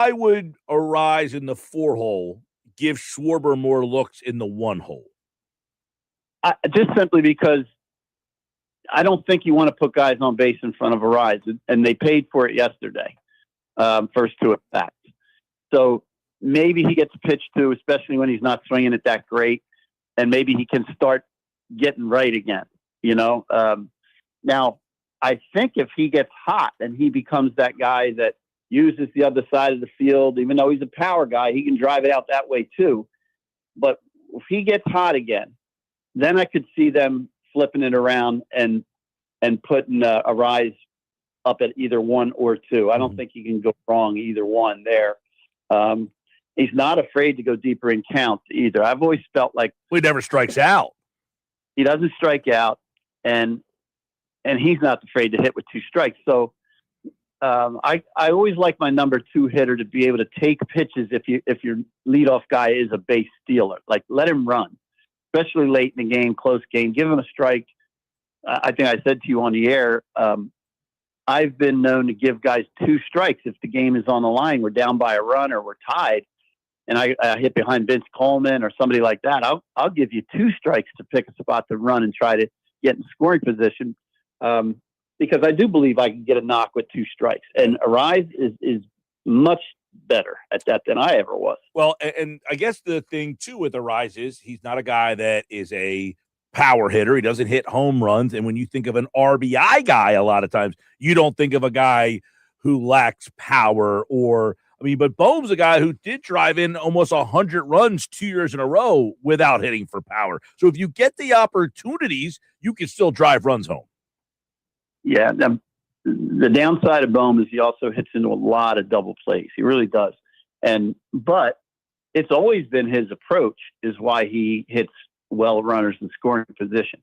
I would Arise in the 4-hole, give Schwarber more looks in the 1-hole. Just simply because I don't think you want to put guys on base in front of Arise, and they paid for it yesterday, first two at bats. So maybe he gets pitched to, especially when he's not swinging it that great, and maybe he can start getting right again. Now, I think if he gets hot and he becomes that guy that uses the other side of the field, even though he's a power guy, he can drive it out that way too. But if he gets hot again, then I could see them flipping it around and putting Arise up at either 1 or 2. I don't think you can go wrong either one there. He's not afraid to go deeper in counts either. I've always felt like he never strikes out. He doesn't strike out, and he's not afraid to hit with 2 strikes. So I always like my number 2 hitter to be able to take pitches if your leadoff guy is a base stealer. Like, let him run, especially late in the game, close game. Give him a strike. I think I said to you on the air, I've been known to give guys 2 strikes if the game is on the line. We're down by a run or we're tied, and I hit behind Vince Coleman or somebody like that. I'll give you 2 strikes to pick a spot to run and try to get in scoring position, because I do believe I can get a knock with 2 strikes. And Arise is much better at that than I ever was. Well, and I guess the thing too with Arise is he's not a guy that is a power hitter. He doesn't hit home runs. And when you think of an RBI guy, a lot of times you don't think of a guy who lacks power but Bohm's a guy who did drive in almost 100 runs 2 years in a row without hitting for power. So if you get the opportunities, you can still drive runs home. Yeah. The downside of Bohm is he also hits into a lot of double plays. He really does. But it's always been his approach is why he hits well runners in scoring position.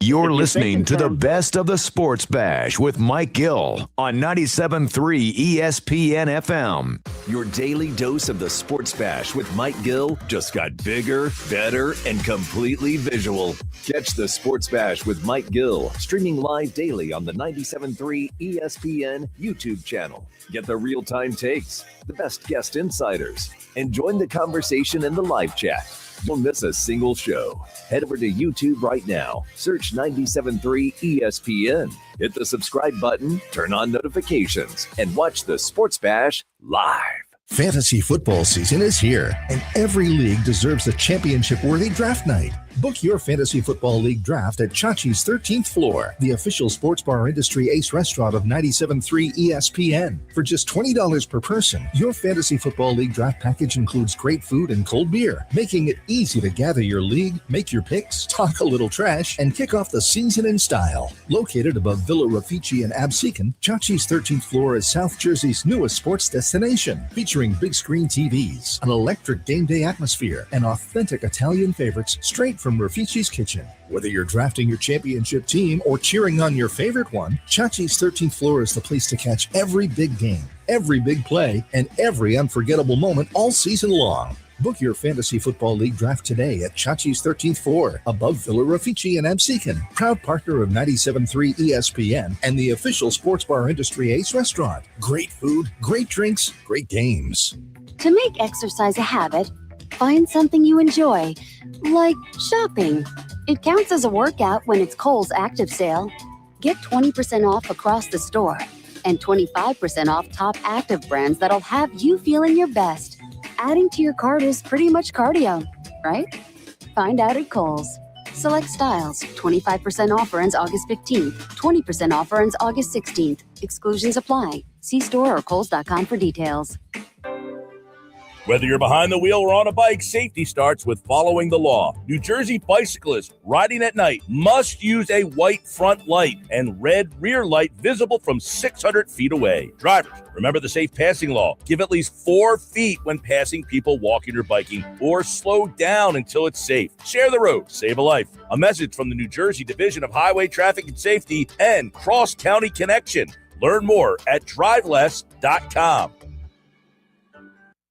You're listening to the best of the Sports Bash with Mike Gill on 97.3 ESPN FM. Your daily dose of the Sports Bash with Mike Gill just got bigger, better, and completely visual. Catch the Sports Bash with Mike Gill streaming live daily on the 97.3 ESPN YouTube channel. Get the real-time takes, the best guest insiders, and join the conversation in the live chat. Don't miss a single show. Head over to YouTube right now. Search 97.3 ESPN. Hit the subscribe button, turn on notifications, and watch the Sports Bash live. Fantasy football season is here, and every league deserves a championship-worthy draft night. Book your Fantasy Football League draft at Chachi's 13th Floor, the official sports bar industry ace restaurant of 97.3 ESPN. For just $20 per person, your Fantasy Football League draft package includes great food and cold beer, making it easy to gather your league, make your picks, talk a little trash, and kick off the season in style. Located above Villa Raffici and Absecon, Chachi's 13th Floor is South Jersey's newest sports destination, featuring big screen TVs, an electric game day atmosphere, and authentic Italian favorites straight from Raffici's kitchen. Whether you're drafting your championship team or cheering on your favorite one, Chachi's 13th Floor is the place to catch every big game, every big play, and every unforgettable moment all season long. Book your Fantasy Football League draft today at Chachi's 13th Floor, above Villa Raffici and Absecon, proud partner of 97.3 ESPN and the official sports bar industry ace restaurant. Great food, great drinks, great games. To make exercise a habit, find something you enjoy, like shopping. It counts as a workout when it's Kohl's Active Sale. Get 20% off across the store and 25% off top active brands that'll have you feeling your best. Adding to your cart is pretty much cardio, right? Find out at Kohl's. Select styles. 25% offer ends August 15th. 20% offer ends August 16th. Exclusions apply. See store or kohls.com for details. Whether you're behind the wheel or on a bike, safety starts with following the law. New Jersey bicyclists riding at night must use a white front light and red rear light visible from 600 feet away. Drivers, remember the safe passing law. Give at least 4 feet when passing people walking or biking, or slow down until it's safe. Share the road, save a life. A message from the New Jersey Division of Highway Traffic and Safety and Cross County Connection. Learn more at driveless.com.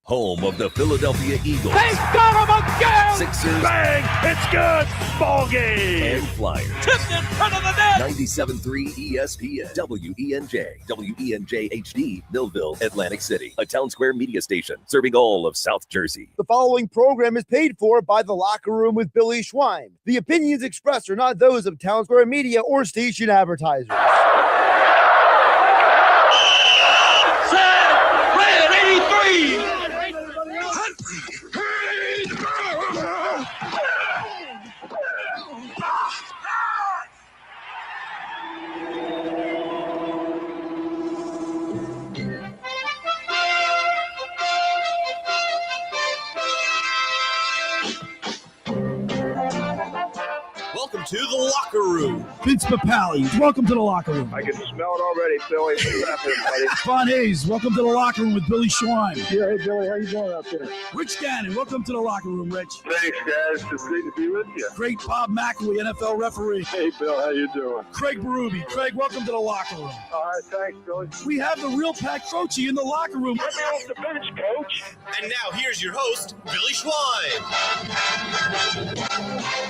Home of the Philadelphia Eagles. They got him again! Sixers. Bang! It's good! Ball game! And Flyers. Tipped in front of the net! 97.3 ESPN. WENJ HD, Millville, Atlantic City. A Town Square media station serving all of South Jersey. The following program is paid for by The Locker Room with Billy Schwein. The opinions expressed are not those of Town Square Media or station advertisers. Set! Red 83! Welcome to the Locker Room. Vince Papali, welcome to the Locker Room. I can smell it already, Billy. What's happening, buddy? Von Hayes, welcome to the Locker Room with Billy Schwein. Yeah, hey, Billy, how you doing out there? Rich Gannon, welcome to the Locker Room, Rich. Thanks, guys. It's great to be with you. Great Bob McElwee, NFL referee. Hey, Bill, how you doing? Craig Berube. Craig, welcome to the Locker Room. All right, thanks, Billy. We have the real Pat Croce in the Locker Room. Get me off the bench, Coach. And now here's your host, Billy Schwein.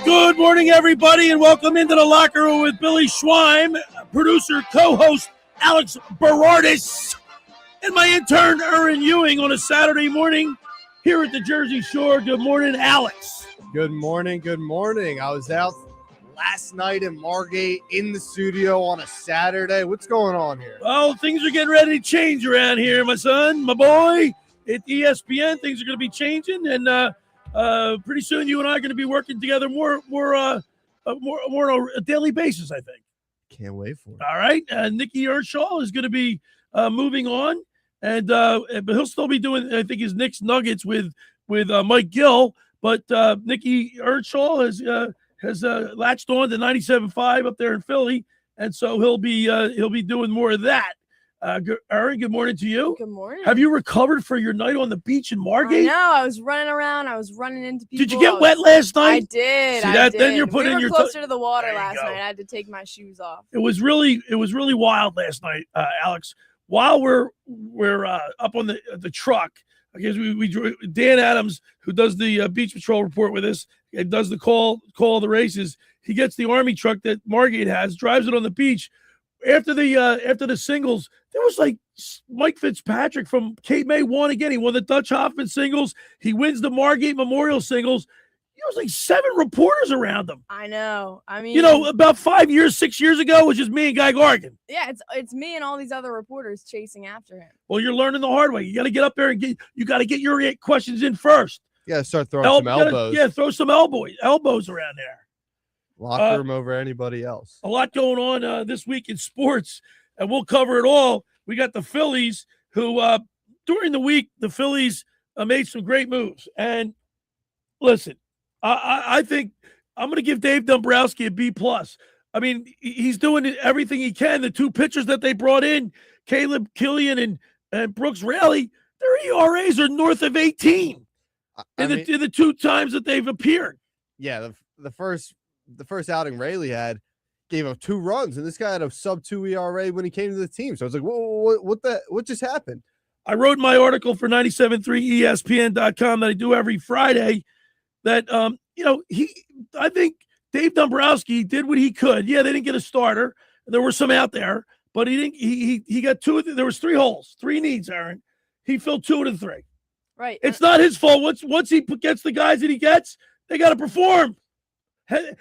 Good morning, everybody, and welcome into the Locker Room with Billy Schwein, producer, co-host Alex Berardis, and my intern, Erin Ewing, on a Saturday morning here at the Jersey Shore. Good morning, Alex. Good morning. Good morning. I was out last night in Margate in the studio on a Saturday. What's going on here? Well, things are getting ready to change around here, my son, my boy. At ESPN, things are going to be changing, and pretty soon you and I are going to be working together more on a daily basis, I think. Can't wait for it. All right. Nicky Earnshaw is going to be moving on, and but he'll still be doing, I think, his Knicks Nuggets with Mike Gill. But Nicky Earnshaw has latched on to 97.5 up there in Philly, and so he'll be doing more of that. Erin, good morning to you. Good morning. Have you recovered for your night on the beach in Margate? No, I was running around. I was running into people. Did you get wet last night? I did. See that? Then you're putting we were your closer to the water There you last go. night. I had to take my shoes off. It was really wild last night, Alex. While we're up on the truck, I guess we Dan Adams, who does the beach patrol report with us, and does the call the races. He gets the Army truck that Margate has, drives it on the beach. After the singles, there was like Mike Fitzpatrick from Cape May won again. He won the Dutch Hoffman singles. He wins the Margate Memorial singles. There was like 7 reporters around him. I know. I mean, about 6 years ago, it was just me and Guy Gargan. Yeah, it's me and all these other reporters chasing after him. Well, you're learning the hard way. You got to get up there and you got to get your questions in first. You gotta start throwing some elbows. Throw some elbows around there. Locker room over anybody else. A lot going on this week in sports, and we'll cover it all. We got the Phillies, who during the week, the Phillies made some great moves. And listen, I think I'm going to give Dave Dombrowski a B+. I mean, he's doing everything he can. The 2 pitchers that they brought in, Caleb Killian and Brooks Raley, their ERAs are north of 18 in the 2 times that they've appeared. Yeah, the first outing Raley had gave up 2 runs, and this guy had a sub-2 ERA when he came to the team. So I was like, what just happened? I wrote my article for 97.3ESPN.com that I do every Friday that, I think Dave Dombrowski did what he could. Yeah, they didn't get a starter. There were some out there, but he got 2 there was 3 holes, 3 needs, Aaron. He filled 2 of the 3. Right. It's not his fault. Once he gets the guys that he gets, they got to perform.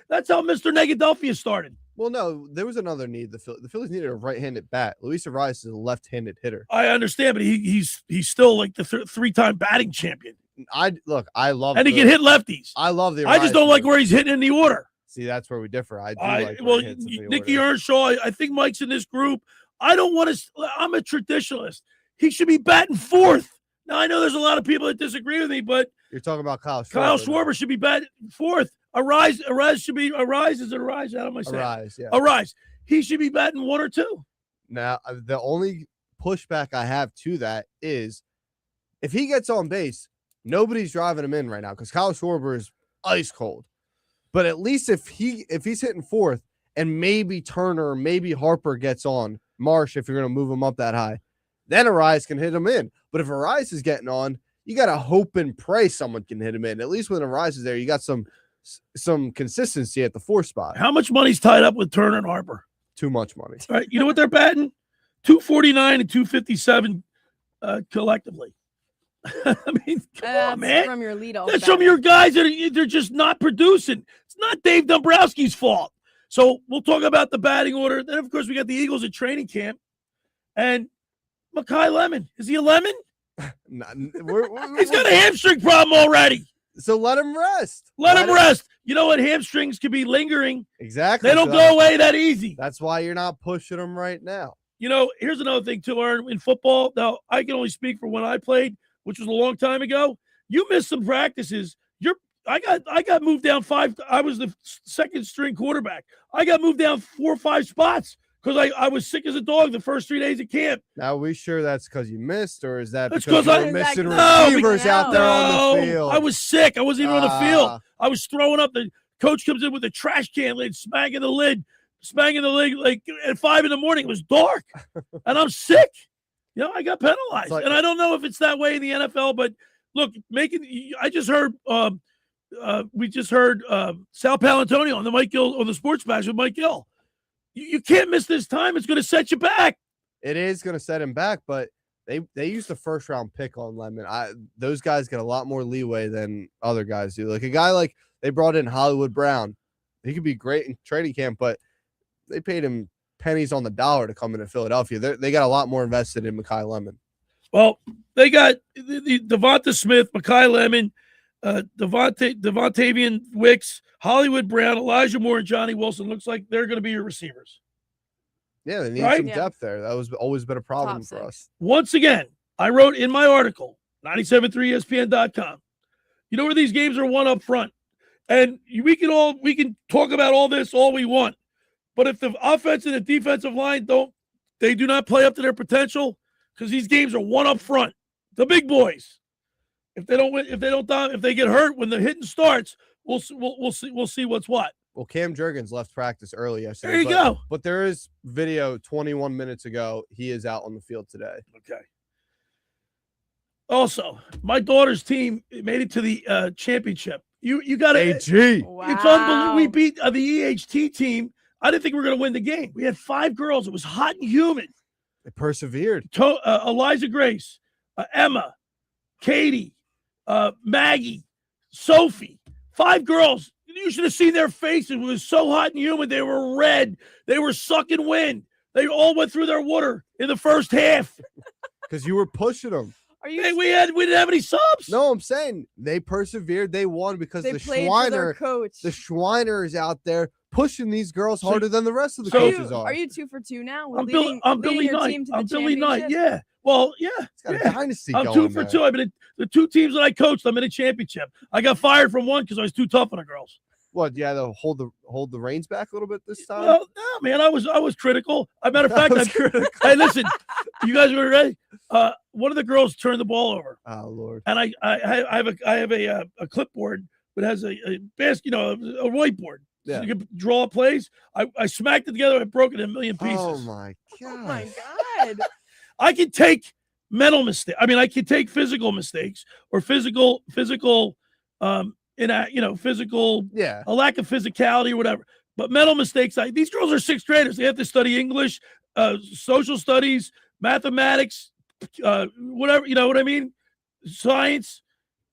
That's how Mr. Negadelphia started. Well, no, there was another need. The Phillies needed a right-handed bat. Luis Arias is a left-handed hitter. I understand, but he's still like the 3-time batting champion. I love, and he can hit lefties. I love the. I just don't like where he's hitting in the order. See, that's where we differ. Nicky Earnshaw. I think Mike's in this group. I don't want to. I'm a traditionalist. He should be batting 4th. Now I know there's a lot of people that disagree with me, but you're talking about Kyle Schwarber. Kyle Schwarber should be batting 4th. Arise should be Arise. Is it Arise? How am I saying? Arise, yeah. Arise. He should be batting 1 or 2. Now, the only pushback I have to that is if he gets on base, nobody's driving him in right now because Kyle Schwarber is ice cold. But at least if he's hitting 4th and maybe Turner, maybe Harper gets on Marsh, if you're going to move him up that high, then Arise can hit him in. But if Arise is getting on, you got to hope and pray someone can hit him in. At least when the rise is there, you got some consistency at the 4 spot. How much money's tied up with Turner and Harper? Too much money. All right, you know what they're batting? 249 and 257 collectively. I mean, come on, man. From your leadoff. That's from your guys that they're just not producing. It's not Dave Dombrowski's fault. So we'll talk about the batting order. Then, of course, we got the Eagles at training camp. And Makai Lemon. Is he a lemon? He's got a hamstring problem already. So let him rest. Let him rest. You know what? Hamstrings can be lingering. Exactly. They don't go away that easy. That's why you're not pushing them right now. You know, here's another thing to learn in football. Now, I can only speak for when I played, which was a long time ago. You missed some practices. I got moved down 5. I was the second string quarterback. I got moved down 4 or 5 spots because I was sick as a dog the first 3 days of camp. Now, are we sure that's because you missed, or is that That's because you I were missing receivers out there on the field? I was sick. I wasn't even on the field. I was throwing up. The coach comes in with a trash can lid, smacking the lid like at 5 a.m. It was dark, and I'm sick. You know, I got penalized, and I don't know if it's that way in the NFL. But look, I just heard. We just heard Sal Palantonio on the Mike Gill on the Sports Bash with Mike Gill. You can't miss this time. It's going to set you back. It is going to set him back, but they used the first round pick on Lemon. Those guys get a lot more leeway than other guys do. Like a guy like they brought in Hollywood Brown. He could be great in training camp, but they paid him pennies on the dollar to come into Philadelphia. They got a lot more invested in Makai Lemon. Well, they got the Devonta Smith, Makai Lemon, Devontavian Wicks, Hollywood Brown, Elijah Moore, and Johnny Wilson. Looks like they're going to be your receivers. Yeah, they need some depth there. That was always been a problem for us. Once again, I wrote in my article, 973ESPN.com. You know where these games are won up front. And we can talk about all this all we want. But if the offense and the defensive line do not play up to their potential, because these games are won up front. The big boys. If they get hurt when the hitting starts, we'll see what's what. Well, Cam Jurgens left practice early yesterday. There you go. But there is video 21 minutes ago. He is out on the field today. Okay. Also, my daughter's team made it to the championship. You got to AG. Wow. It's unbelievable. We beat the EHT team. I didn't think we were going to win the game. We had 5 girls. It was hot and humid. They persevered. Eliza Grace, Emma, Katie, Maggie, Sophie. 5 girls. You should have seen their faces. It was so hot and humid. They were red. They were sucking wind. They all went through their water in the first half. Because you were pushing them. We didn't have any subs. No, I'm saying they persevered. They won because They the played for their Schweiner, coach. the Schweiner is out there pushing these girls So- harder than the rest of the so- coaches are. Are you 2 for 2 now? I'm Leading Billy your Knight. team to the I'm Billy Knight. championship? Yeah. Well, yeah. It's got a yeah. dynasty I'm going 2 for there. 2. I've been the 2 teams that I coached. I'm in a championship. I got fired from one because I was too tough on the girls. What? Yeah, to hold the reins back a little bit this time. Well, no, man. I was critical. As a matter of fact, was critical. hey, listen, you guys are ready. One of the girls turned the ball over, Oh Lord. and I have a clipboard that has a basket, a whiteboard. Yeah. So you can draw plays. I smacked it together. I broke it in a million pieces. Oh my god. Oh my God. I can take mental mistakes. I mean, I can take physical mistakes or physical, physical, Yeah. a lack of physicality or whatever. But mental mistakes, these girls are 6th graders. They have to study English, social studies, mathematics, whatever, you know what I mean? Science.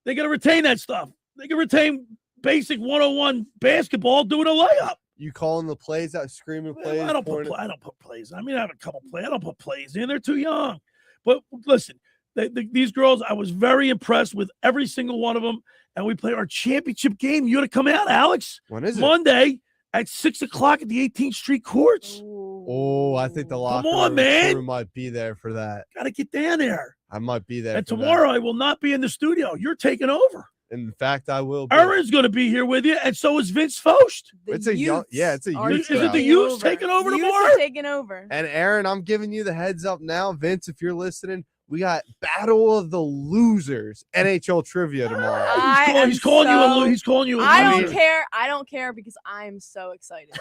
They got to retain that stuff. They can retain basic 101 basketball doing a layup. You calling the plays out, screaming plays. I don't put plays. I mean, I have a couple plays. I don't put plays in. They're too young. But listen, these girls, I was very impressed with every single one of them. And we play our championship game. You got to come out, Alex. When is it? Monday at 6:00 at the 18th Street courts. Oh, I think the locker on, room man. crew might be there for that. Got to get down there. I might be there. And for that. tomorrow I will not be in the studio. You're taking over. In fact, I will be. Erin's going to be here with you, and so is Vince Focht. It's a young, it's a youth. Is it the crowd. youth taking over Youth tomorrow? are taking over. And Erin, I'm giving you the heads up now, Vince. If you're listening, we got Battle of the Losers NHL trivia tomorrow. He's calling you a loser. He's calling you a loser. I don't care because I'm so excited.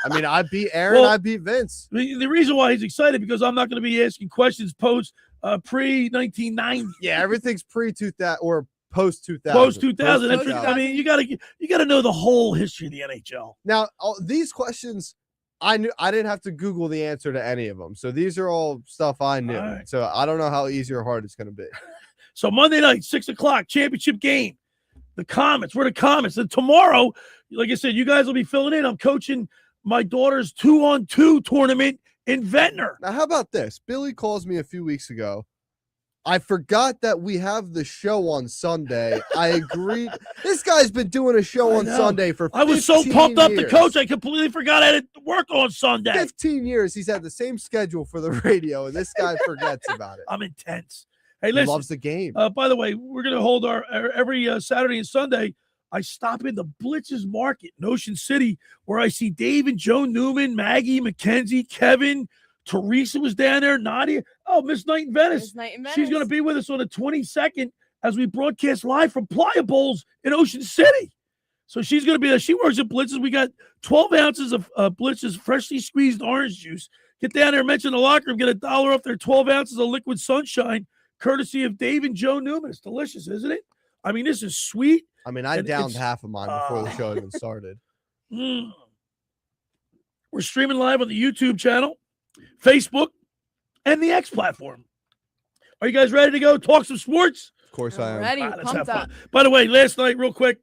I mean, I beat Erin. Well, I beat Vince. The reason why he's excited because I'm not going to be asking questions post pre-1990. Yeah, everything's pre-2000 or post-2000. Post-2000. I mean, you gotta know the whole history of the NHL. Now, these questions, I didn't have to Google the answer to any of them. So these are all stuff I knew. Right. So I don't know how easy or hard it's going to be. So Monday night, 6:00, championship game. The Comets. We're the Comets. And tomorrow, like I said, you guys will be filling in. I'm coaching my daughter's 2-on-2 tournament in Ventnor. Now, how about this? Billy calls me a few weeks ago. I forgot that we have the show on Sunday. I agreed. This guy's been doing a show on Sunday for 15 I was so pumped up years. to coach, I completely forgot I had to work on Sunday. 15 years he's had the same schedule for the radio, and this guy forgets about it. I'm intense. Hey, He listen. loves the game. By the way, we're going to hold our every Saturday and Sunday. I stop in the Blitz's Market in Ocean City, where I see Dave and Joe Newman, Maggie, Mackenzie, Kevin, Teresa was down there, Nadia. Oh, Miss Knight in Venice. She's going to be with us on the 22nd as we broadcast live from Playa Bowls in Ocean City. So she's going to be there. She works at Blitz's. We got 12 ounces of Blitz's freshly squeezed orange juice. Get down there, mention the locker room, get $1 off their 12 ounces of liquid sunshine, courtesy of Dave and Joe Newman. It's delicious, isn't it? I mean, this is sweet. I mean, I downed half of mine before the show even started. We're streaming live on the YouTube channel, Facebook, and the X platform. Are you guys ready to go talk some sports? Of course I am. Ready, let's pumped have up. fun. By the way, last night, real quick,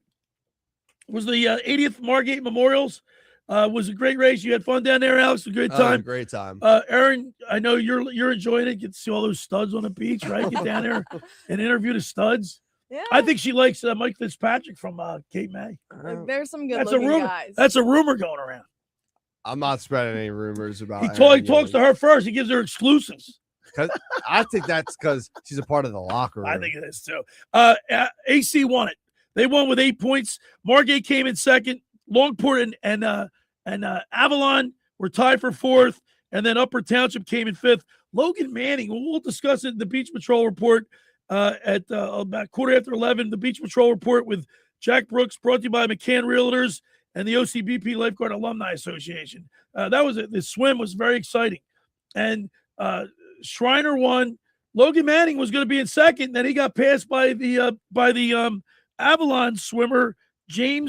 was the 80th Margate Memorials. Was a great race. You had fun down there, Alex. A great time. Great time. Erin, I know you're enjoying it. Get to see all those studs on the beach, right? Get down there and interview the studs. Yeah. I think she likes Mike Fitzpatrick from Cape May. Like, there's some good That's a looking rumor. guys. That's a rumor going around. I'm not spreading any rumors about He Erin talks to her first. He gives her exclusives. I think that's because she's a part of the locker room. I think it is too. AC won it. They won with 8 points. Margate came in second. Longport and Avalon were tied for fourth, and then Upper Township came in fifth. Logan Manning, we'll discuss it in the Beach Patrol report at about 11:15. The Beach Patrol report with Jack Brooks, brought to you by McCann Realtors and the OCBP Lifeguard Alumni Association. That was it. The swim was very exciting, and Shriner won. Logan Manning was going to be in second, then he got passed by the Avalon swimmer Tim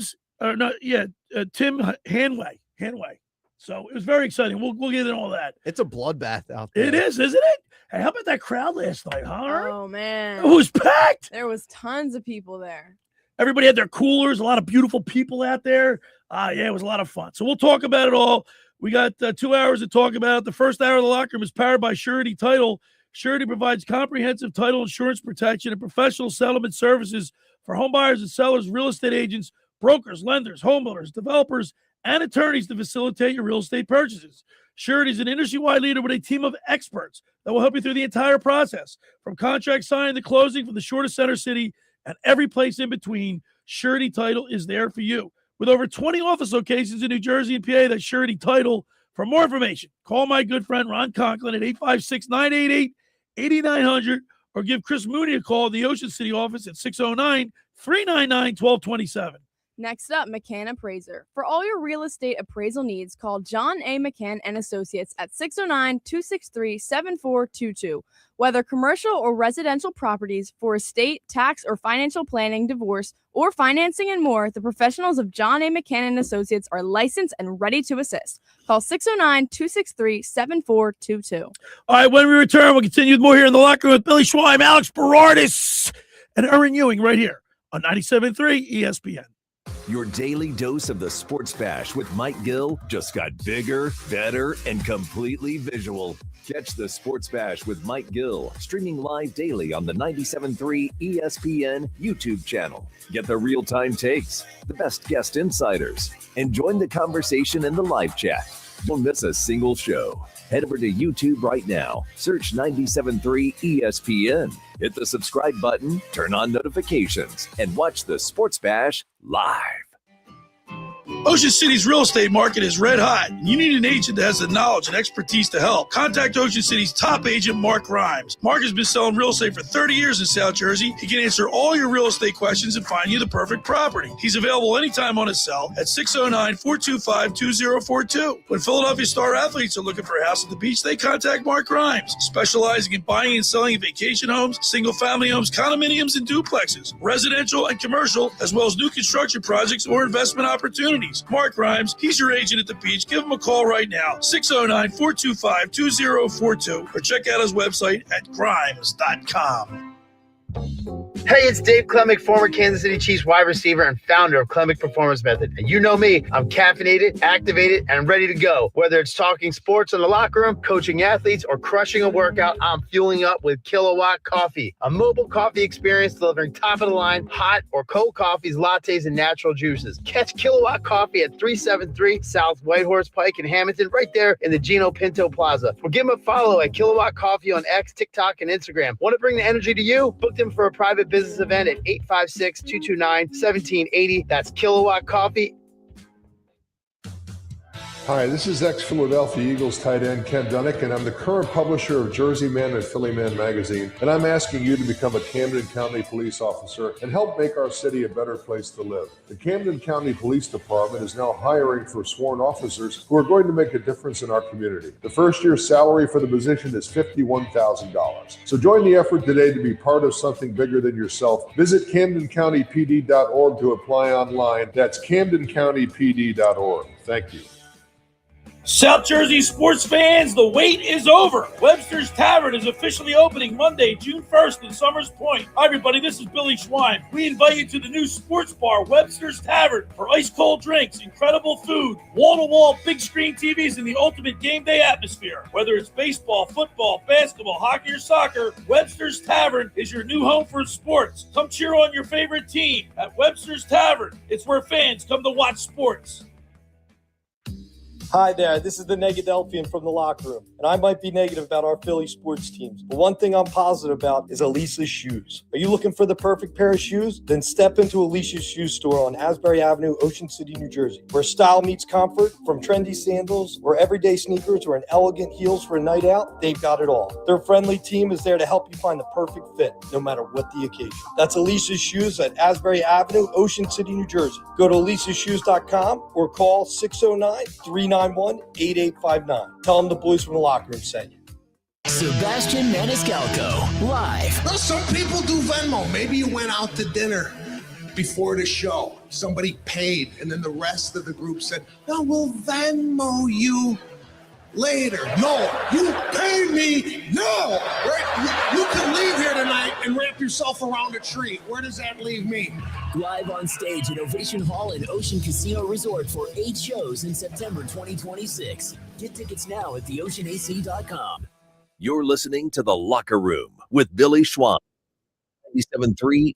Hanway. So it was very exciting. We'll get into all that. It's a bloodbath out there. It is, isn't it? Hey, how about that crowd last night, huh? Oh man, It was packed. There was tons of people there. Everybody had their coolers. A lot of beautiful people out there. Yeah, it was a lot of fun. So we'll talk about it all. We got 2 hours to talk about it. The first hour of the locker room is powered by Surety Title. Surety provides comprehensive title insurance protection and professional settlement services for home buyers and sellers, real estate agents, brokers, lenders, homeowners, developers, and attorneys to facilitate your real estate purchases. Surety is an industry-wide leader with a team of experts that will help you through the entire process, from contract signing to closing, from the shortest center city and every place in between. Surety Title is there for you. With over 20 office locations in New Jersey and PA, that's Surety Title. For more information, call my good friend Ron Conklin at 856-988-8900 or give Chris Mooney a call at the Ocean City office at 609-399-1227. Next up, McCann Appraiser. For all your real estate appraisal needs, call John A. McCann and Associates at 609-263-7422. Whether commercial or residential properties, for estate, tax, or financial planning, divorce, or financing and more, the professionals of John A. McCann and Associates are licensed and ready to assist. Call 609-263-7422. All right, when we return, we'll continue with more here in the locker room with Billy Schweim, Alex Berardis, and Erin Ewing right here on 97.3 ESPN. Your daily dose of the Sports Bash with Mike Gill just got bigger, better, and completely visual. Catch the Sports Bash with Mike Gill, streaming live daily on the 97.3 ESPN YouTube channel. Get the real-time takes, the best guest insiders, and join the conversation in the live chat. Don't miss a single show. Head over to YouTube right now. Search 97.3 ESPN. Hit the subscribe button, turn on notifications, and watch the Sports Bash live. Ocean City's real estate market is red hot, and you need an agent that has the knowledge and expertise to help. Contact Ocean City's top agent, Mark Rhymes. Mark has been selling real estate for 30 years in South Jersey. He can answer all your real estate questions and find you the perfect property. He's available anytime on his cell at 609-425-2042. When Philadelphia star athletes are looking for a house at the beach, they contact Mark Rhymes, specializing in buying and selling vacation homes, single-family homes, condominiums, and duplexes, residential and commercial, as well as new construction projects or investment opportunities. Mark Rhymes, he's your agent at the beach. Give him a call right now, 609-425-2042, or check out his website at grimes.com. Hey, it's Dave Klemick, former Kansas City Chiefs wide receiver and founder of Klemick Performance Method. And you know me, I'm caffeinated, activated, and ready to go. Whether it's talking sports in the locker room, coaching athletes, or crushing a workout, I'm fueling up with Kilowatt Coffee, a mobile coffee experience delivering top-of-the-line, hot or cold coffees, lattes, and natural juices. Catch Kilowatt Coffee at 373 South Whitehorse Pike in Hamilton, right there in the Gino Pinto Plaza. Or give them a follow at Kilowatt Coffee on X, TikTok, and Instagram. Want to bring the energy to you? Book them for a private business event at 856-229-1780. That's Kilowatt Coffee. Hi, this is ex-Philadelphia Eagles tight end Ken Dunnick, and I'm the current publisher of Jersey Man and Philly Man magazine, and I'm asking you to become a Camden County police officer and help make our city a better place to live. The Camden County Police Department is now hiring for sworn officers who are going to make a difference in our community. The first year's salary for the position is $51,000. So join the effort today to be part of something bigger than yourself. Visit CamdenCountyPD.org to apply online. That's CamdenCountyPD.org. Thank you. South Jersey sports fans, the wait is over. Webster's Tavern is officially opening Monday, June 1st in Summers Point. Hi, everybody. This is Billy Schwein. We invite you to the new sports bar, Webster's Tavern, for ice-cold drinks, incredible food, wall-to-wall big screen TVs, and the ultimate game day atmosphere. Whether it's baseball, football, basketball, hockey, or soccer, Webster's Tavern is your new home for sports. Come cheer on your favorite team at Webster's Tavern. It's where fans come to watch sports. Hi there, this is the Negadelphian from the locker room, and I might be negative about our Philly sports teams, but one thing I'm positive about is Elisa's shoes. Are you looking for the perfect pair of shoes? Then step into Elisa's shoe store on Asbury Avenue, Ocean City, New Jersey, where style meets comfort. From trendy sandals or everyday sneakers or an elegant heels for a night out, they've got it all. Their friendly team is there to help you find the perfect fit, no matter what the occasion. That's Elisa's Shoes at Asbury Avenue, Ocean City, New Jersey. Go to elisashoes.com or call 609-391-8859. Tell them the boys from the locker room sent you. Sebastian Maniscalco, live. Well, some people do Venmo. Maybe you went out to dinner before the show. Somebody paid, and then the rest of the group said, no, we'll Venmo you later. No, you pay me. No, right? You can leave here tonight and wrap yourself around a tree. Where does that leave me? Live on stage at Ovation Hall and Ocean Casino Resort for 8 shows in September 2026. Get tickets now at theoceanac.com. You're listening to The Locker Room with Billy Schwein. 97.3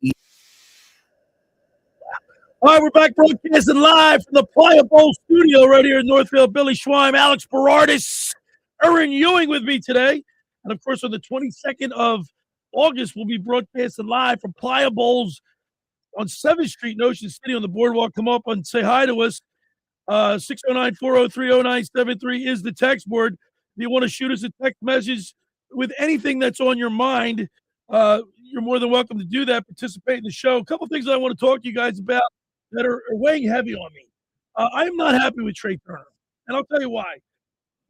All right, we're back broadcasting live from the Playa Bowl studio right here in Northfield. Billy Schwein, Alex Berardis, Erin Ewing with me today. And, of course, on the 22nd of August, we'll be broadcasting live from Playa Bowls on 7th Street in Ocean City on the boardwalk. Come up and say hi to us. 609-403-0973 is the text board. If you want to shoot us a text message with anything that's on your mind, you're more than welcome to do that, participate in the show. A couple things I want to talk to you guys about that are weighing heavy on me. I am not happy with Trey Turner, and I'll tell you why.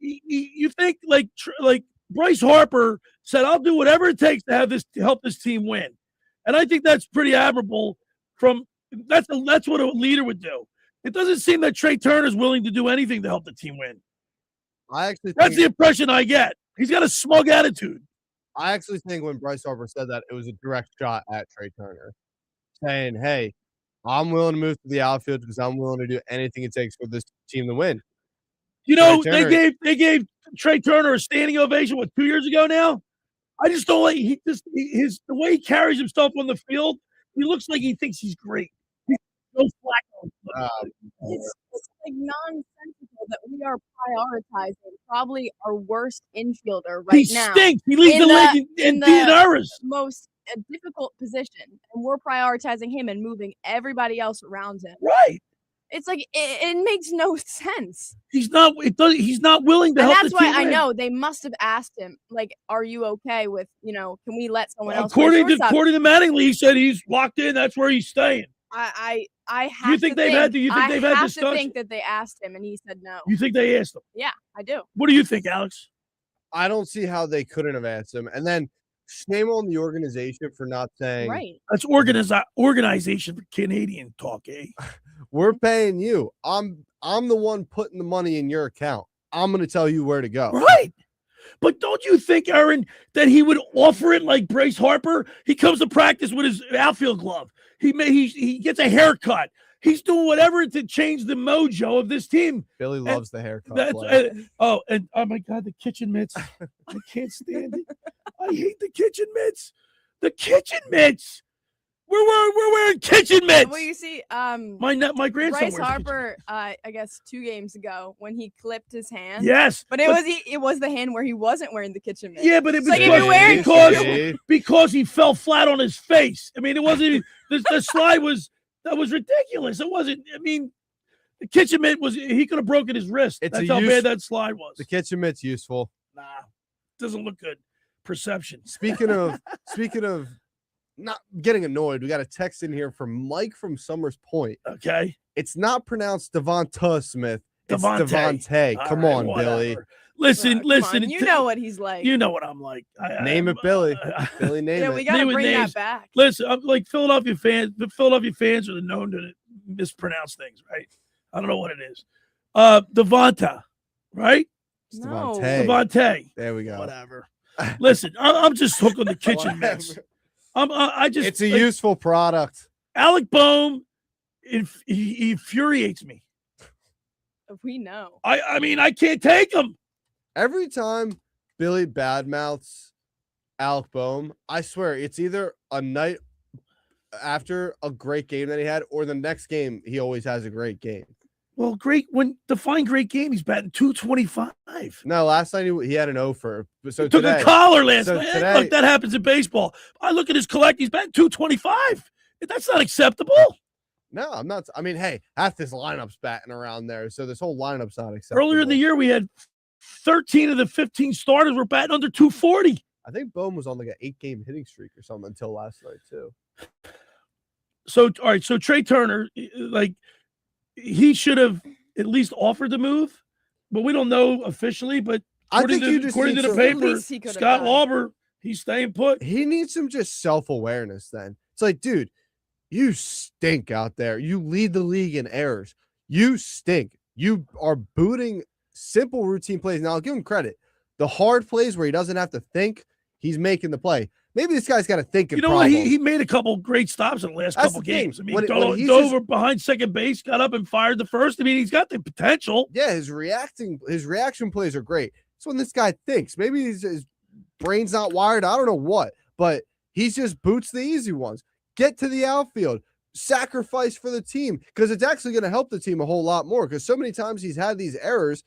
You think like Bryce Harper said, I'll do whatever it takes to help this team win. And I think that's pretty admirable. That's what a leader would do. It doesn't seem that Trey Turner is willing to do anything to help the team win. That's the impression I get. He's got a smug attitude. I actually think when Bryce Harper said that, it was a direct shot at Trey Turner, saying, hey, I'm willing to move to the outfield because I'm willing to do anything it takes for this team to win. You know, they gave Trey Turner a standing ovation, 2 years ago now? I just don't like the way he carries himself on the field. He looks like he thinks he's great. He's no Flacco. It's like nonsensical that we are prioritizing probably our worst infielder right now. He stinks. He leads the league in errors. Most difficult position, and we're prioritizing him and moving everybody else around him. Right. It's like it makes no sense. He's not. He's not willing to And help that's the team why I win. know they must have asked him, like, "Are you okay with, can we let someone else?" According to Mattingly, he said he's locked in. That's where he's staying. I have. You think they've had? Do you think they've had discussion? I have to think that they asked him and he said no. You think they asked him? Yeah, I do. What do you think, Alex? I don't see how they couldn't have asked him. And then shame on the organization for not saying. Right. That's organization for Canadian talk, eh? We're paying you. I'm the one putting the money in your account. I'm going to tell you where to go. Right. But don't you think, Erin, that he would offer it like Bryce Harper? He comes to practice with his outfield glove. He gets a haircut. He's doing whatever to change the mojo of this team. Billy loves the haircut. And oh my God, the kitchen mitts. I can't stand it. I hate the kitchen mitts. The kitchen mitts. We're wearing kitchen mitts. Well, you see, my grandson Bryce wears Harper, I guess 2 games ago when he clipped his hand. Yes, but it was the hand where he wasn't wearing the kitchen mitt. Yeah, but it was like if you're wearing because he fell flat on his face. I mean, it wasn't the slide was ridiculous. It wasn't. I mean, the kitchen mitt he could have broken his wrist. That's how bad that slide was. The kitchen mitt's useful. Nah, doesn't look good. Perception. Speaking of not getting annoyed, we got a text in here from Mike from Summers Point. Okay. It's not pronounced Devonta Smith. It's Devontae. Devontae. Come on, Billy. Listen. You know what he's like. You know what I'm like. Name it, Billy. Billy, name it. We got to bring that back. Listen, I'm like Philadelphia fans. The Philadelphia fans are known to mispronounce things, right? I don't know what it is. Devonta, right? No. Devontae. There we go. Whatever. Listen, I'm just hooked on the kitchen mess. It's a useful product. Alec Boehm, he infuriates me. We know. I mean, I can't take him. Every time Billy badmouths Alec Boehm, I swear it's either a night after a great game that he had or the next game he always has a great game. Well, define great game, he's batting .225. No, last night he had an 0 for. So took a collar last night. Today, look, that happens in baseball. I look at his collect, he's batting .225. That's not acceptable. No, I'm not. I mean, hey, half this lineup's batting around there, so this whole lineup's not acceptable. Earlier in the year, we had 13 of the 15 starters were batting under .240. I think Boehm was on like an 8-game hitting streak or something until last night too. So, all right. So Trey Turner, he should have at least offered the move, but we don't know officially. But according to the paper, Scott Lauber, he's staying put. He needs some just self-awareness then. It's like, dude, you stink out there. You lead the league in errors. You stink. You are booting simple routine plays. Now, I'll give him credit. The hard plays where he doesn't have to think, he's making the play. Maybe this guy's got to think. You know what? He made a couple great stops in the last couple games. I mean, dove behind second base, got up and fired the first. I mean, he's got the potential. Yeah, his reaction plays are great. It's when this guy thinks. Maybe his brain's not wired. I don't know what, but he just boots the easy ones. Get to the outfield. Sacrifice for the team because it's actually going to help the team a whole lot more because so many times he's had these errors.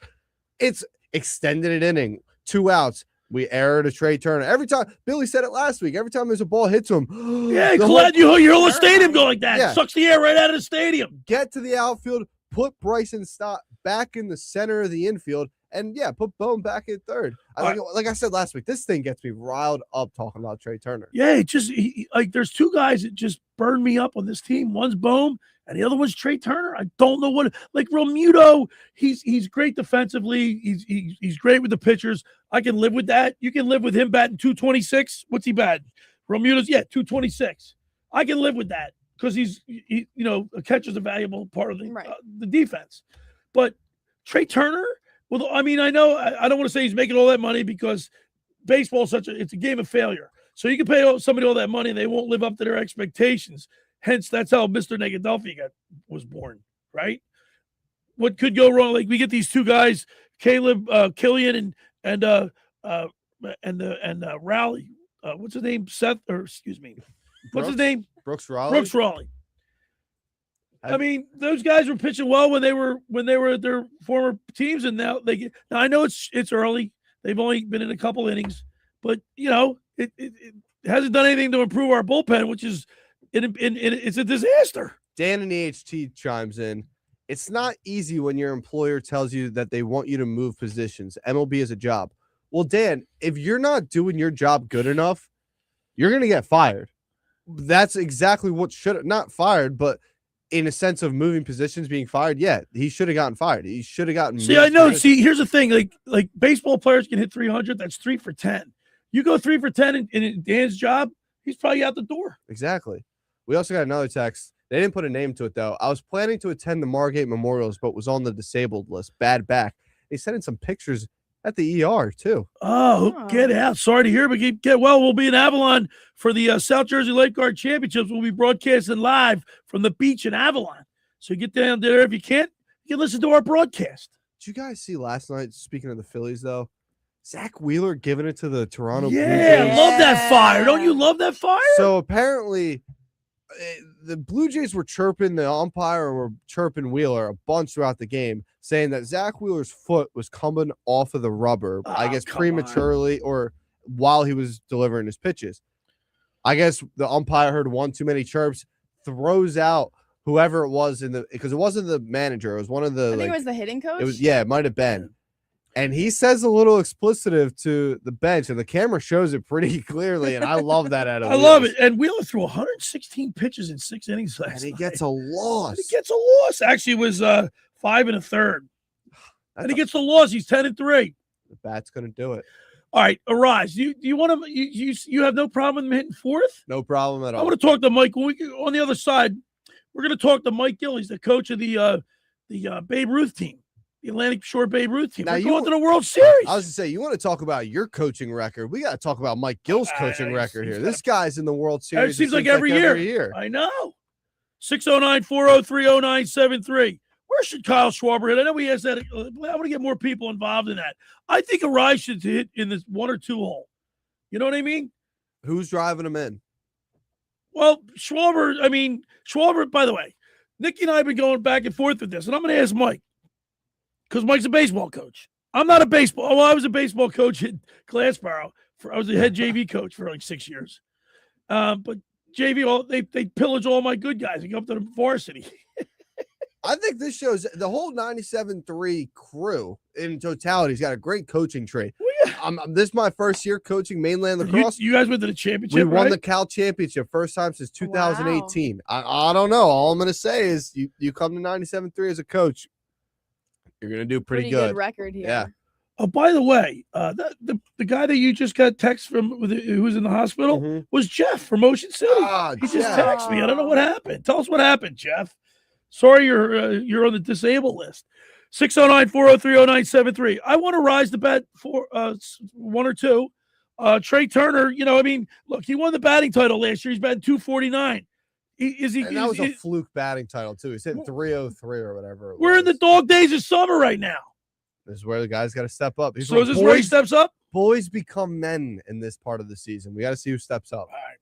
It's extended an inning, 2 outs. We error to Trey Turner. Every time, Billy said it last week, every time there's a ball hits him. Yeah, glad you hear the stadium go like that. Yeah. Sucks the air right out of the stadium. Get to the outfield, put Bryson Stott back in the center of the infield, and yeah, put Boehm back in third. Like I said last week, this thing gets me riled up talking about Trey Turner. Yeah, there's 2 guys that just burn me up on this team. One's Boehm, and the other one's Trey Turner. I don't know what Realmuto. He's great defensively. He's great with the pitchers. I can live with that. You can live with him batting .226. What's he batting? Realmuto's .226. I can live with that because a catcher's a valuable part of the defense. But Trey Turner. Well, I mean, I know I don't want to say he's making all that money because baseball is it's a game of failure. So you can pay somebody all that money and they won't live up to their expectations. Hence, that's how Mr. Negadelphia was born, right? What could go wrong? Like we get these 2 guys, Killian and Rowley. What's his name? What's his name? Brooks Rowley. I mean, those guys were pitching well when they were at their former teams, and now I know it's early. They've only been in a couple innings, but it hasn't done anything to improve our bullpen, which is it's a disaster. Dan in the HT chimes in. it's not easy when your employer tells you that they want you to move positions. MLB is a job. Well, Dan, if you're not doing your job good enough, you're going to get fired. That's exactly what should not fired, but in a sense of moving positions, being fired. Yeah, he should have gotten fired. He should have gotten. See, I know. See, here's the thing. Like baseball players can hit 300. That's 3 for 10. You go 3 for 10 in Dan's job, he's probably out the door. Exactly. We also got another text. They didn't put a name to it, though. I was planning to attend the Margate Memorials, but was on the disabled list. Bad back. They sent in some pictures at the ER, too. Oh, get out. Sorry to hear, but get well. We'll be in Avalon for the South Jersey Lifeguard Championships. We'll be broadcasting live from the beach in Avalon. So get down there. If you can't, you can listen to our broadcast. Did you guys see last night, speaking of the Phillies, though? Zach Wheeler giving it to the Toronto Blue Jays. I love that fire. Don't you love that fire? So apparently the Blue Jays were chirping the umpire, were chirping Wheeler a bunch throughout the game, saying that Zach Wheeler's foot was coming off of the rubber, I guess prematurely or while he was delivering his pitches. I guess the umpire heard one too many chirps, throws out whoever it was because it wasn't the manager. It was one of the. I think it was the hitting coach. It might have been. And he says a little explicitive to the bench, and the camera shows it pretty clearly. And I love that out of Wheeler. love it. And Wheeler threw 116 pitches in 6 innings last night. And he gets a loss. Actually, it was 5 1/3. And he gets the loss. He's 10-3. The bat's going to do it. All right, Arise. Do you want to? You have no problem with him hitting fourth? No problem at all. I want to talk to Mike. On the other side, we're going to talk to Mike Gill. He's the coach of the Babe Ruth team. The Atlantic Shore Babe Ruth team. We're going to the World Series. I was going to say, you want to talk about your coaching record. We got to talk about Mike Gill's coaching record here. This guy's in the World Series. It seems like every year. I know. 609-403-0973. Where should Kyle Schwarber hit? I know he has that. I want to get more people involved in that. I think Arise should hit in this 1 or 2 hole. You know what I mean? Who's driving him in? Well, Schwarber, by the way, Nikki and I have been going back and forth with this, and I'm going to ask Mike. Because Mike's a baseball coach. I'm not a baseball. Well, I was a baseball coach at Glassboro. I was a head JV coach for like 6 years. But JV, they pillage all my good guys and go up to the varsity. I think this shows the whole 97.3 crew in totality has got a great coaching tree. Well, yeah. This is my first year coaching mainland lacrosse. You guys went to the championship. We won the Cal championship first time since 2018. Wow. I don't know. All I'm going to say is you come to 97.3 as a coach. You're going to do pretty good record here. Yeah. Oh, by the way, the guy that you just got text from who was in the hospital was Jeff from Ocean City. He just texted me. I don't know what happened. Tell us what happened, Jeff. Sorry, you're on the disabled list. 609-403-0973. I want to rise the bet for 1 or 2. Trey Turner, look, he won the batting title last year. He's batting 249. That was a fluke batting title, too. He's hitting 303 or whatever. We're in the dog days of summer right now. This is where the guys got to step up. So is this where he steps up? Boys become men in this part of the season. We got to see who steps up. All right.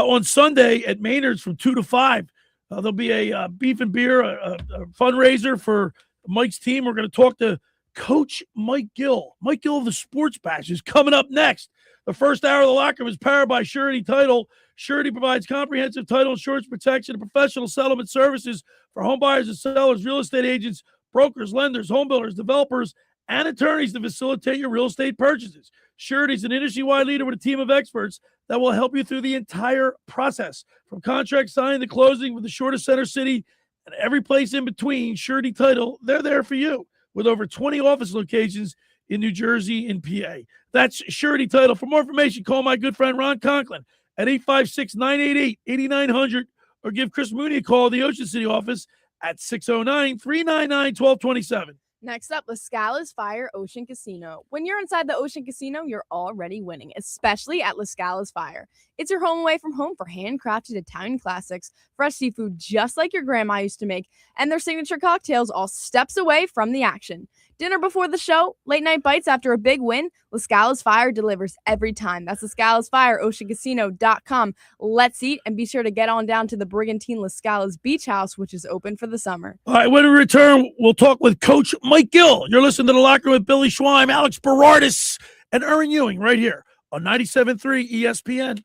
On Sunday at Maynards from 2 to 5, there'll be a beef and beer, a fundraiser for Mike's team. We're going to talk to Coach Mike Gill. Mike Gill of the Sports Bash is coming up next. The first hour of the locker room is powered by Surety Title. Surety provides comprehensive title insurance protection and professional settlement services for home buyers and sellers, real estate agents, brokers, lenders, home builders, developers, and attorneys to facilitate your real estate purchases. Surety is an industry-wide leader with a team of experts that will help you through the entire process. From contract signing to closing with the shortest center city and every place in between, Surety Title, they're there for you with over 20 office locations in New Jersey and PA. That's Surety Title. For more information, call my good friend Ron Conklin at 856-988-8900 or give Chris Mooney a call at the Ocean City office at 609-399-1227. Next up, La Scala's Fire Ocean Casino. When you're inside the Ocean Casino, you're already winning, especially at La Scala's Fire. It's your home away from home for handcrafted Italian classics, fresh seafood just like your grandma used to make, and their signature cocktails all steps away from the action. Dinner before the show, late night bites after a big win, La Scala's Fire delivers every time. That's La Scala's Fire, OceanCasino.com. Let's eat, and be sure to get on down to the Brigantine La Scala's Beach House, which is open for the summer. All right, when we return, we'll talk with Coach Mike Gill. You're listening to The Locker Room with Billy Schweim, Alex Berardis, and Erin Ewing right here on 97.3 ESPN.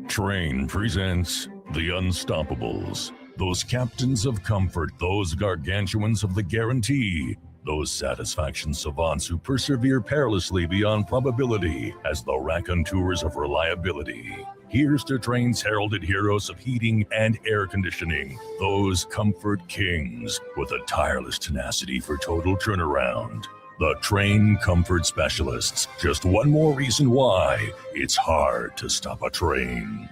Train presents The Unstoppables, Those captains of comfort, those gargantuans of the guarantee, those satisfaction savants who persevere perilously beyond probability as the raconteurs of reliability. Here's to Train's heralded heroes of heating and air conditioning, those comfort kings with a tireless tenacity for total turnaround. The Train Comfort Specialists. Just one more reason why it's hard to stop a train.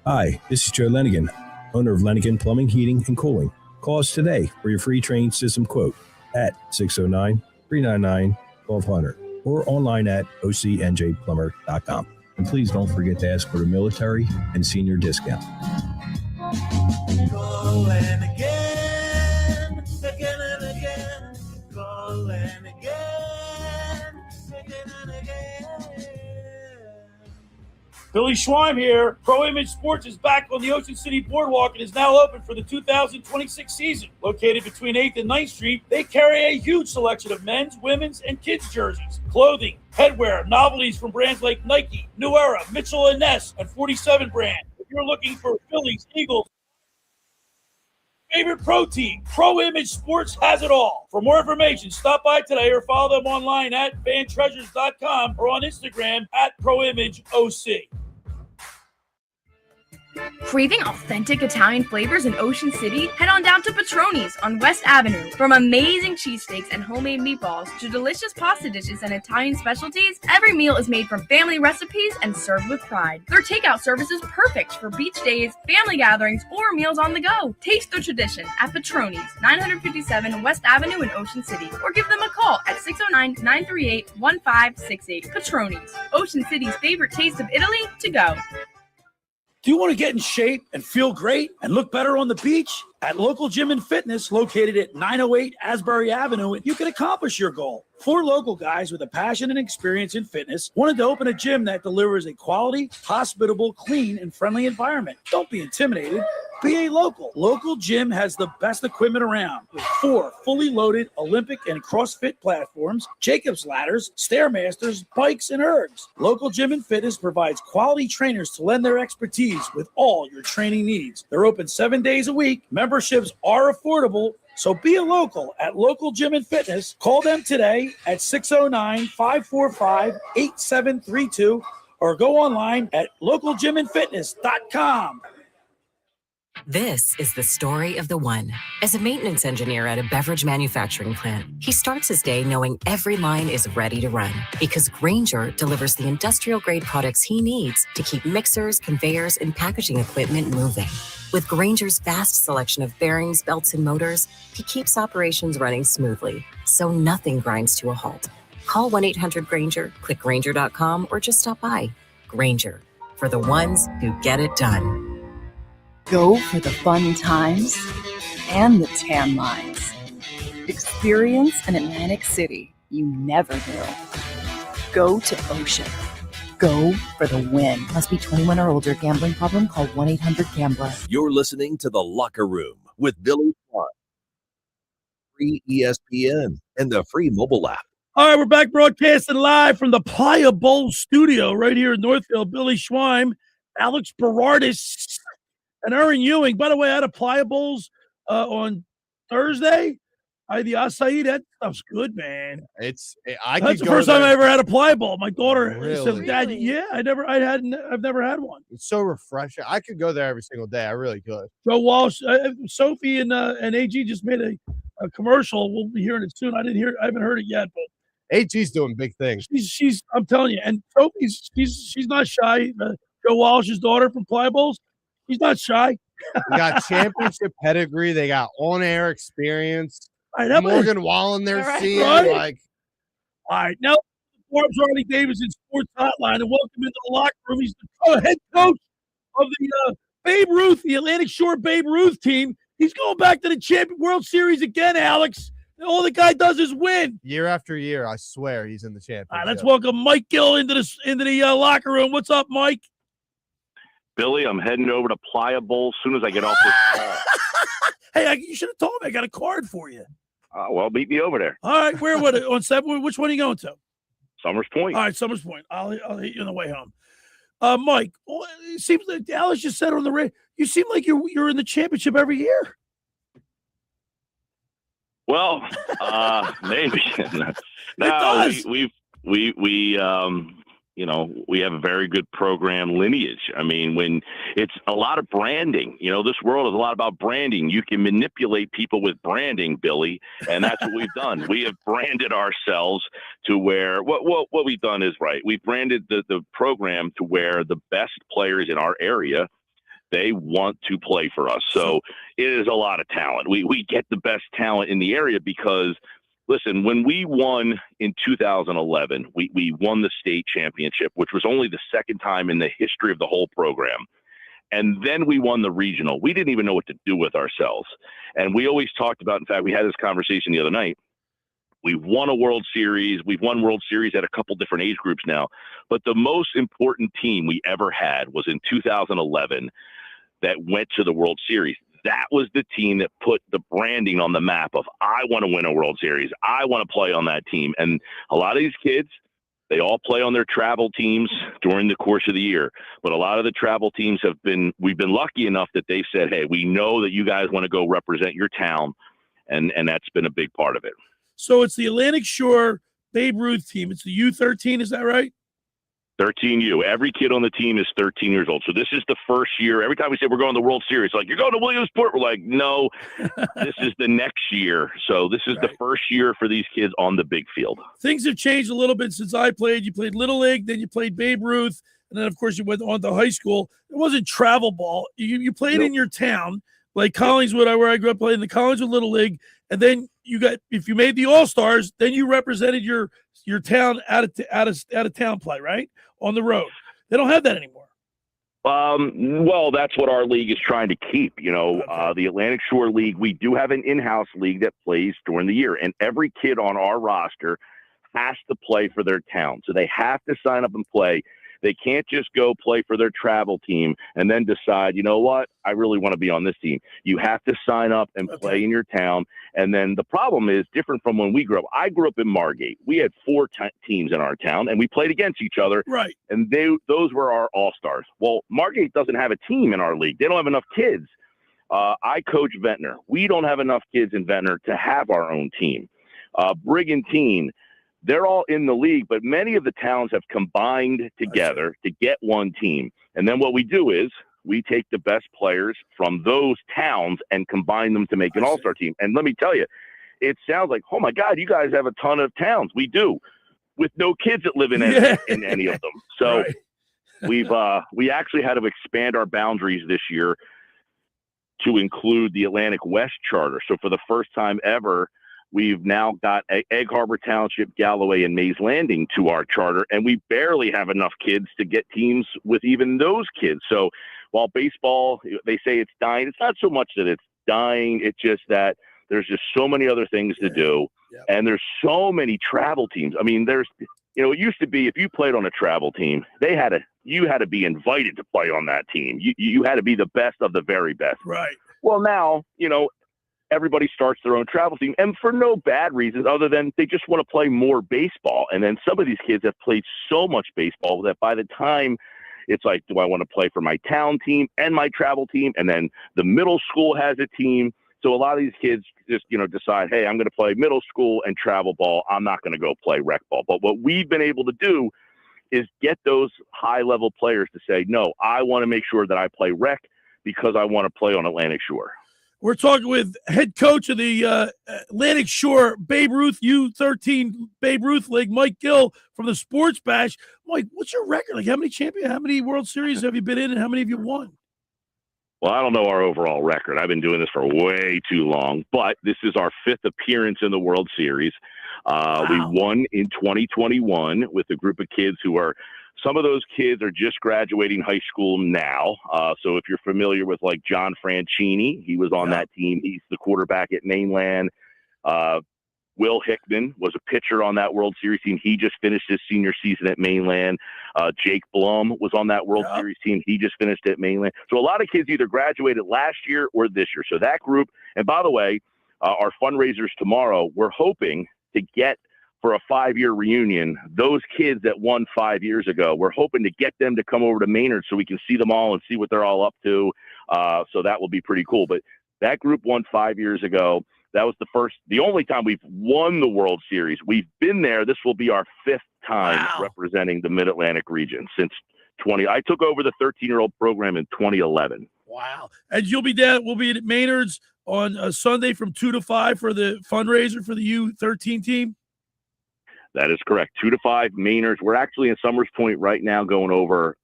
Hi, this is Joe Lenigan, owner of Lenigan Plumbing, Heating, and Cooling. Call us today for your free Train system quote at 609-399-1200 or online at ocnjplumber.com. And please don't forget to ask for the military and senior discount. Call and again, again and again. Call and again, again and again. Billy Schweim here. Pro Image Sports is back on the Ocean City Boardwalk and is now open for the 2026 season. Located between 8th and 9th Street, they carry a huge selection of men's, women's, and kids' jerseys, clothing, headwear, novelties from brands like Nike, New Era, Mitchell & Ness, and 47 brand. If you're looking for Phillies, Eagles, favorite pro team, Pro Image Sports has it all. For more information, stop by today or follow them online at fantreasures.com or on Instagram at ProImageOC. Craving authentic Italian flavors in Ocean City? Head on down to Petroni's on West Avenue. From amazing cheesesteaks and homemade meatballs to delicious pasta dishes and Italian specialties, every meal is made from family recipes and served with pride. Their takeout service is perfect for beach days, family gatherings, or meals on the go. Taste the tradition at Petroni's, 957 West Avenue in Ocean City, or give them a call at 609-938-1568. Petroni's, Ocean City's favorite taste of Italy to go. Do you want to get in shape and feel great and look better on the beach? At Local Gym and Fitness, located at 908 Asbury Avenue, you can accomplish your goal. 4 local guys with a passion and experience in fitness wanted to open a gym that delivers a quality, hospitable, clean, and friendly environment. Don't be intimidated. Be a local. Local Gym has the best equipment around with 4 fully loaded Olympic and CrossFit platforms, Jacob's ladders, Stairmasters, bikes, and ergs. Local Gym and Fitness provides quality trainers to lend their expertise with all your training needs. They're open 7 days a week. Memberships are affordable. So be a local at Local Gym and Fitness. Call them today at 609-545-8732 or go online at localgymandfitness.com. This is the story of the one. As a maintenance engineer at a beverage manufacturing plant, he starts his day knowing every line is ready to run because Grainger delivers the industrial-grade products he needs to keep mixers, conveyors, and packaging equipment moving. With Grainger's vast selection of bearings, belts, and motors, he keeps operations running smoothly, so nothing grinds to a halt. Call 1-800-GRAINGER, click Grainger.com, or just stop by. Grainger, for the ones who get it done. Go for the fun times and the tan lines. Experience an Atlantic City you never knew. Go to Ocean. Go for the win. Must be 21 or older. Gambling problem? Call 1-800-GAMBLER. You're listening to The Locker Room with Billy Schweim. Free ESPN and the free mobile app. All right, we're back broadcasting live from the Playa Bowl studio right here in Northfield. Billy Schweim, Alex Berardis, and Erin Ewing. By the way, I had a Playa Bowls on Thursday. I had the acai. That stuff's good, man. That's the first time I ever had a Playa Bowl. My daughter said, "Dad, Really? yeah, I've never had one." It's so refreshing. I could go there every single day. I really could. Joe Walsh, Sophie, and AG just made a commercial. We'll be hearing it soon. I haven't heard it yet, but AG's doing big things. She's I'm telling you, and Sophie's she's not shy. Joe Walsh's daughter from Playa Bowls, she's not shy. They got championship pedigree. They got on-air experience. Morgan Wallen they're seeing. Like, all right, now Forbes Harley Davidson Sports Hotline, and welcome into the locker room. He's the head coach of the Babe Ruth, the Atlantic Shore Babe Ruth team. He's going back to the Champion World Series again, Alex. All the guy does is win. Year after year, I swear he's in the championship. All right, let's welcome Mike Gill into the locker room. What's up, Mike? Billy, I'm heading over to Playa Bowl as soon as I get off this call. Hey, you should have told me. I got a card for you. Well, meet me over there. All right, where would it on 7? Which one are you going to? Summers Point. All right, Summers Point. I'll hit you on the way home. Mike, it seems like Alice just said on the radio, you seem like you're in the championship every year. Well, maybe. No, we have a very good program lineage. I mean, when it's a lot of branding, this world is a lot about branding. You can manipulate people with branding, Billy, and that's what we've done. We have branded ourselves to where what we've done is right. We've branded the program to where the best players in our area, they want to play for us. So it is a lot of talent. We get the best talent in the area because, listen, when we won in 2011, we won the state championship, which was only the second time in the history of the whole program. And then we won the regional. We didn't even know what to do with ourselves. And we always talked about, in fact, we had this conversation the other night. We won a World Series. We've won World Series at a couple different age groups now. But the most important team we ever had was in 2011 that went to the World Series. That was the team that put the branding on the map of, I want to win a World Series. I want to play on that team. And a lot of these kids, they all play on their travel teams during the course of the year. But a lot of the travel teams we've been lucky enough that they've said, hey, we know that you guys want to go represent your town. And that's been a big part of it. So it's the Atlantic Shore Babe Ruth team. It's the U13, is that right? 13U. Every kid on the team is 13 years old. So this is the first year. Every time we say we're going to the World Series, like, you're going to Williamsport. We're like, no, this is the next year. So this is the first year for these kids on the big field. Things have changed a little bit since I played. You played Little League, then you played Babe Ruth, and then, of course, you went on to high school. It wasn't travel ball. You played in your town, like Collingswood, where I grew up playing the Collingswood Little League, and then if you made the All-Stars, then you represented your town out of town play, right? On the road. They don't have that anymore. Well, that's what our league is trying to keep. The Atlantic Shore League, we do have an in-house league that plays during the year, and every kid on our roster has to play for their town. So they have to sign up and play. They can't just go play for their travel team and then decide, you know what, I really want to be on this team. You have to sign up and play in your town. And then the problem is different from when we grew up. I grew up in Margate. We had 4 teams in our town, and we played against each other. Right. And those were our all-stars. Well, Margate doesn't have a team in our league. They don't have enough kids. I coach Ventnor. We don't have enough kids in Ventnor to have our own team. Brigantine, they're all in the league, but many of the towns have combined together to get one team. And then what we do is we take the best players from those towns and combine them to make an all-star team. And let me tell you, it sounds like, oh my God, you guys have a ton of towns. We do, with no kids that live in any of them. So we actually had to expand our boundaries this year to include the Atlantic West Charter. So for the first time ever, we've now got Egg Harbor Township, Galloway, and Mays Landing to our charter, and we barely have enough kids to get teams with even those kids. So while baseball, they say it's dying, it's not so much that it's dying. It's just that there's just so many other things to do, and there's so many travel teams. I mean, it used to be if you played on a travel team, you had to be invited to play on that team. You had to be the best of the very best. Right. Well, now, everybody starts their own travel team, and for no bad reasons other than they just want to play more baseball. And then some of these kids have played so much baseball that by the time it's like, do I want to play for my town team and my travel team? And then the middle school has a team. So a lot of these kids just, decide, hey, I'm going to play middle school and travel ball. I'm not going to go play rec ball. But what we've been able to do is get those high-level players to say, no, I want to make sure that I play rec because I want to play on Atlantic Shore. We're talking with head coach of the Atlantic Shore Babe Ruth U13 Babe Ruth League, Mike Gill from the Sports Bash. Mike, what's your record? Like, how many World Series have you been in, and how many have you won? Well, I don't know our overall record. I've been doing this for way too long, but this is our 5th appearance in the World Series. We won in 2021 with a group of kids some of those kids are just graduating high school now. So if you're familiar with like John Franchini, he was on that team. He's the quarterback at Mainland. Will Hickman was a pitcher on that World Series team. He just finished his senior season at Mainland. Jake Blum was on that World Series team. He just finished at Mainland. So a lot of kids either graduated last year or this year. So that group, and by the way, our fundraisers tomorrow, we're hoping to get for a 5-year reunion. Those kids that won 5 years ago, we're hoping to get them to come over to Maynards so we can see them all and see what they're all up to. So that will be pretty cool. But that group won 5 years ago. That was the only time we've won the World Series. We've been there. This will be our 5th time representing the Mid-Atlantic region since I took over the 13-year-old program in 2011. Wow. And you'll be there. We'll be at Maynards on Sunday from 2 to 5 for the fundraiser for the U13 team. That is correct. 2 to 5 Maynards. We're actually in Summers Point right now going over.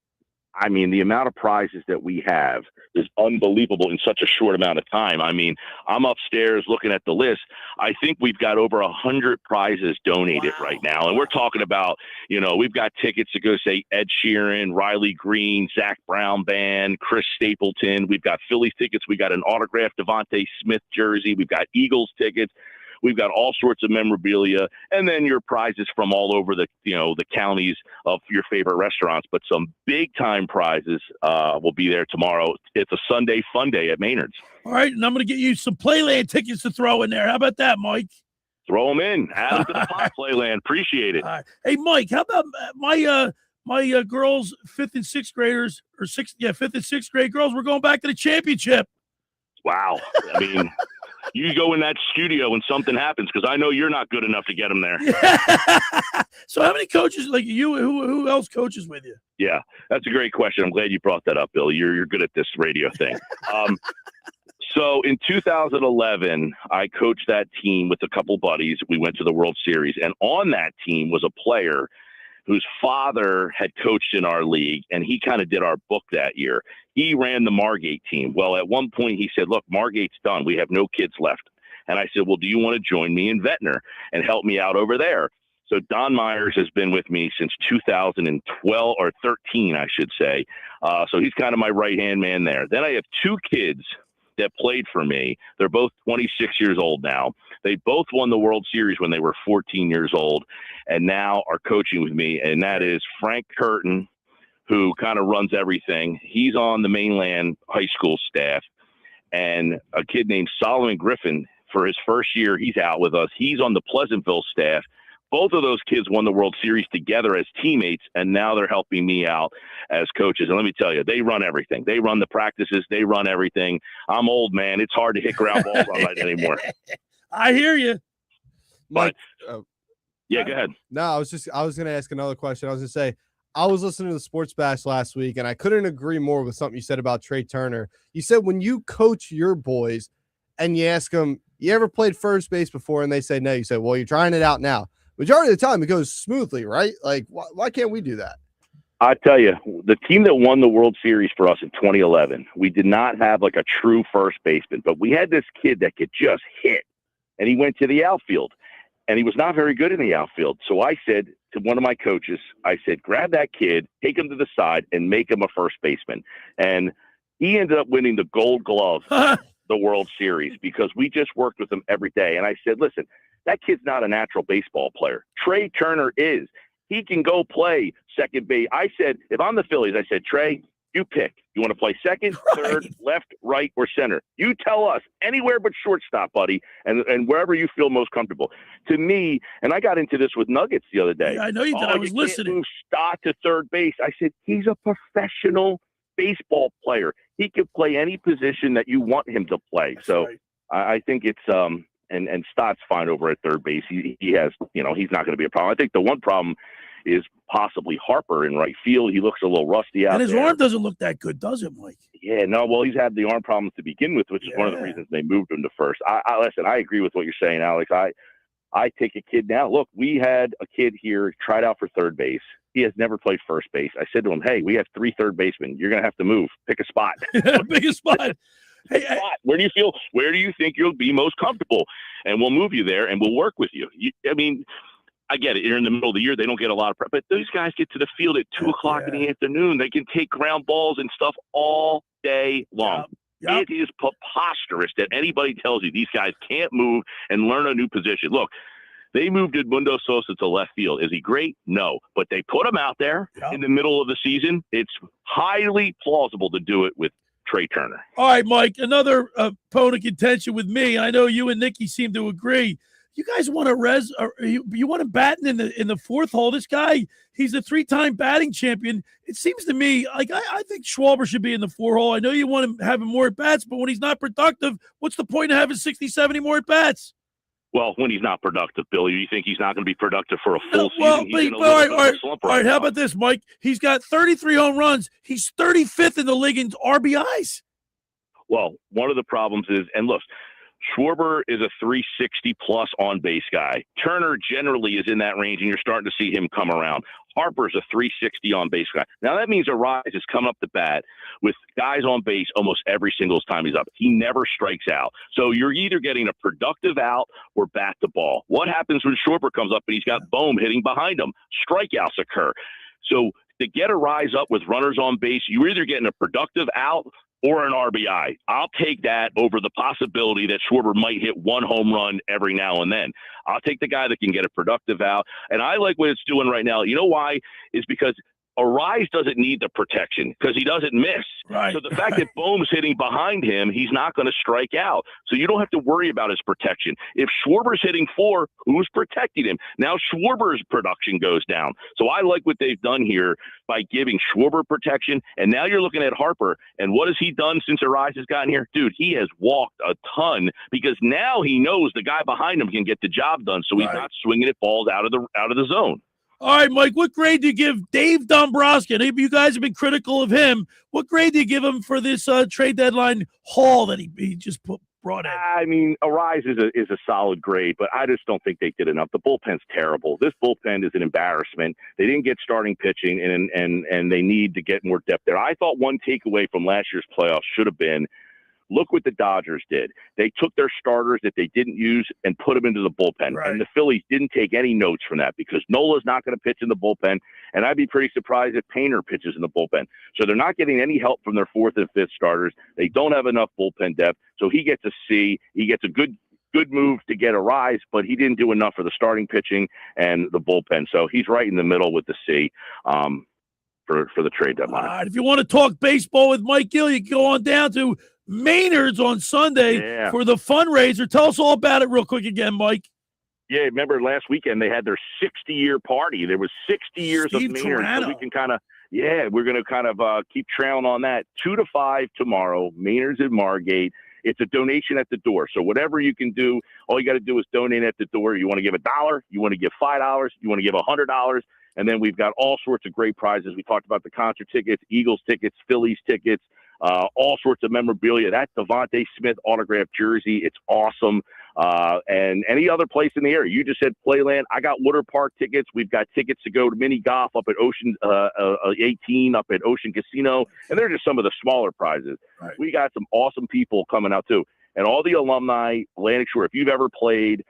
I mean, the amount of prizes that we have is unbelievable in such a short amount of time. I mean, I'm upstairs looking at the list. I think we've got over 100 prizes donated right now. And we're talking about, we've got tickets to go say Ed Sheeran, Riley Green, Zach Brown Band, Chris Stapleton. We've got Phillies tickets. We got an autographed Devontae Smith jersey. We've got Eagles tickets. We've got all sorts of memorabilia, and then your prizes from all over the counties of your favorite restaurants. But some big time prizes will be there tomorrow. It's a Sunday fun day at Maynards. All right, and I'm going to get you some Playland tickets to throw in there. How about that, Mike? Throw them in. Add them to the pot, Playland. Appreciate it. All right. Hey, Mike, how about my girls, 5th and 6th graders, or 5th and 6th grade girls? We're going back to the championship. Wow. I mean. You go in that studio and something happens because I know you're not good enough to get them there. So how many coaches like you? Who else coaches with you? Yeah, that's a great question. I'm glad you brought that up, Bill. You're good at this radio thing. So in 2011, I coached that team with a couple buddies. We went to the World Series, and on that team was a player whose father had coached in our league, and he kind of did our book that year. He ran the Margate team. Well, at one point he said, look, Margate's done. We have no kids left. And I said, well, do you want to join me in Ventnor and help me out over there? So Don Myers has been with me since 2012 or 13, I should say. So he's kind of my right-hand man there. Then I have 2 kids that played for me. They're both 26 years old now. They both won the World Series when they were 14 years old and now are coaching with me. And that is Frank Curtin, who kind of runs everything. He's on the mainland high school staff. And a kid named Solomon Griffin, for his first year, he's out with us. He's on the Pleasantville staff. Both of those kids won the World Series together as teammates, and now they're helping me out as coaches. And let me tell you, they run everything. They run the practices. They run everything. I'm old, man. It's hard to hit ground balls all night anymore. I hear you. But, yeah, go ahead. No, I was going to ask another question. I was going to say, I was listening to the Sports Bash last week, and I couldn't agree more with something you said about Trey Turner. You said when you coach your boys and you ask them, you ever played first base before? And they say no. You say, well, you're trying it out now. Majority of the time, it goes smoothly, right? Like, why can't we do that? I tell you, the team that won the World Series for us in 2011, we did not have like a true first baseman, but we had this kid that could just hit, and he went to the outfield, and he was not very good in the outfield. So I said to one of my coaches, I said, grab that kid, take him to the side, and make him a first baseman. And he ended up winning the Gold Glove, the World Series, because we just worked with him every day. And I said, listen, that kid's not a natural baseball player. Trey Turner is. He can go play second base. I said, if I'm the Phillies, I said, Trey, you pick. You want to play second, third, left, right, or center? You tell us anywhere but shortstop, buddy, and wherever you feel most comfortable. To me, and I got into this with Nuggets the other day. Yeah, I know you did. I was listening. Move Stott to third base. I said, he's a professional baseball player. He can play any position that you want him to play. That's so right. I think it's and Stott's fine over at third base. He has, he's not going to be a problem. I think the one problem is possibly Harper in right field. He looks a little rusty out there. And his arm doesn't look that good, does it, Mike? Yeah, no, well, he's had the arm problems to begin with, which is one of the reasons they moved him to first. Listen, I agree with what you're saying, Alex. I take a kid now. Look, we had a kid here tried out for third base. He has never played first base. I said to him, hey, we have 3 third basemen. You're going to have to move. Pick a spot. Pick a spot. Hey, where do you think you'll be most comfortable? And we'll move you there, and we'll work with you. I mean, I get it. You're in the middle of the year. They don't get a lot of prep. But those guys get to the field at 2 o'clock in the afternoon. They can take ground balls and stuff all day long. It is preposterous that anybody tells you these guys can't move and learn a new position. Look, they moved Edmundo Sosa to left field. Is he great? No. But they put him out there in the middle of the season. It's highly plausible to do it with Trey Turner. All right, Mike, another bone of contention with me. I know you and Nikki seem to agree. You guys want you want him batting in the fourth hole. This guy, he's a 3-time batting champion. It seems to me like I think Schwarber should be in the 4 hole. I know you want him having more at bats, but when he's not productive, what's the point of having 60, 70 more at bats? Well, when he's not productive, Billy, you think he's not going to be productive for a full season? Well, all slump right. How now. about this, Mike? He's got 33 home runs. He's 35th in the league in RBIs. Well, one of the problems is, and look, Schwarber is a 360-plus on-base guy. Turner generally is in that range, and you're starting to see him come around. Harper's a 360 on-base guy. Now, that means Arise is coming up to bat with guys on base almost every single time he's up. He never strikes out. So you're either getting a productive out or bat the ball. What happens when Schwarber comes up and he's got Bohm hitting behind him? Strikeouts occur. So to get Arise up with runners on base, you're either getting a productive out or an RBI. I'll take that over the possibility that Schwarber might hit one home run every now and then. I'll take the guy that can get a productive out. And I like what it's doing right now. You know why? Is because Arise doesn't need the protection because he doesn't miss. Right. So the fact that Bohm's hitting behind him, he's not going to strike out. So you don't have to worry about his protection. If Schwarber's hitting 4, who's protecting him? Now Schwarber's production goes down. So I like what they've done here by giving Schwarber protection. And now you're looking at Harper. And what has he done since Arise has gotten here? Dude, he has walked a ton because now he knows the guy behind him can get the job done. So he's not swinging at balls out of the zone. All right, Mike, what grade do you give Dave Dombrowski? You guys have been critical of him. What grade do you give him for this trade deadline haul that he just brought in? I mean, Arise is a solid grade, but I just don't think they did enough. The bullpen's terrible. This bullpen is an embarrassment. They didn't get starting pitching, and they need to get more depth there. I thought one takeaway from last year's playoffs should have been, look what the Dodgers did. They took their starters that they didn't use and put them into the bullpen. Right. And the Phillies didn't take any notes from that because Nola's not going to pitch in the bullpen. And I'd be pretty surprised if Painter pitches in the bullpen. So they're not getting any help from their 4th and 5th starters. They don't have enough bullpen depth. So he gets a C. He gets a good move to get a rise, but he didn't do enough for the starting pitching and the bullpen. So he's right in the middle with the C. For the trade deadline. All right, if you want to talk baseball with Mike Gill, you can go on down to Maynards on Sunday for the fundraiser. Tell us all about it real quick again, Mike. Yeah, remember last weekend they had their 60-year party. There was 60 years of Maynards. So we can we're going to keep trailing on that. 2 to 5 tomorrow, Maynards at Margate. It's a donation at the door. So whatever you can do, all you got to do is donate at the door. You want to give $1, you want to give $5, you want to give $100. And then we've got all sorts of great prizes. We talked about the concert tickets, Eagles tickets, Phillies tickets, all sorts of memorabilia. That Devontae Smith autographed jersey, it's awesome. And any other place in the area. You just said Playland. I got water park tickets. We've got tickets to go to mini golf up at Ocean 18, up at Ocean Casino. And they're just some of the smaller prizes. Right. We got some awesome people coming out too. And all the alumni, Atlantic Shore, if you've ever played,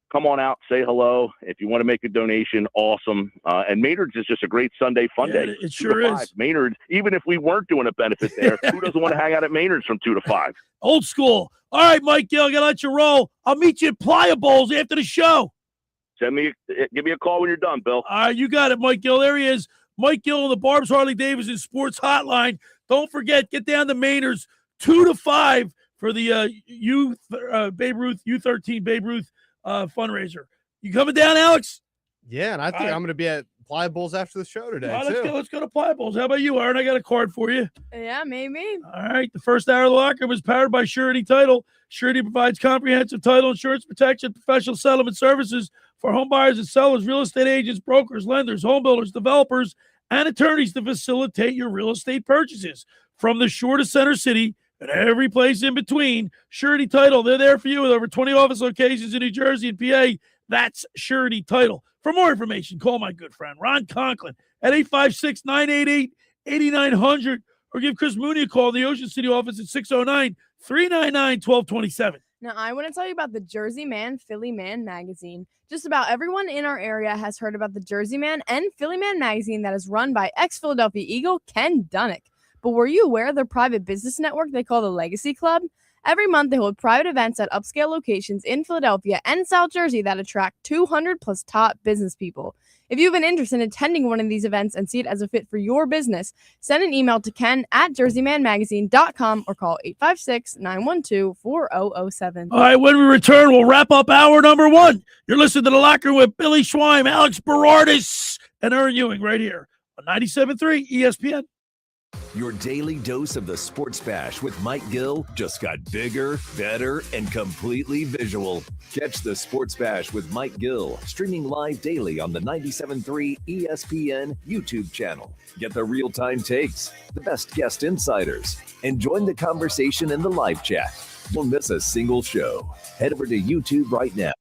come on out, say hello. If you want to make a donation, awesome. And Maynards is just a great Sunday fun day. It sure is. Maynards, even if we weren't doing a benefit there, who doesn't want to hang out at Maynards from 2 to 5? Old school. All right, Mike Gill, I got to let you roll. I'll meet you at Playa Bowls after the show. Give me a call when you're done, Bill. All right, you got it, Mike Gill. There he is. Mike Gill on the Barb's Harley Davidson Sports Hotline. Don't forget, get down to Maynards 2 to 5 for the Babe Ruth U13 Babe Ruth fundraiser. You coming down, Alex? Yeah, and I think I'm going to be at Playa Bowls after the show today. Let's go to Playa Bowls. How about you, Erin? I got a card for you. Yeah, maybe. All right. The first hour of the locker room is powered by Surety Title. Surety provides comprehensive title insurance protection, professional settlement services for home buyers and sellers, real estate agents, brokers, lenders, home builders, developers, and attorneys to facilitate your real estate purchases. From the shore to Center City and every place in between, Surety Title, they're there for you with over 20 office locations in New Jersey and PA. That's Surety Title. For more information, call my good friend Ron Conklin at 856-988-8900 or give Chris Mooney a call in the Ocean City office at 609-399-1227. Now, I want to tell you about the Jersey Man, Philly Man magazine. Just about everyone in our area has heard about the Jersey Man and Philly Man magazine that is run by ex-Philadelphia Eagle Ken Dunnick. But were you aware of their private business network they call the Legacy Club? Every month, they hold private events at upscale locations in Philadelphia and South Jersey that attract 200 plus top business people. If you have an interest in attending one of these events and see it as a fit for your business, send an email to ken@jerseymanmagazine.com or call 856-912-4007. All right, when we return, we'll wrap up hour number 1. You're listening to The Locker Room with Billy Schweim, Alex Berardis, and Erin Ewing right here on 97.3 ESPN. Your daily dose of the Sports Bash with Mike Gill just got bigger, better, and completely visual. Catch the Sports Bash with Mike Gill streaming live daily on the 97.3 ESPN YouTube channel. Get the real-time takes, the best guest insiders, and join the conversation in the live chat. Don't miss a single show. Head over to YouTube right now.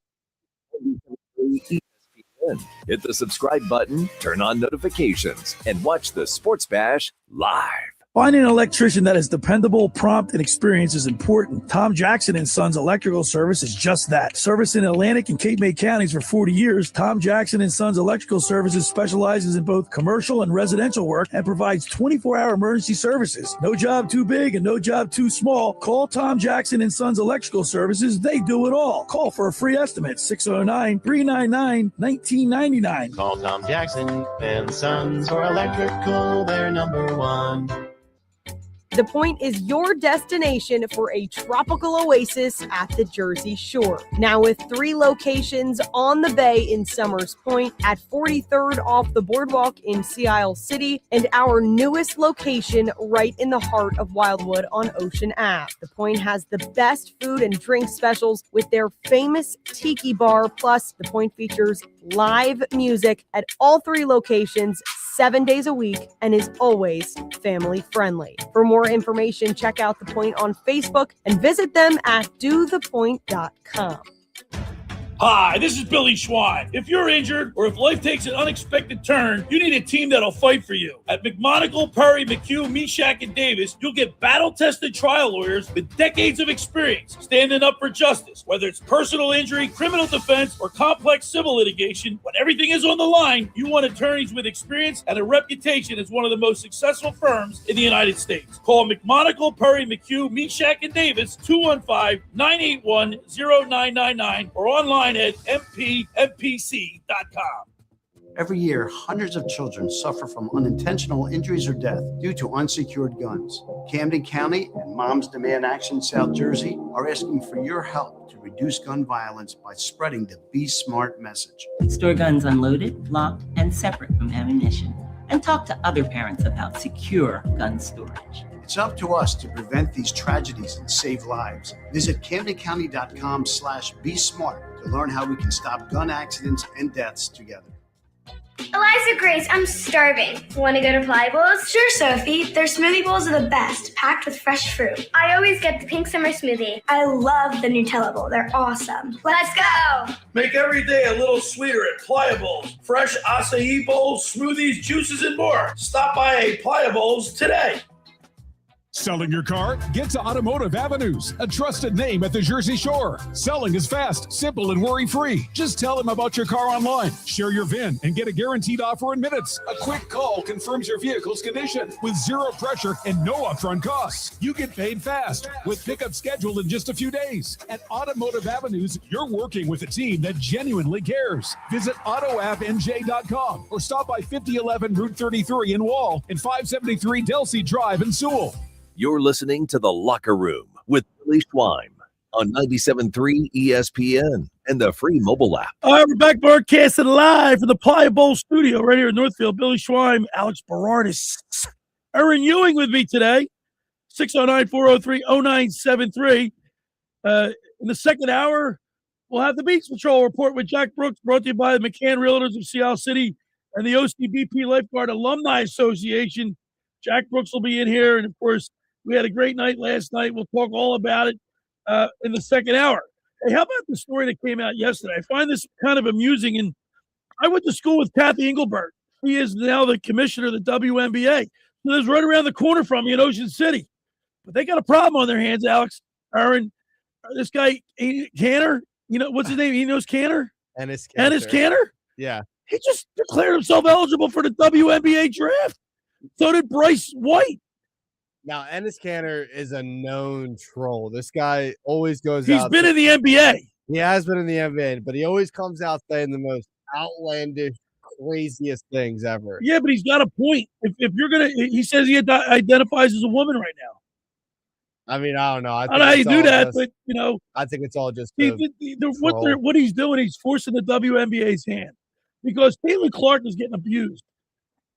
Hit the subscribe button, turn on notifications, and watch the Sports Bash live. Finding an electrician that is dependable, prompt, and experienced is important. Tom Jackson & Sons Electrical Service is just that. Service in Atlantic and Cape May counties for 40 years, Tom Jackson & Sons Electrical Services specializes in both commercial and residential work and provides 24-hour emergency services. No job too big and no job too small. Call Tom Jackson & Sons Electrical Services. They do it all. Call for a free estimate, 609-399-1999. Call Tom Jackson and Sons for electrical, they're number one. The Point is your destination for a tropical oasis at the Jersey Shore. Now with 3 locations on the bay in Summers Point, at 43rd off the boardwalk in Sea Isle City, and our newest location right in the heart of Wildwood on Ocean Ave. The Point has the best food and drink specials with their famous Tiki Bar, plus The Point features live music at all 3 locations 7 days a week and is always family friendly. For more information, check out The Point on Facebook and visit them at dothepoint.com. Hi, this is Billy Schwein. If you're injured or if life takes an unexpected turn, you need a team that'll fight for you. At McMonagle, Perry, McHugh, Meshack, and Davis, you'll get battle-tested trial lawyers with decades of experience standing up for justice. Whether it's personal injury, criminal defense, or complex civil litigation, when everything is on the line, you want attorneys with experience and a reputation as one of the most successful firms in the United States. Call McMonagle, Perry, McHugh, Meshack, and Davis, 215-981-0999, or online at mpmpc.com. Every year, hundreds of children suffer from unintentional injuries or death due to unsecured guns. Camden County and Moms Demand Action South Jersey are asking for your help to reduce gun violence by spreading the Be Smart message. Store guns unloaded, locked, and separate from ammunition. And talk to other parents about secure gun storage. It's up to us to prevent these tragedies and save lives. Visit CamdenCounty.com/BeSmart to learn how we can stop gun accidents and deaths together. Eliza Grace, I'm starving. Want to go to Fly Bowls? Sure, Sophie. Their smoothie bowls are the best, packed with fresh fruit. I always get the pink summer smoothie. I love the Nutella bowl. They're awesome. Let's go! Make every day a little sweeter at Pliables. Fresh acai bowls, smoothies, juices, and more. Stop by a Pliables today. Selling your car? Get to Automotive Avenues, a trusted name at the Jersey Shore. Selling is fast, simple, and worry-free. Just tell them about your car online. Share your VIN and get a guaranteed offer in minutes. A quick call confirms your vehicle's condition with zero pressure and no upfront costs. You get paid fast with pickup scheduled in just a few days. At Automotive Avenues, you're working with a team that genuinely cares. Visit AutoAvNJ.com or stop by 5011 Route 33 in Wall and 573 Delsey Drive in Sewell. You're listening to The Locker Room with Billy Schwein on 97.3 ESPN and the free mobile app. All right, we're back broadcasting live from the Pliable studio right here in Northfield. Billy Schwein, Alex Berardis, Erin Ewing with me today, 609-403-0973. In the second hour, we'll have the Beach Patrol report with Jack Brooks, brought to you by the McCann Realtors of Sea Isle City and the OCBP Lifeguard Alumni Association. Jack Brooks will be in here, and, of course, we had a great night last night. We'll talk all about it in the second hour. Hey, how about the story that came out yesterday? I find this kind of amusing, and I went to school with Kathy Engelbert. She is now the commissioner of the WNBA. So there's right around the corner from me in Ocean City. But they got a problem on their hands, Alex, Erin. This guy, Canner, you know, what's his name? He knows Canner? Ennis Canner? Yeah. He just declared himself eligible for the WNBA draft. So did Bryce White. Now, Enes Kanter is a known troll. This guy always goes He's out. been in the NBA. He has been in the NBA, but he always comes out saying the most outlandish, craziest things ever. Yeah, but he's got a point. If you're gonna, he says he identifies as a woman right now. I mean, I don't know. I don't know how you do that, but I think it's all just what he's doing. He's forcing the WNBA's hand because Caitlin Clark is getting abused,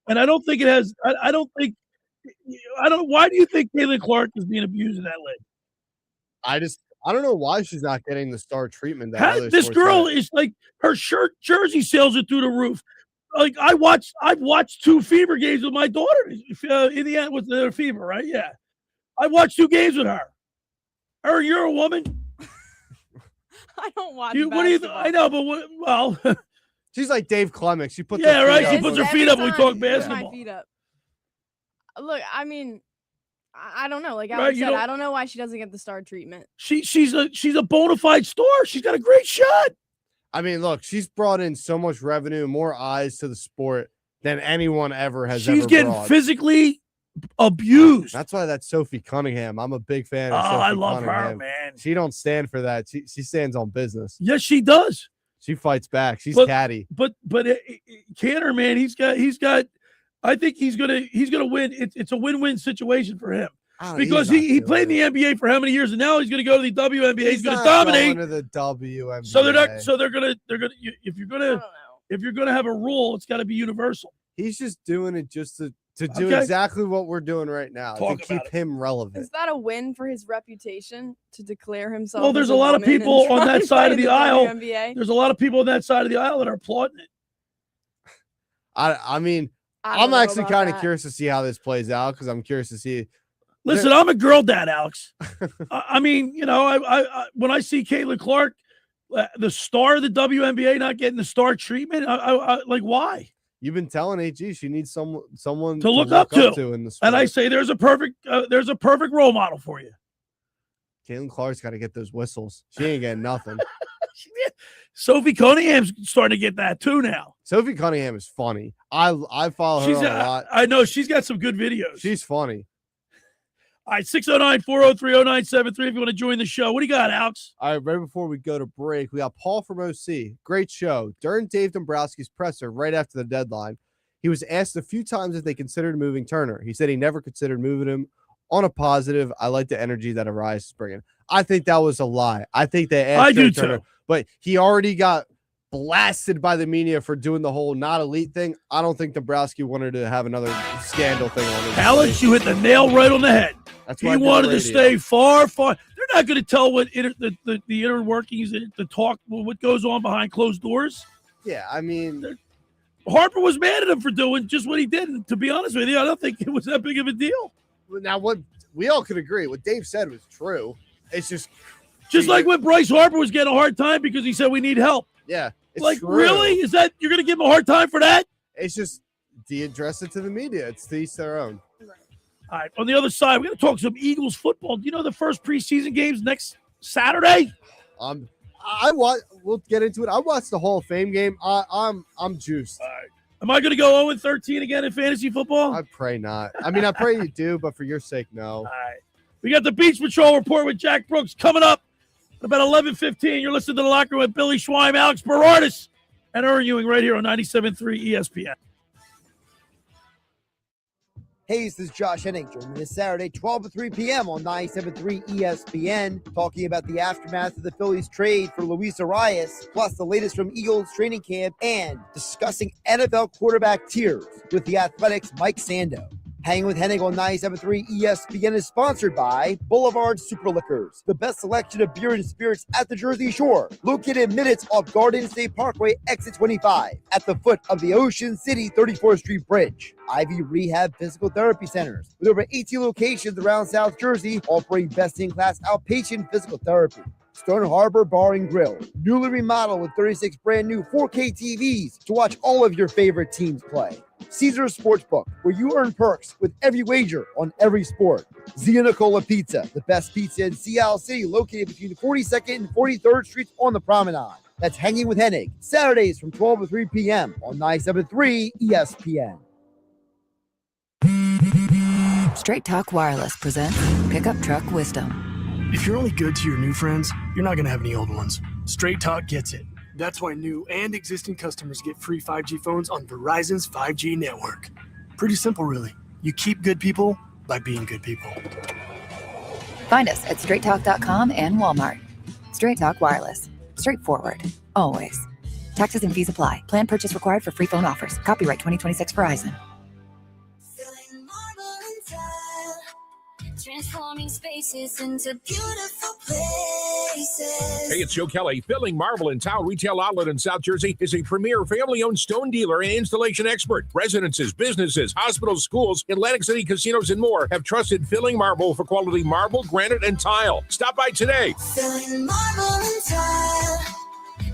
and I don't think it has. I don't. Why do you think Caitlin Clark is being abused in that league? I don't know why she's not getting the star treatment. This girl is like her jersey sales are through the roof. Like I've watched 2 Fever games with my daughter. In the end, with the Fever, right? Yeah, I watched 2 games with her. Erin, you're a woman. I don't watch. What do you? I know, but she's like Dave Clemmings. She puts She puts her feet up when we talk basketball. My feet up. Look, I mean, I don't know. Like Right, Alex you said, don't- I don't know why she doesn't get the star treatment. She's a bona fide star. She's got a great shot. I mean, look, she's brought in so much revenue, more eyes to the sport than anyone ever has. She's ever getting brought. physically abused. That's why that's Sophie Cunningham. I'm a big fan of Oh, Sophie I love her, Cunningham. man. She don't stand for that. She stands on business. Yes, she does. She fights back. She's But- catty. But Kanter, man, he's got. I think he's gonna win. It's a win-win situation for him because he played in the NBA for how many years, and now he's gonna go to the WNBA. He's gonna not dominate. going to the WNBA. So they're not. So they're gonna. If you're gonna have a rule, it's got to be universal. He's just doing it just to do Okay. exactly what we're doing right now Talk to keep about him relevant. Is that a win for his reputation to declare himself? Well, there's as a lot of woman and people try on that and side play of in the aisle. WNBA? There's a lot of people on that side of the aisle that are applauding it. I mean, I don't I'm know actually about kind of that. curious to see how this plays out because I'm curious to see. Listen, I'm a girl dad, Alex. I mean, I when I see Caitlin Clark, the star of the WNBA, not getting the star treatment, I like why? You've been telling AG she needs someone To look up to in the sport. And I say there's a perfect role model for you. Caitlin Clark's got to get those whistles. She ain't getting nothing. Sophie Cunningham's starting to get that too now. Sophie Cunningham is funny. I follow her on a lot. I know she's got some good videos. She's funny. All right, 609-403-0973 if you want to join the show. What do you got, Alex? All right, right before we go to break, we got Paul from OC. Great show. During Dave Dombrowski's presser right after the deadline, he was asked a few times if they considered moving Turner. He said he never considered moving him. On a positive, I like the energy that Arias is bringing. I think that was a lie. I think they asked I do Turner, too. but he already got blasted by the media for doing the whole not elite thing. I don't think Dombrowski wanted to have another scandal thing on his Alex, you hit the nail right on the head. That's He why I did the wanted to radio. stay far. They're not going to tell what the inner workings, the talk, what goes on behind closed doors. Yeah, I mean, Harper was mad at him for doing just what he did. And to be honest with you, I don't think it was that big of a deal. now what we all could agree, what Dave said was true. It's just like when Bryce Harper was getting a hard time because he said we need help. yeah. It's Like, true. really? Is that you're going to give him a hard time for that? It's just do you address it to the media? It's to each their own. All right. On the other side, we're going to talk some Eagles football. Do you know the first preseason games next Saturday? We'll get into it. I watched the Hall of Fame game. I'm juiced. Am I going to go 0-13 again in fantasy football? I pray not. I mean, I pray you do, but for your sake, no. All right. We got the Beach Patrol report with Jack Brooks coming up at about 11:15. You're listening to The Locker Room with Billy Schweim, Alex Berardis, and Erin Ewing right here on 97.3 ESPN. Hey, this is Josh Henning. Join me this Saturday, 12 to 3 p.m. on 97.3 ESPN, talking about the aftermath of the Phillies trade for Luis Arias, plus the latest from Eagles training camp, and discussing NFL quarterback tiers with the Athletics' Mike Sando. Hanging with Henning on 97.3 ESPN is sponsored by Boulevard Super Liquors, the best selection of beer and spirits at the Jersey Shore, located minutes off Garden State Parkway, exit 25, at the foot of the Ocean City 34th Street Bridge. Ivy Rehab Physical Therapy Centers, with over 18 locations around South Jersey, offering best-in-class outpatient physical therapy. Stone Harbor Bar and Grill, newly remodeled with 36 brand new 4K TVs to watch all of your favorite teams play. Caesars Sportsbook, where you earn perks with every wager on every sport. Zia Nicola Pizza, the best pizza in Seattle City, located between 42nd and 43rd Streets on the Promenade. That's Hanging with Hennig, Saturdays from 12 to 3 p.m. on 97.3 ESPN. Straight Talk Wireless presents Pickup Truck Wisdom. If you're only good to your new friends, you're not going to have any old ones. Straight Talk gets it. That's why new and existing customers get free 5G phones on Verizon's 5G network. Pretty simple, really. You keep good people by being good people. Find us at straighttalk.com and Walmart. Straight Talk Wireless. Straightforward. Always. Taxes and fees apply. Plan purchase required for free phone offers. Copyright 2026 Verizon. Transforming spaces into beautiful places. Hey, it's Joe Kelly. Filling Marble in Tile Retail Outlet in South Jersey is a premier family-owned stone dealer and installation expert. Residences, businesses, hospitals, schools, Atlantic City casinos, and more have trusted Filling Marble for quality marble, granite, and tile. Stop by today. Filling marble and tile.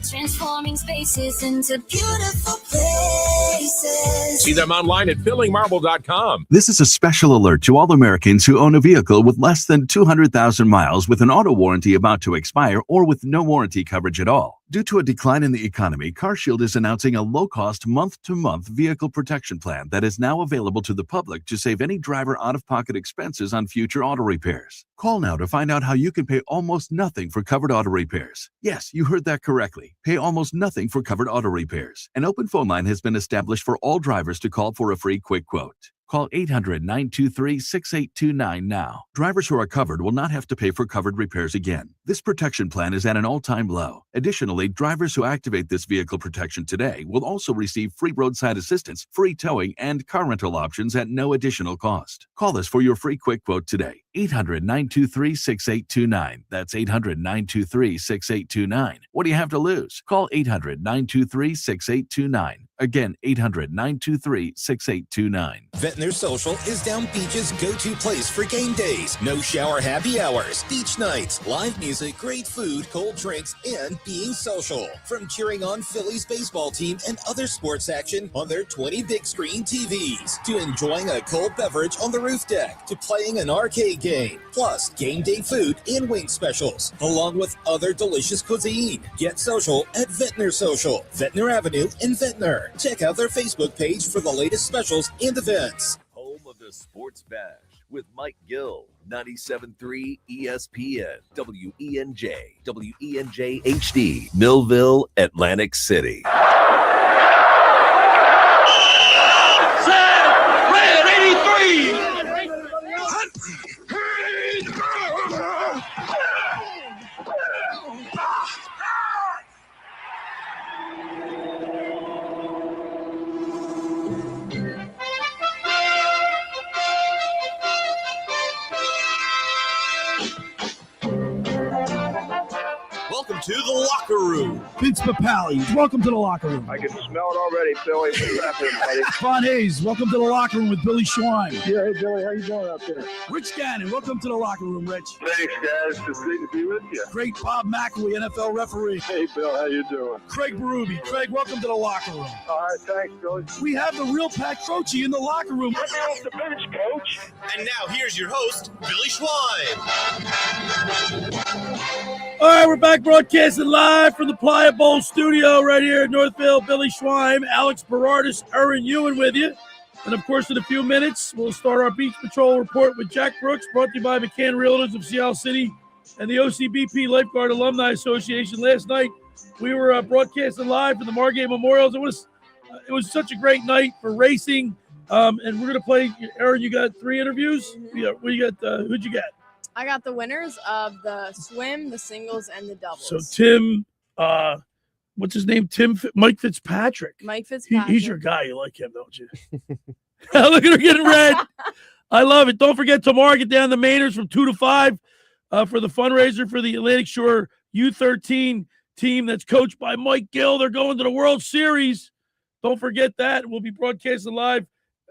Transforming spaces into beautiful places. See them online at fillingmarble.com. This is a special alert to all Americans who own a vehicle with less than 200,000 miles with an auto warranty about to expire or with no warranty coverage at all. Due to a decline in the economy, CarShield is announcing a low-cost month-to-month vehicle protection plan that is now available to the public to save any driver out-of-pocket expenses on future auto repairs. Call now to find out how you can pay almost nothing for covered auto repairs. Yes, you heard that correctly. Pay almost nothing for covered auto repairs. An open phone line has been established for all drivers to call for a free quick quote. Call 800-923-6829 now. Drivers who are covered will not have to pay for covered repairs again. This protection plan is at an all-time low. Additionally, drivers who activate this vehicle protection today will also receive free roadside assistance, free towing, and car rental options at no additional cost. Call us for your free quick quote today. 800-923-6829. That's 800-923-6829. What do you have to lose? Call 800-923-6829. Again, 800-923-6829. Ventnor Social is Down Beach's go-to place for game days. No shower happy hours, beach nights, live music, great food, cold drinks, and being social. From cheering on Phillies baseball team and other sports action on their 20 big screen TVs, to enjoying a cold beverage on the roof deck, to playing an arcade game, plus game day food and wing specials, along with other delicious cuisine. Get social at Ventnor Social, Ventnor Avenue in Ventnor. Check out their Facebook page for the latest specials and events. Home of the Sports Bash with Mike Gill, 97.3 ESPN, WENJ, WENJ HD, Millville, Atlantic City. Set, red 83. Welcome to the locker room. Vince Papali, welcome to the locker room. I can smell it already, Billy. What's happening, buddy? Von Hayes, welcome to the locker room with Billy Schwein. Yeah, hey, Billy, how you doing out there? Rich Gannon, welcome to the locker room, Rich. Thanks, guys. It's great to be with you. Great Bob McElwee, NFL referee. Hey, Bill, how you doing? Craig Berube. Craig, welcome to the locker room. All right, thanks, Billy. We have the real Pat Croce in the locker room. Let me off the bench, Coach. And now here's your host, Billy Schwein. All right, we're back broadcasting live from the Playa Bowl studio right here in Northville. Billy Schwein, Alex Berardis, Erin Ewing with you. And, of course, in a few minutes, we'll start our Beach Patrol report with Jack Brooks, brought to you by McCann Realtors of Seattle City and the OCBP Lifeguard Alumni Association. Last night, we were broadcasting live from the Margate Memorials. It was such a great night for racing. And we're going to play. Erin, you got 3 interviews? Yeah. What you got? Who'd you get? I got the winners of the swim, the singles, and the doubles. So Tim, what's his name? Mike Fitzpatrick. Mike Fitzpatrick. He's your guy. You like him, don't you? Look at her getting red. I love it. Don't forget tomorrow, get down to Maynards from 2 to 5 for the fundraiser for the Atlantic Shore U13 team that's coached by Mike Gill. They're going to the World Series. Don't forget that. We'll be broadcasting live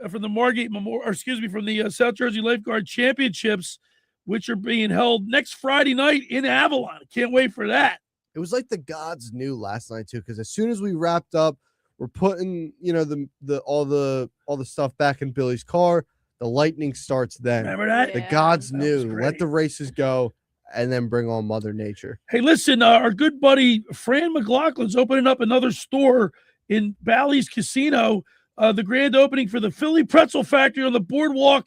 from the Margate Memorial, from the South Jersey Lifeguard Championships, which are being held next Friday night in Avalon. Can't wait for that. It was like the gods knew last night too, because as soon as we wrapped up, we're putting all the stuff back in Billy's car. The lightning starts then. Remember that? The gods knew. Let the races go and then bring on Mother Nature. Hey, listen, our good buddy Fran McLaughlin's opening up another store in Bally's Casino. The grand opening for the Philly Pretzel Factory on the boardwalk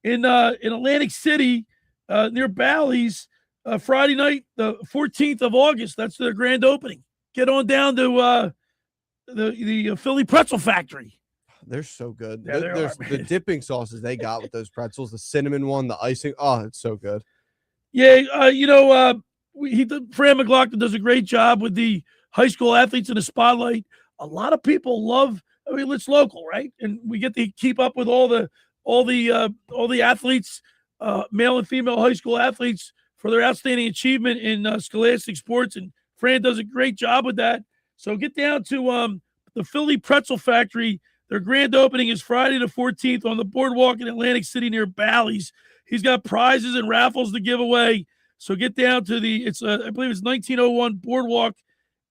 in Atlantic City near Bally's Friday night, the 14th of August. That's their grand opening. Get on down to the Philly Pretzel Factory. They're so good. Yeah, There's the dipping sauces they got with those pretzels, the cinnamon one, the icing. Oh, it's so good. Yeah, Fran McLaughlin does a great job with the high school athletes in the spotlight. A lot of people love. I mean, it's local, right? And we get to keep up with all the athletes, male and female high school athletes, for their outstanding achievement in scholastic sports. And Fran does a great job with that. So get down to the Philly Pretzel Factory. Their grand opening is Friday the 14th on the boardwalk in Atlantic City near Bally's. He's got prizes and raffles to give away. So get down to I believe it's 1901 Boardwalk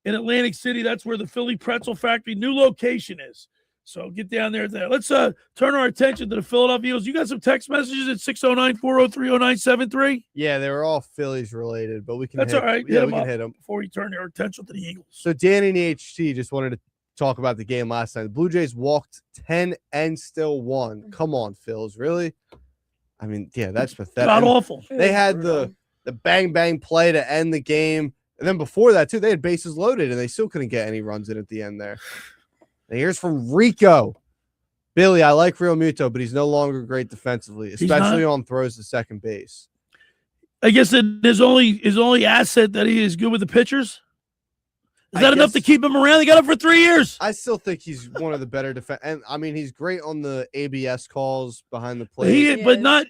in Atlantic City. That's where the Philly Pretzel Factory new location is. So get down there. Let's turn our attention to the Philadelphia Eagles. You got some text messages at 609-403-0973? Yeah, they were all Phillies related, but we can That's hit, all right. Yeah, we them can up hit them. before we turn our attention to the Eagles. So Danny in the HT just wanted to talk about the game last night. The Blue Jays walked 10 and still won. Come on, Phils. Really? I mean, yeah, that's pathetic. God awful. They had the bang play to end the game. And then before that, too, they had bases loaded, and they still couldn't get any runs in at the end there. And here's from Rico. Billy, I like Real Muto, but he's no longer great defensively, especially on throws to second base. I guess his only asset that he is good with the pitchers. Is that enough to keep him around? They got him for 3 years. I still think he's one of the better defense. And I mean, he's great on the ABS calls behind the plate.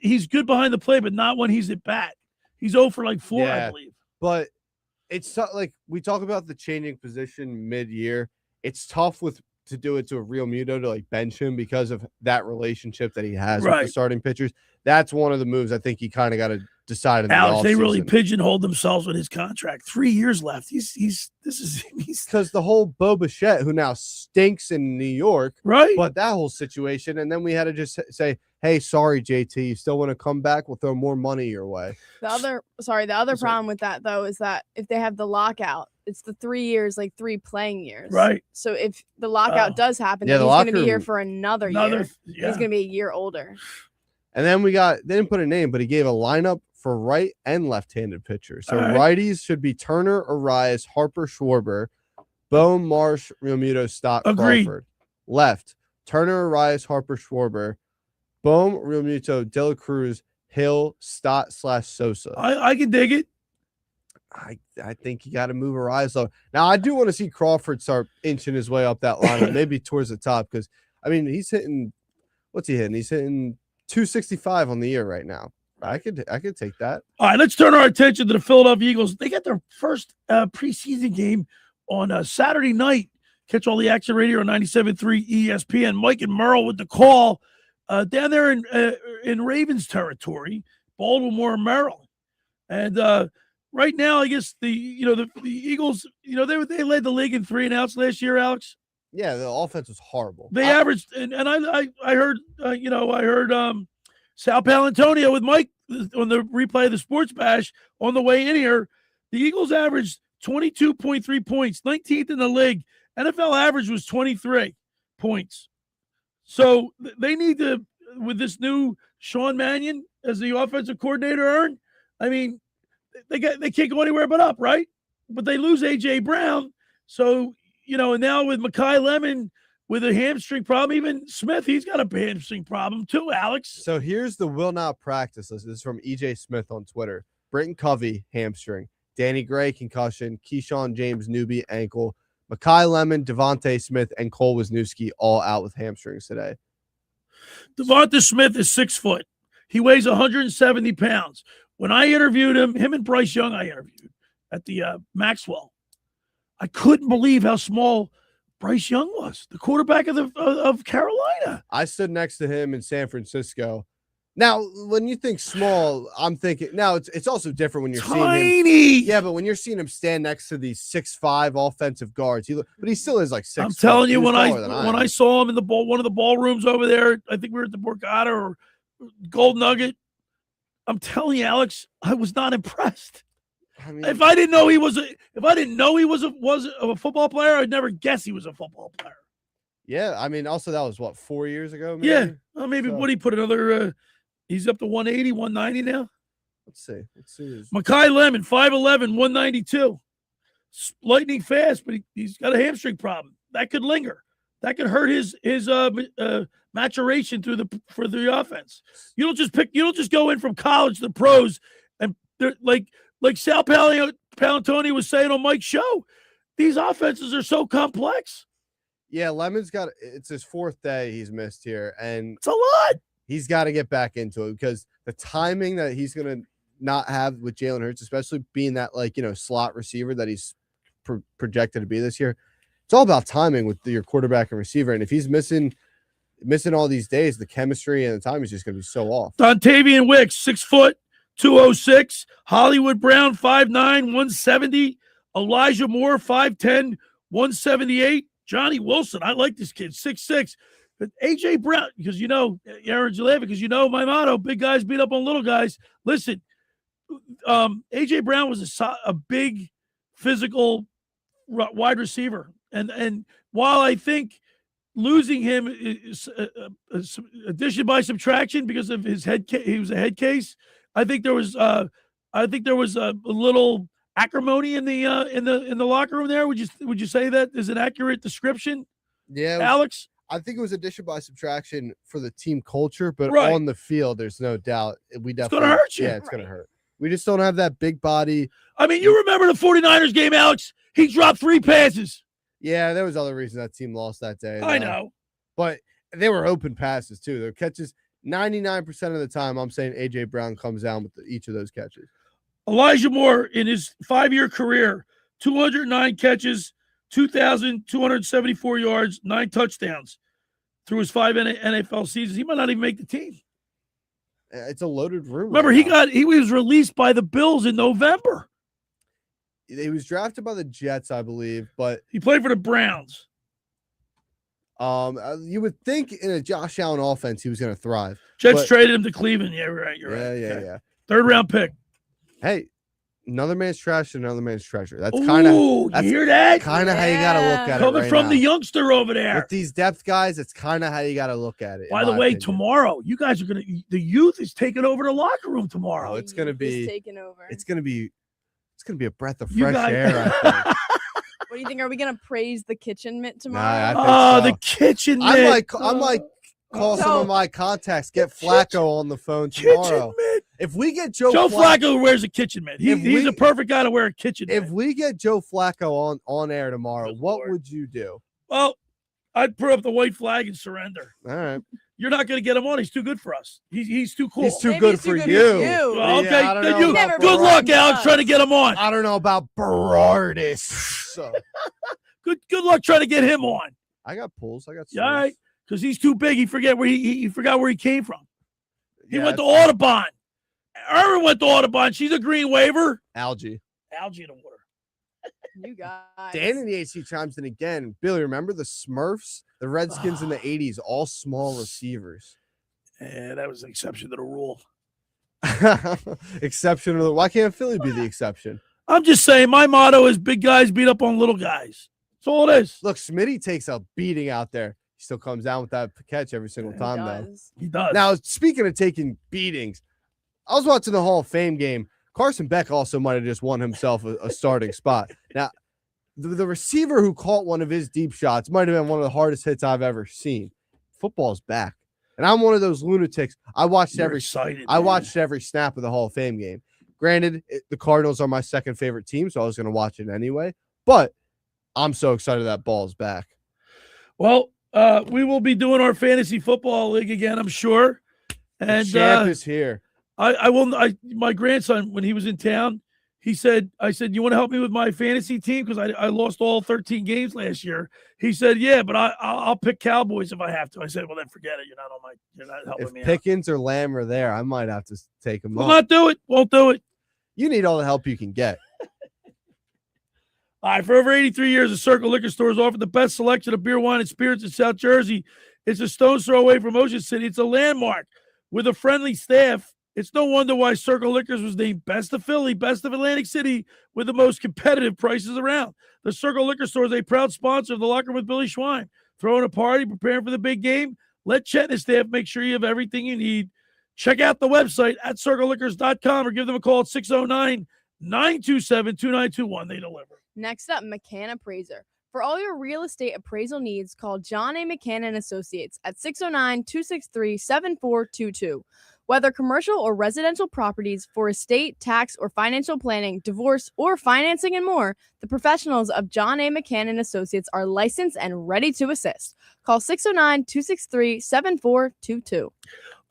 He's good behind the plate, but not when he's at bat. He's 0 for like 4, I believe. But it's like we talk about the changing position mid-year. It's tough to do it to a Real Muto to like bench him because of that relationship that he has with the starting pitchers. That's one of the moves I think he kind of got to decide in the Alex, they offseason. really pigeonholed themselves with his contract. 3 years left. He's because the whole Bo Bichette, who now stinks in New York, right? But that whole situation, and then we had to just say, "Hey, sorry, JT, you still want to come back? We'll throw more money your way." The other problem with that though is that if they have the lockout, it's the 3 years, like 3 playing years, right? So if the lockout does happen, yeah, then he's going to be here for another year. Yeah. He's going to be a year older. And then they didn't put a name, but he gave a lineup for right and left-handed pitchers. So righties should be Turner, Arias, Harper, Schwarber, Bone, Marsh, Realmuto, Stott, Agreed. Crawford. Left, Turner, Arias, Harper, Schwarber, Bone, Realmuto, De La Cruz, Hill, Stott / Sosa. I can dig it. I think you got to move Arias though. Now I do want to see Crawford start inching his way up that lineup, maybe towards the top, because I mean he's hitting. What's he hitting? He's hitting 265 on the year right now. I could take that. All right, let's turn our attention to the Philadelphia Eagles. They got their first preseason game on Saturday night. Catch all the action right here on 97.3 ESPN. Mike and Merle with the call down there in Ravens territory, Baltimore, Maryland. And right now, I guess the Eagles, they led the league in 3 and outs last year, Alex. Yeah, the offense was horrible. They averaged, and I heard, Sal Palantonio with Mike on the replay of the Sports Bash on the way in here. The Eagles averaged 22.3 points, 19th in the league. NFL average was 23 points. So they need to, with this new Sean Mannion as the offensive coordinator, Erin, I mean, they can't go anywhere but up, right? But they lose A.J. Brown. So, and now with Mekhi Lemon with a hamstring problem, even Smith, he's got a hamstring problem too, Alex. So here's the will not practice list. This is from E.J. Smith on Twitter. Britton Covey, hamstring. Danny Gray, concussion. Keyshawn James, newbie, ankle. Mekhi Lemon, Devontae Smith, and Cole Wisniewski all out with hamstrings today. Devonta Smith is 6 foot. He weighs 170 pounds. When I interviewed him and Bryce Young, I interviewed at the Maxwell. I couldn't believe how small Bryce Young was, the quarterback of Carolina. I stood next to him in San Francisco. Now, when you think small, I'm thinking now it's also different when you're tiny. Seeing him. Yeah, but when you're seeing him stand next to these 6'5" offensive guards, but he still is like 6'. I'm telling you, when I saw him in one of the ballrooms over there, I think we were at the Borgata or Gold Nugget. I'm telling you, Alex, I was not impressed. I mean, if I didn't know he was a football player, I'd never guess he was a football player. Yeah, I mean, also that was what, 4 years ago? Maybe? Yeah, maybe Woody put another He's up to 180, 190 now. Let's see. Makai Lemon, 5'11", 192. Lightning fast, but he's got a hamstring problem. That could linger. That could hurt his maturation for the offense. You don't just go in from college to the pros and they're like Sal Palantoni was saying on Mike's show. These offenses are so complex. Yeah, Lemon's it's his 4th day he's missed here, and it's a lot. He's got to get back into it because the timing that he's going to not have with Jalen Hurts, especially being that slot receiver that he's projected to be this year, it's all about timing with your quarterback and receiver. And if he's missing all these days, the chemistry and the time is just going to be so off. Dontavian Wicks, 6 foot, 206. Hollywood Brown, 5'9", 170. Elijah Moore, 5'10", 178. Johnny Wilson, I like this kid, 6'6". But A.J. Brown, because Aaron's laughing because my motto, big guys beat up on little guys. Listen, A.J. Brown was a big physical wide receiver. And while I think losing him is addition by subtraction because of his he was a head case, I think there was a little acrimony in the locker room there. Would you say that is an accurate description? Yeah, Alex. I think it was addition by subtraction for the team culture, but on the field, there's no doubt it's going to hurt you. Yeah, it's going to hurt. We just don't have that big body. I mean, you remember the 49ers game, Alex? He dropped 3 passes. Yeah, there was other reasons that team lost that day. I know. But they were open passes, too. Their catches, 99% of the time, I'm saying A.J. Brown comes down with each of those catches. Elijah Moore, in his 5-year career, 209 catches, 2,274 yards, 9 touchdowns through his 5 NFL seasons. He might not even make the team. It's a loaded room. Remember, he was released by the Bills in November. He was drafted by the Jets, I believe, but he played for the Browns. You would think in a Josh Allen offense he was going to thrive. Jets traded him to Cleveland. Yeah, right. You're right. Yeah. 3rd round pick. Hey, another man's trash, another man's treasure. That's you hear that? Kind of how you got to look at it. Coming from the youngster over there. With these depth guys, it's kind of how you got to look at it. By the way, tomorrow, you guys are the youth is taking over the locker room tomorrow. It's going to be taking over. It's going to be a breath of fresh air. I think. What do you think? Are we going to praise the kitchen mitt tomorrow? The kitchen mitt. I might call some of my contacts, get Flacco on the phone tomorrow. If we get Joe Flacco wears a kitchen mitt. He's a perfect guy to wear a kitchen mitt. If we get Joe Flacco on air tomorrow, what would you do? Well, I'd put up the white flag and surrender. All right. You're not going to get him on. He's too good for us. He's too cool. He's too good for you. Well, okay. Good luck, Alex, trying to get him on. I don't know about Berardis. So. Good luck trying to get him on. I got pulls. I got all right, because he's too big. He forgot where he forgot where he came from. He went to Audubon. Erin went to Audubon. She's a green waiver. Algae in the water. You guys. Dan in the AC chimes in again. Billy, remember the Smurfs? The Redskins in the 80s, all small receivers. Yeah, that was an exception to the rule. Exception to the why can't Philly be the exception? I'm just saying my motto is big guys beat up on little guys. That's all it is. Look, Smitty takes a beating out there. He still comes down with that catch every single time, though. He does. Now, speaking of taking beatings, I was watching the Hall of Fame game. Carson Beck also might have just won himself a starting spot. Now, the receiver who caught one of his deep shots might have been one of the hardest hits I've ever seen. Football's back. And I'm one of those lunatics. I watched every snap of the Hall of Fame game. Granted, the Cardinals are my second favorite team, so I was going to watch it anyway. But I'm so excited that ball's back. Well, we will be doing our fantasy football league again, I'm sure. And the champ is here. My grandson, when he was in town, I said, you want to help me with my fantasy team? Because I lost all 13 games last year. He said, yeah, but I'll pick Cowboys if I have to. I said, well, then forget it. You're not helping me. If Pickens or Lamb are there, I might have to take them. Will not do it. Won't do it. You need all the help you can get. All right, for over 83 years, the Circle Liquor Store has offered the best selection of beer, wine, and spirits in South Jersey. It's a stone's throw away from Ocean City. It's a landmark with a friendly staff. It's no wonder why Circle Liquors was named Best of Philly, Best of Atlantic City, with the most competitive prices around. The Circle Liquor Store is a proud sponsor of the Locker Room with Billy Schwein. Throwing a party, preparing for the big game? Let Chet and his staff make sure you have everything you need Check out the website at circleliquors.com or give them a call at 609-927-2921. They deliver. Next up, McCann Appraiser. For all your real estate appraisal needs, call John A. McCann and Associates at 609-263-7422. Whether commercial or residential properties for estate, tax, or financial planning, divorce, or financing and more, the professionals of John A. McCann and Associates are licensed and ready to assist. Call 609-263-7422.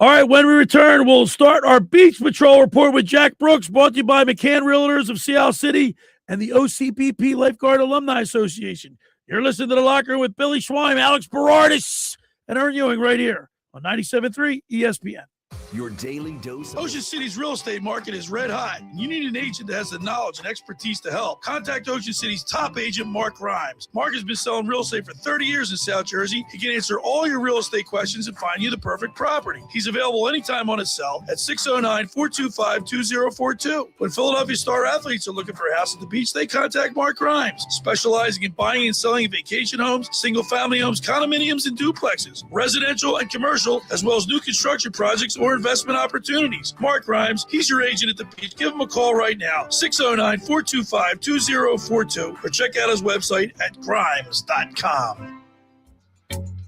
All right, when we return, we'll start our Beach Patrol report with Jack Brooks, brought to you by McCann Realtors of Seattle City and the OCPP Lifeguard Alumni Association. You're listening to The Locker Room with Billy Schweim, Alex Berardis, and Erin Ewing right here on 97.3 ESPN. Your daily dose of Ocean City's real estate market is red hot. You need an agent that has the knowledge and expertise to help. Contact Ocean City's top agent, Mark Grimes. Mark has been selling real estate for 30 years in South Jersey. He can answer all your real estate questions and find you the perfect property. He's available anytime on his cell at 609-425-2042. When Philadelphia star athletes are looking for a house at the beach, they contact Mark Grimes, specializing in buying and selling vacation homes, single-family homes, condominiums, and duplexes, residential and commercial, as well as new construction projects or investment opportunities. Mark Grimes, he's your agent at the beach. Give him a call right now, 609-425-2042, or check out his website at grimes.com.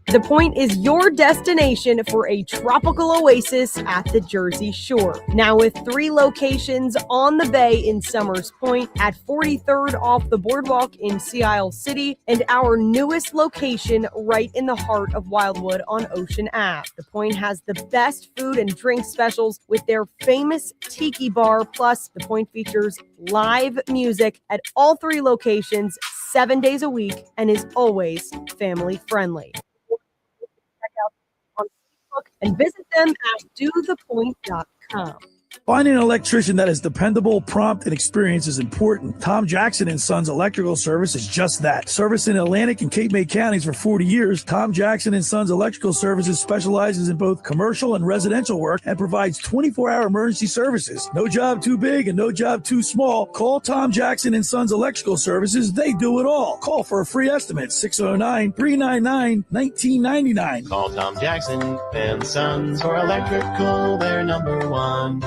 The Point is your destination for a tropical oasis at the Jersey Shore. Now with 3 locations on the bay in Summers Point, at 43rd off the boardwalk in Sea Isle City, and our newest location right in the heart of Wildwood on Ocean Ave. The Point has the best food and drink specials with their famous Tiki Bar. Plus, The Point features live music at all 3 locations 7 days a week and is always family friendly. And visit them at dothepoint.com. Finding an electrician that is dependable, prompt, and experienced is important. Tom Jackson & Sons Electrical Service is just that. Service in Atlantic and Cape May counties for 40 years, Tom Jackson & Sons Electrical Services specializes in both commercial and residential work and provides 24-hour emergency services. No job too big and no job too small. Call Tom Jackson & Sons Electrical Services. They do it all. Call for a free estimate, 609-399-1999. Call Tom Jackson & Sons for electrical. They're number one.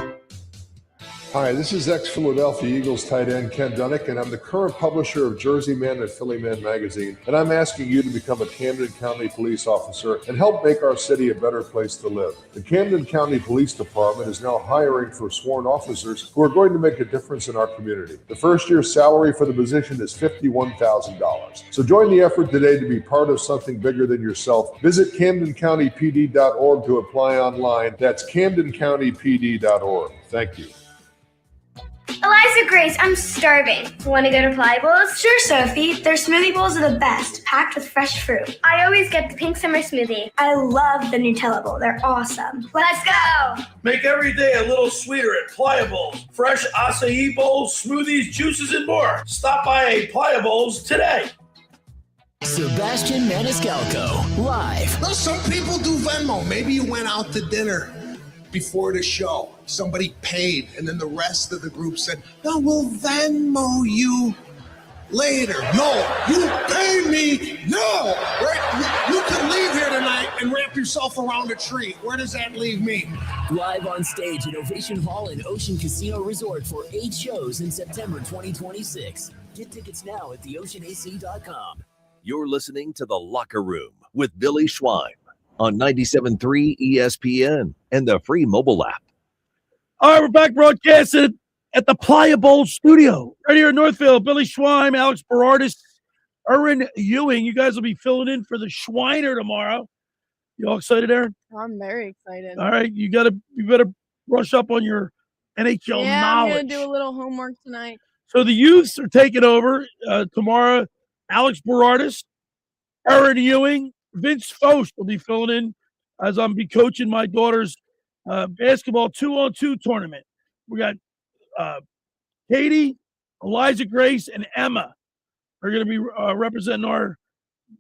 Hi, this is ex-Philadelphia Eagles tight end Ken Dunnick, and I'm the current publisher of Jersey Man and Philly Man magazine, and I'm asking you to become a Camden County police officer and help make our city a better place to live. The Camden County Police Department is now hiring for sworn officers who are going to make a difference in our community. The first year's salary for the position is $51,000. So join the effort today to be part of something bigger than yourself. Visit CamdenCountyPD.org to apply online. That's CamdenCountyPD.org. Thank you. Eliza Grace, I'm starving. Want to go to Pliables? Sure, Sophie. Their smoothie bowls are the best, packed with fresh fruit. I always get the pink summer smoothie. I love the Nutella bowl. They're awesome. Let's go! Make every day a little sweeter at Pliables. Fresh acai bowls, smoothies, juices, and more. Stop by a Pliables today. Sebastian Maniscalco, live. Well, some people do Venmo. Maybe you went out to dinner before the show. Somebody paid, and then the rest of the group said, no, we'll Venmo you later. No, you pay me now. Right? You can leave here tonight and wrap yourself around a tree. Where does that leave me? Live on stage at Ovation Hall and Ocean Casino Resort for 8 shows in September 2026. Get tickets now at theoceanac.com. You're listening to The Locker Room with Billy Schweim on 97.3 ESPN and the free mobile app. All right, we're back broadcasting at the Pliable Studio right here in Northfield. Billy Schweim, Alex Berardis, Erin Ewing. You guys will be filling in for the Schweiner tomorrow. You all excited, Erin? I'm very excited. All right, you better brush up on your NHL knowledge. I'm gonna do a little homework tonight. So the youths are taking over tomorrow. Alex Berardis, Erin Ewing, Vince Foch will be filling in as I'm be coaching my daughter's basketball 2-on-2 tournament. We got Katie, Eliza Grace, and Emma are going to be representing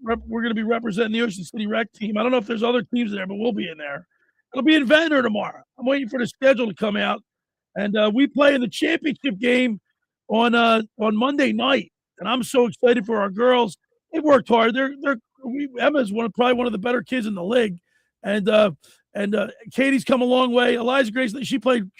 we're going to be representing the Ocean City Rec team. I don't know if there's other teams in there, but we'll be in there. It'll be in Ventnor tomorrow. I'm waiting for the schedule to come out, and we play in the championship game on Monday night. And I'm so excited for our girls. They've worked hard. Emma's probably one of the better kids in the league, and And Katie's come a long way. Eliza Grace, she played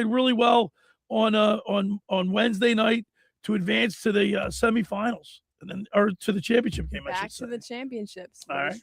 really well on Wednesday night to advance to the semifinals and then to the championship game. Back to the championships. All right.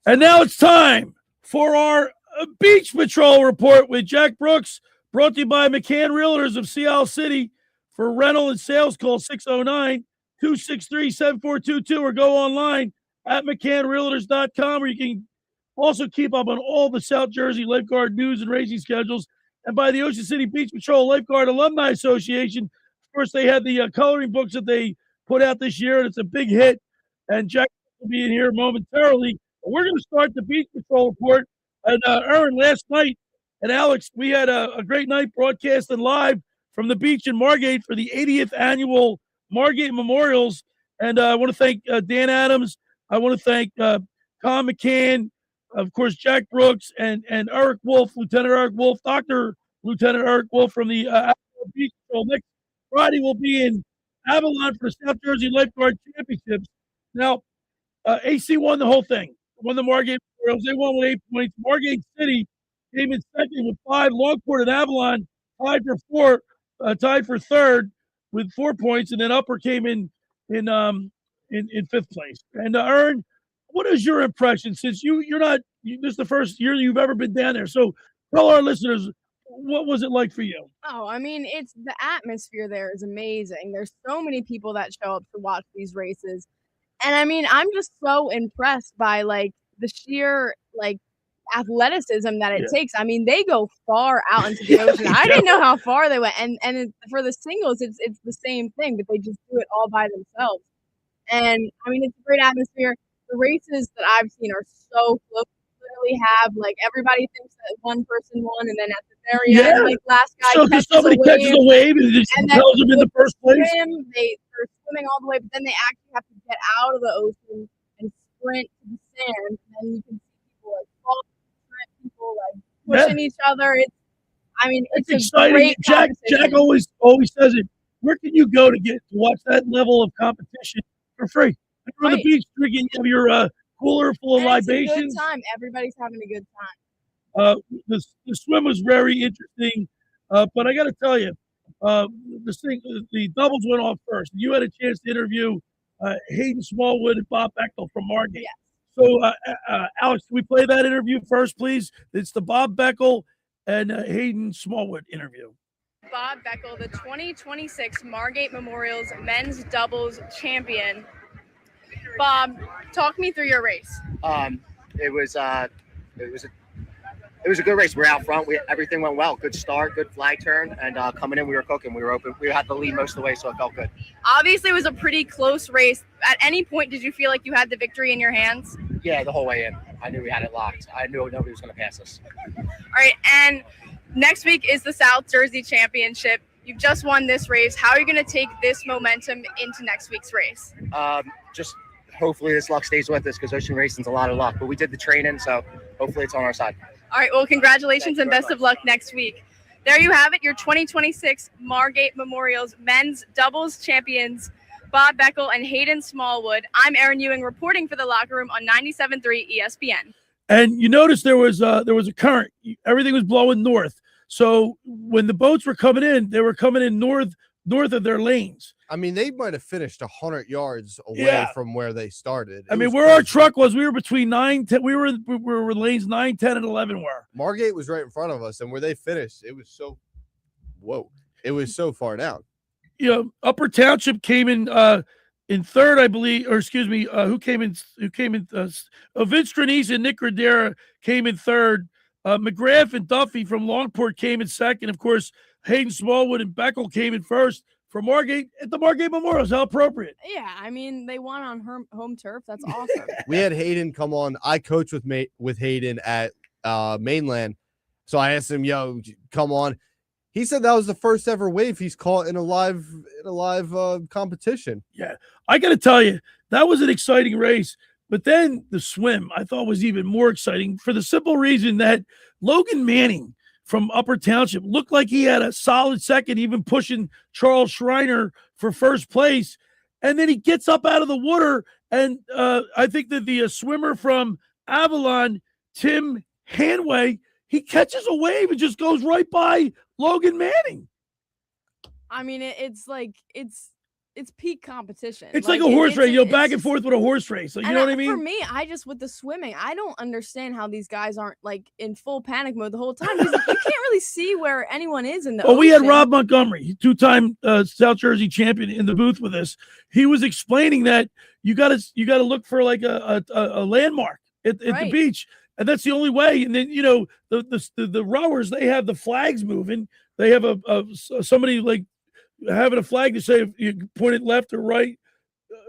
And now it's time for our Beach Patrol report with Jack Brooks, brought to you by McCann Realtors of Sea Isle City. For rental and sales, call 609-263-7422 or go online at McCannRealtors.com, where you can also keep up on all the South Jersey lifeguard news and racing schedules. And by the Ocean City Beach Patrol Lifeguard Alumni Association. Of course, they had the coloring books that they put out this year, and it's a big hit. And Jack will be in here momentarily. But we're going to start the Beach Patrol report. And Erin, last night, and Alex, we had a great night broadcasting live from the beach in Margate for the 80th annual Margate Memorials. And I want to thank Dan Adams. I want to thank Tom McCann, of course, Jack Brooks, and Eric Wolf, Lieutenant Eric Wolf, Dr. Lieutenant Eric Wolf from the Beach Patrol. Next Friday we'll be in Avalon for the South Jersey Lifeguard Championships. Now, AC won the whole thing. Won the Margate Memorials. They won with 8 points. Margate City came in second with 5. Longport and Avalon tied for third with 4 points, and then Upper came in 5th place. And Erin, what is your impression since this is the first year you've ever been down there? So tell our listeners, what was it like for you? Oh, I mean, it's the atmosphere there is amazing. There's so many people that show up to watch these races. And I mean, I'm just so impressed by like the sheer like athleticism that it takes. I mean, they go far out into the ocean. I didn't know how far they went. And for the singles, it's the same thing, but they just do it all by themselves. And I mean, it's a great atmosphere. The races that I've seen are so close. Literally have like everybody thinks that one person won, and then at the very end, like last guy catches somebody catches a wave and just tells them in the first place. They're swimming all the way, but then they actually have to get out of the ocean and sprint to the sand. And then you can see people like falling, people like pushing each other. It's exciting. Great Jack always says it. Where can you go to watch that level of competition for free? You're on the beach drinking, you have your cooler full of libations. It's a good time. Everybody's having a good time. The swim was very interesting, but I got to tell you, the doubles went off first. You had a chance to interview Hayden Smallwood and Bob Bechtel from Margate. Yes. So, Alex, can we play that interview first, please? It's the Bob Bechtel and Hayden Smallwood interview. Bob Bechtel, the 2026 Margate Memorials men's doubles champion. Bob, talk me through your race. It was a good race. We were out front. Everything went well. Good start, good flag turn, and coming in, we were cooking. We were open. We had the lead most of the way, so it felt good. Obviously, it was a pretty close race. At any point, did you feel like you had the victory in your hands? Yeah, the whole way in. I knew we had it locked. I knew nobody was going to pass us. All right, and next week is the South Jersey Championship. You've just won this race. How are you going to take this momentum into next week's race? Just hopefully this luck stays with us, because ocean racing's a lot of luck. But we did the training, so hopefully it's on our side. All right, well, congratulations and best of luck next week. There you have it, your 2026 Margate Memorials men's doubles champions, Bob Bechtel and Hayden Smallwood. I'm Erin Ewing reporting for The Locker Room on 97.3 ESPN. And you notice there was a current. Everything was blowing north. So when the boats were coming in, they were coming in north of their lanes. I mean, they might have finished 100 yards away from where they started. I mean, where our truck was, we were between 9, 10. We were lanes 9, 10, and 11 were. Margate was right in front of us, and where they finished, it was so far down. You know, Upper Township came in third, I believe, or excuse me, who came in? Vince Stranese and Nick Radera came in third. McGrath and Duffy from Longport came in second. Of course, Hayden Smallwood and Bechtel came in first. For Margate at the Margate Memorials, how appropriate. Yeah, I mean, they won on home turf. That's awesome. We had Hayden come on. I coached with Hayden at Mainland. So I asked him, come on. He said that was the first ever wave he's caught in a live competition. Yeah, I got to tell you, that was an exciting race. But then the swim, I thought, was even more exciting for the simple reason that Logan Manning from Upper Township looked like he had a solid second, even pushing Charles Schreiner for first place. And then he gets up out of the water. And I think that the swimmer from Avalon, Tim Hanway, he catches a wave and just goes right by Logan Manning. I mean, it's peak competition. It's like a horse race, back and forth with a horse race. Like, you know what I mean? For me, with the swimming, I don't understand how these guys aren't like in full panic mode the whole time. You can't really see where anyone is in the ocean. We had Rob Montgomery, two-time South Jersey champion, in the booth with us. He was explaining that you got to look for like a landmark at the beach, and that's the only way. And then the rowers, they have the flags moving. They have somebody like having a flag to say if you point it left or right,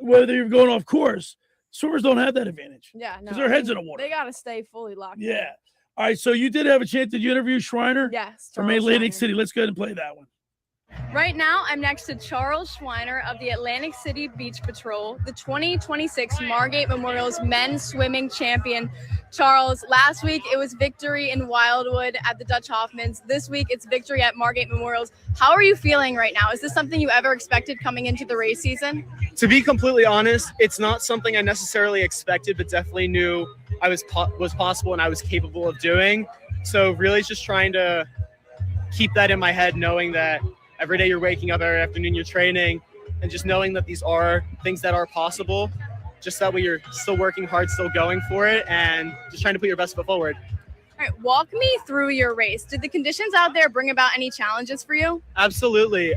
whether you're going off course. Swimmers don't have that advantage. Yeah, because their heads in the water. They got to stay fully locked. Yeah. In. All right. So you did have a chance. Did you interview Schreiner? Yes. From Atlantic City. Let's go ahead and play that one. Right now, I'm next to Charles Schweiner of the Atlantic City Beach Patrol, the 2026 Margate Memorials men's swimming champion. Charles, last week it was victory in Wildwood at the Dutch Hoffmans. This week it's victory at Margate Memorials. How are you feeling right now? Is this something you ever expected coming into the race season? To be completely honest, it's not something I necessarily expected, but definitely knew I was possible and I was capable of doing. So really just trying to keep that in my head, knowing that every day you're waking up, every afternoon you're training, and just knowing that these are things that are possible. Just that way you're still working hard, still going for it, and just trying to put your best foot forward. All right, walk me through your race. Did the conditions out there bring about any challenges for you? Absolutely.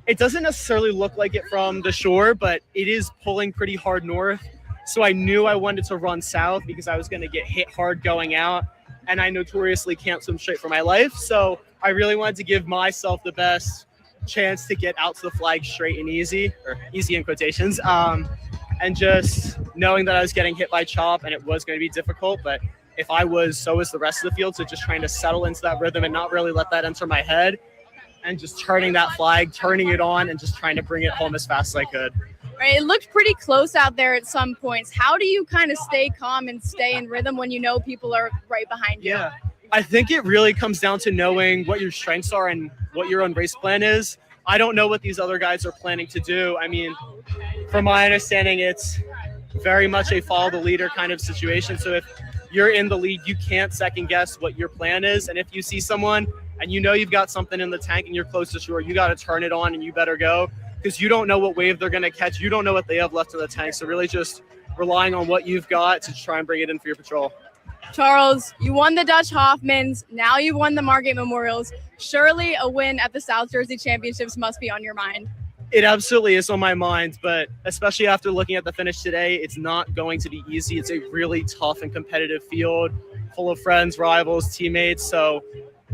It doesn't necessarily look like it from the shore, but it is pulling pretty hard north. So I knew I wanted to run south because I was going to get hit hard going out, and I notoriously can't swim straight for my life. So I really wanted to give myself the best chance to get out to the flag straight and easy, or easy in quotations, and just knowing that I was getting hit by chop and it was going to be difficult, but if I was, so was the rest of the field. So just trying to settle into that rhythm and not really let that enter my head, and just turning that flag, turning it on, and just trying to bring it home as fast as I could. Right, it looked pretty close out there at some points. How do you kind of stay calm and stay in rhythm when you know people are right behind you? Yeah, I think it really comes down to knowing what your strengths are and what your own race plan is. I don't know what these other guys are planning to do. I mean, from my understanding, it's very much a follow the leader kind of situation. So if you're in the lead, you can't second guess what your plan is. And if you see someone and you know you've got something in the tank and you're close to shore, you got to turn it on and you better go, because you don't know what wave they're going to catch. You don't know what they have left in the tank. So really just relying on what you've got to try and bring it in for your patrol. Charles, you won the Dutch Hoffmans. Now you've won the Margate Memorials. Surely a win at the South Jersey Championships must be on your mind. It absolutely is on my mind, but especially after looking at the finish today, it's not going to be easy. It's a really tough and competitive field full of friends, rivals, teammates. So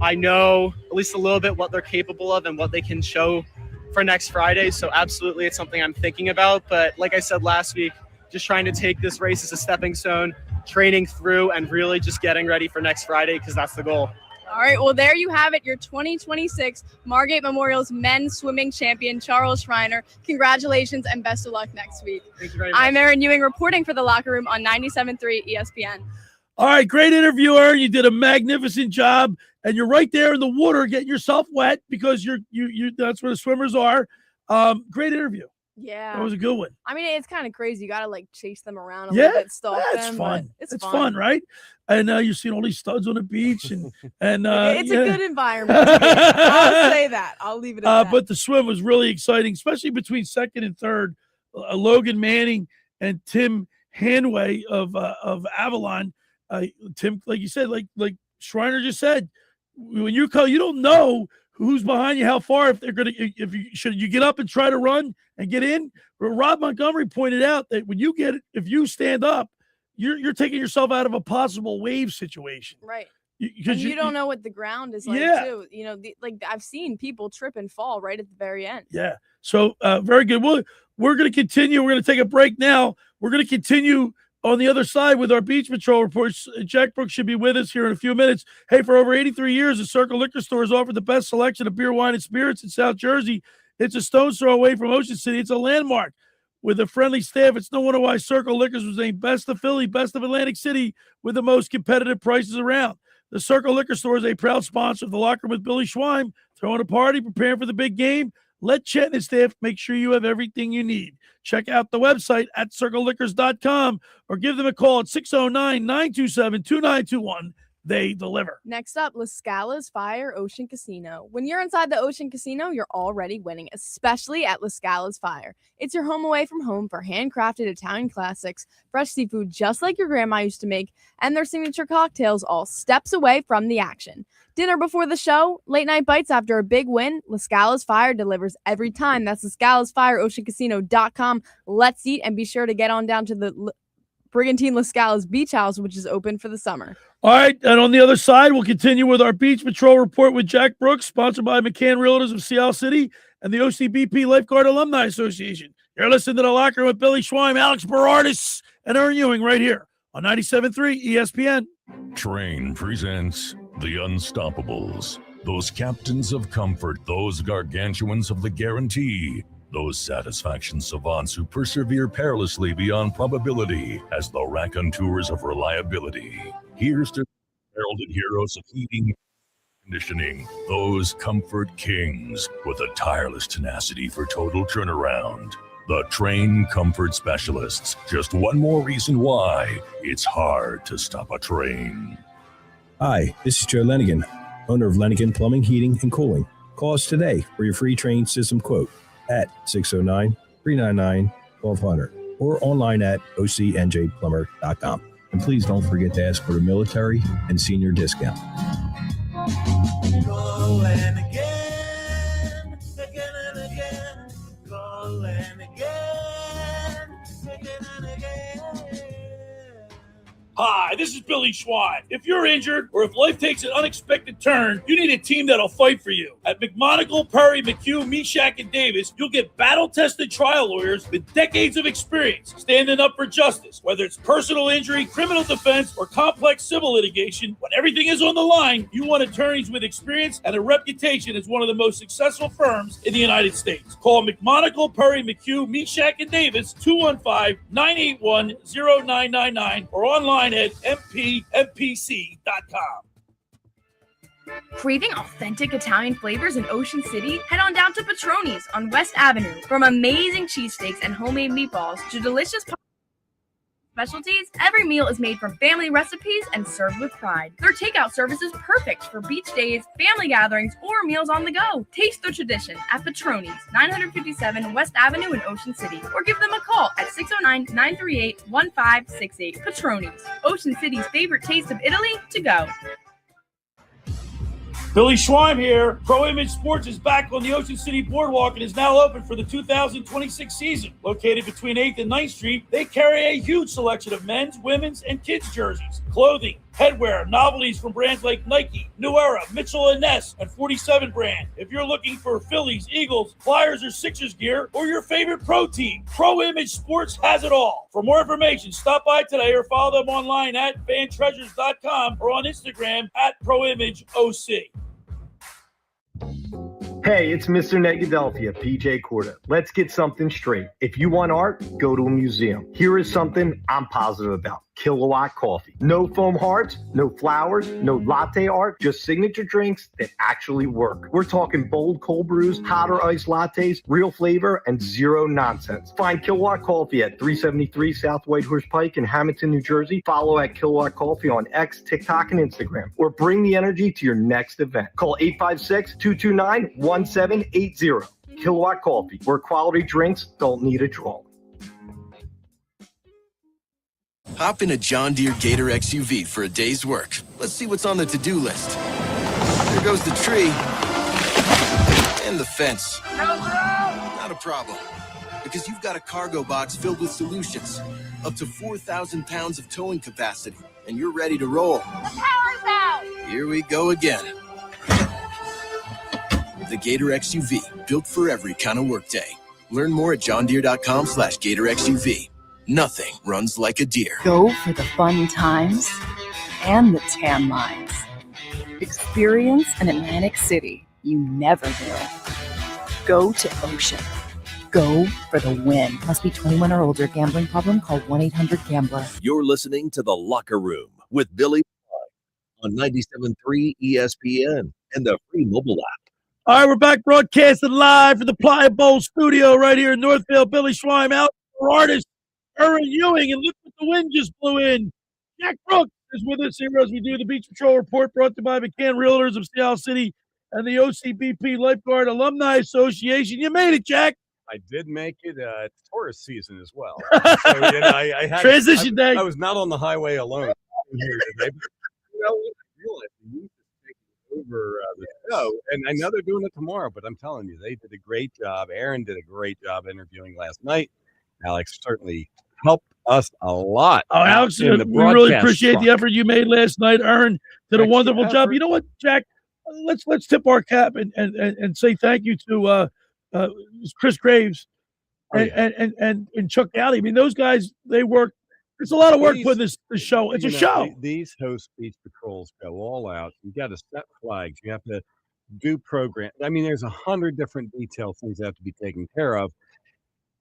I know at least a little bit what they're capable of and what they can show for next Friday. So absolutely, it's something I'm thinking about. But like I said last week, just trying to take this race as a stepping stone, training through, and really just getting ready for next Friday, because that's the goal. All right, well, there you have it, your 2026 Margate Memorials men's swimming champion, Charles Schreiner. Congratulations and best of luck next week. Thank you very much. I'm Erin Ewing reporting for The Locker Room on 97.3 ESPN. All right, great interview, Erin. You did a magnificent job, and you're right there in the water getting yourself wet because you that's where the swimmers are. Great interview. Yeah. That was a good one. I mean, it's kind of crazy. You got to like chase them around a little bit, stalk that's them. fun. It's fun, right? And you're seeing all these studs on the beach, and it's a good environment. I'll say that. I'll leave it at that. But the swim was really exciting, especially between second and third. Logan Manning and Tim Hanway of Avalon. Tim, like you said, like Schreiner just said, when you call, you don't know who's behind you, how far, if they're gonna, should you get up and try to run and get in. But Rob Montgomery pointed out that when if you stand up, you're taking yourself out of a possible wave situation. Right. Because you don't know what the ground is like too. You know, like I've seen people trip and fall right at the very end. Yeah. So very good. We're going to continue. We're going to take a break now. We're going to continue on the other side with our Beach Patrol reports. Jack Brooks should be with us here in a few minutes. Hey, for over 83 years, the Circle Liquor Store has offered the best selection of beer, wine, and spirits in South Jersey. It's a stone's throw away from Ocean City. It's a landmark with a friendly staff. It's no wonder why Circle Liquors was named Best of Philly, Best of Atlantic City, with the most competitive prices around. The Circle Liquor Store is a proud sponsor of The Locker Room with Billy Schwein. Throwing a party, preparing for the big game. Let Chet and his staff make sure you have everything you need. Check out the website at circleliquors.com or give them a call at 609-927-2921. they deliver. Next up, La Scala's Fire Ocean Casino. When you're inside the Ocean Casino, you're already winning, especially at La Scala's Fire. It's your home away from home for handcrafted Italian classics, fresh seafood just like your grandma used to make, and their signature cocktails all steps away from the action. Dinner before the show, late night bites after a big win, La Scala's Fire delivers every time. That's La Scala's Fire, OceanCasino.com. Let's eat, and be sure to get on down to the Brigantine La Scala's Beach House, which is open for the summer. All right, and on the other side, we'll continue with our Beach Patrol report with Jack Brooks, sponsored by McCann Realtors of Seattle City and the OCBP Lifeguard Alumni Association. You're listening to The Locker Room with Billy Schweim, Alex Berardis, and Erin Ewing right here on 97.3 ESPN. Train presents The Unstoppables. Those captains of comfort, those gargantuans of the guarantee, those satisfaction savants who persevere perilously beyond probability as the raconteurs of reliability. Here's to the heralded heroes of heating and conditioning, those comfort kings with a tireless tenacity for total turnaround. The Train Comfort Specialists. Just one more reason why it's hard to stop a train. Hi, this is Joe Lenigan, owner of Lenigan Plumbing, Heating, and Cooling. Call us today for your free train system quote at 609-399-1200 or online at ocnjplumber.com. And please don't forget to ask for the military and senior discount. Calling again, again and again. Calling again, again and again. Hi, this is Billy Schwein. If you're injured or if life takes an unexpected turn, you need a team that'll fight for you. At McMonagle, Perry, McHugh, Meshack, and Davis, you'll get battle-tested trial lawyers with decades of experience standing up for justice. Whether it's personal injury, criminal defense, or complex civil litigation, when everything is on the line, you want attorneys with experience and a reputation as one of the most successful firms in the United States. Call McMonagle, Perry, McHugh, Meshack, and Davis, 215-981-0999, or online at mpmpc.com. Craving authentic Italian flavors in Ocean City? Head on down to Patroni's on West Avenue. From amazing cheesesteaks and homemade meatballs to delicious specialties, every meal is made from family recipes and served with pride. Their takeout service is perfect for beach days, family gatherings, or meals on the go. Taste the tradition at Patroni's, 957 West Avenue in Ocean City, or give them a call at 609-938-1568. Patroni's, Ocean City's favorite taste of Italy to go. Billy Schweim here. Pro Image Sports is back on the Ocean City Boardwalk and is now open for the 2026 season. Located between 8th and 9th Street, they carry a huge selection of men's, women's, and kids' jerseys, clothing, headwear, novelties from brands like Nike, New Era, Mitchell & Ness, and 47 brand. If you're looking for Phillies, Eagles, Flyers, or Sixers gear, or your favorite pro team, Pro Image Sports has it all. For more information, stop by today or follow them online at fantreasures.com or on Instagram at ProImageOC. Hey, it's Mr. Negadelphia, PJ Corda. Let's get something straight. If you want art, go to a museum. Here is something I'm positive about. Kilowatt Coffee. No foam hearts, no flowers, no latte art, just signature drinks that actually work. We're talking bold cold brews, hotter iced lattes, real flavor, and zero nonsense. Find Kilowatt Coffee at 373 South Whitehorse Pike in Hamilton, New Jersey. Follow at Kilowatt Coffee on X, TikTok, and Instagram. Or bring the energy to your next event. Call 856-229-1780. Kilowatt Coffee, where quality drinks don't need a draw. Hop in a John Deere Gator XUV for a day's work. Let's see what's on the to-do list. There goes the tree. And the fence. Not a problem. Because you've got a cargo box filled with solutions. Up to 4,000 pounds of towing capacity. And you're ready to roll. The power's out! Here we go again. The Gator XUV, built for every kind of workday. Learn more at johndeere.com/Gator XUV. Nothing runs like a deer. Go for the fun times and the tan lines. Experience an Atlantic City you never knew. Go to Ocean. Go for the win. Must be 21 or older. Gambling problem? Call 1-800-GAMBLER. You're listening to The Locker Room with Billy on 97.3 ESPN and the free mobile app. All right, we're back broadcasting live from the Pliable Studio right here in Northfield. Billy Schweim out for artist Erin Ewing, and look what the wind just blew in. Jack Brooks is with us here as we do the Beach Patrol Report, brought to you by McCann Realtors of Seattle City and the OCBP Lifeguard Alumni Association. You made it, Jack. I did make it tourist season as well. So, I had Transition day. I was not on the highway alone here today. But, I realized the youth is taking over the show, and I know they're doing it tomorrow. But I'm telling you, they did a great job. Erin did a great job interviewing last night. Alex certainly helped us a lot. Oh, Alex, we really appreciate the effort you made last night. Erin did a wonderful job. You know what, Jack? Let's tip our cap and say thank you to Chris Graves and Chuck Galley. I mean, those guys, they work. It's a lot of work putting this show. It's a show. These host beach patrols go all out. You got to set flags. You have to do programs. I mean, there's 100 different detail things that have to be taken care of.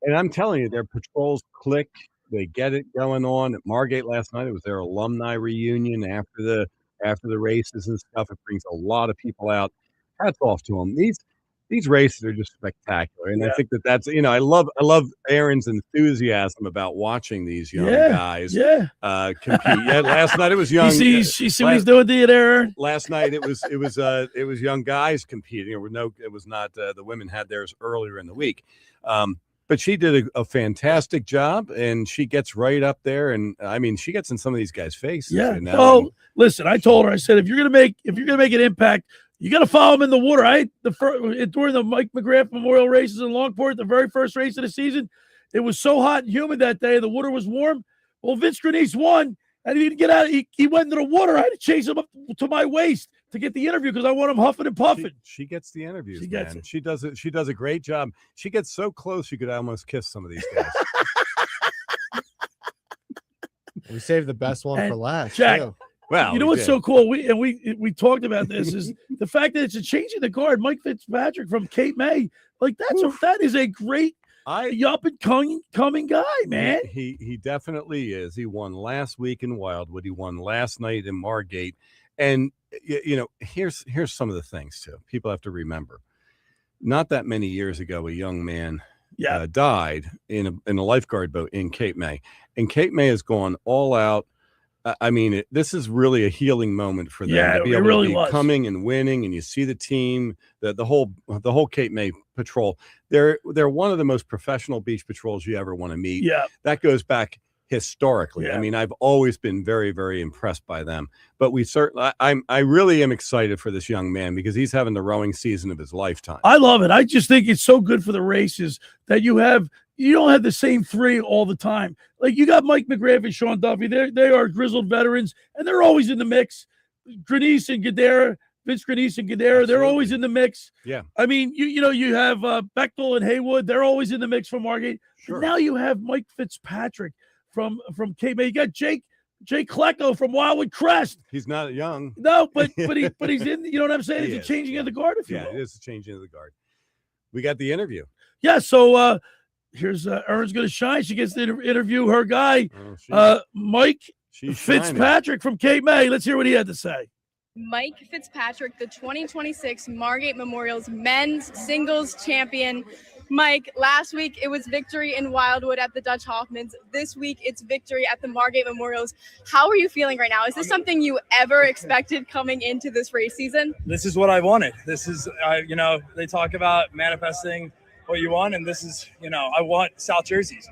And I'm telling you, their patrols click. They get it going on. At Margate last night, it was their alumni reunion after the races and stuff. It brings a lot of people out. Hats off to them. These races are just spectacular, and I think that's I love Erin's enthusiasm about watching these young guys compete. Yeah, last night it was young. You see what he's doing to you there, Erin? Last night it was young guys competing. It was not the women had theirs earlier in the week. But she did a fantastic job, and she gets right up there. And I mean, she gets in some of these guys' faces. Yeah. Oh, listen, I told her, I said, if you're gonna make an impact, you got to follow him in the water. Right, during the Mike McGrath Memorial races in Longport, the very first race of the season, it was so hot and humid that day. The water was warm. Well, Vince Grenice won, and he didn't get out. He went into the water. I had to chase him up to my waist to get the interview because I want him huffing and puffing. She gets the interviews. She gets it. She does it. She does a great job. She gets so close you could almost kiss some of these guys. We saved the best one for last. Jack, too. Well, you know what's so cool? We talked about this is the fact that it's a change in the guard. Mike Fitzpatrick from Cape May, like that is a great up and coming guy, man. He definitely is. He won last week in Wildwood. He won last night in Margate, and here's some of the things too. People have to remember. Not that many years ago, a young man died in a lifeguard boat in Cape May, and Cape May has gone all out. I mean, this is really a healing moment for them to be able to be coming and winning, and you see the team, the whole Cape May patrol. They're one of the most professional beach patrols you ever want to meet. Yeah, that goes back historically. Yeah. I mean, I've always been very, very impressed by them. But I really am excited for this young man because he's having the rowing season of his lifetime. I love it. I just think it's so good for the races that you don't have the same three all the time. Like you got Mike McGrath and Sean Duffy. They are grizzled veterans, and they're always in the mix. Grenice and Gadara, Vince Grenice and Gadara, they're always in the mix. Yeah. I mean, you have Bechtel and Haywood. They're always in the mix from Margate. Sure. But now you have Mike Fitzpatrick from Cape May. You got Jake Klecko from Wildwood Crest. He's not young. No, but he's in. You know what I'm saying? It's a changing of the guard, if you will. Yeah, it is a changing of the guard. We got the interview. Yeah. So here's Erin's going to shine. She gets to interview her guy, Mike Fitzpatrick from Cape May. Let's hear what he had to say. Mike Fitzpatrick, the 2026 Margate Memorials men's singles champion. Mike, last week it was victory in Wildwood at the Dutch Hoffmans. This week it's victory at the Margate Memorials. How are you feeling right now? Is this something you ever expected coming into this race season? This is what I wanted. This is, they talk about manifesting what you want, and this is, I want South jerseys.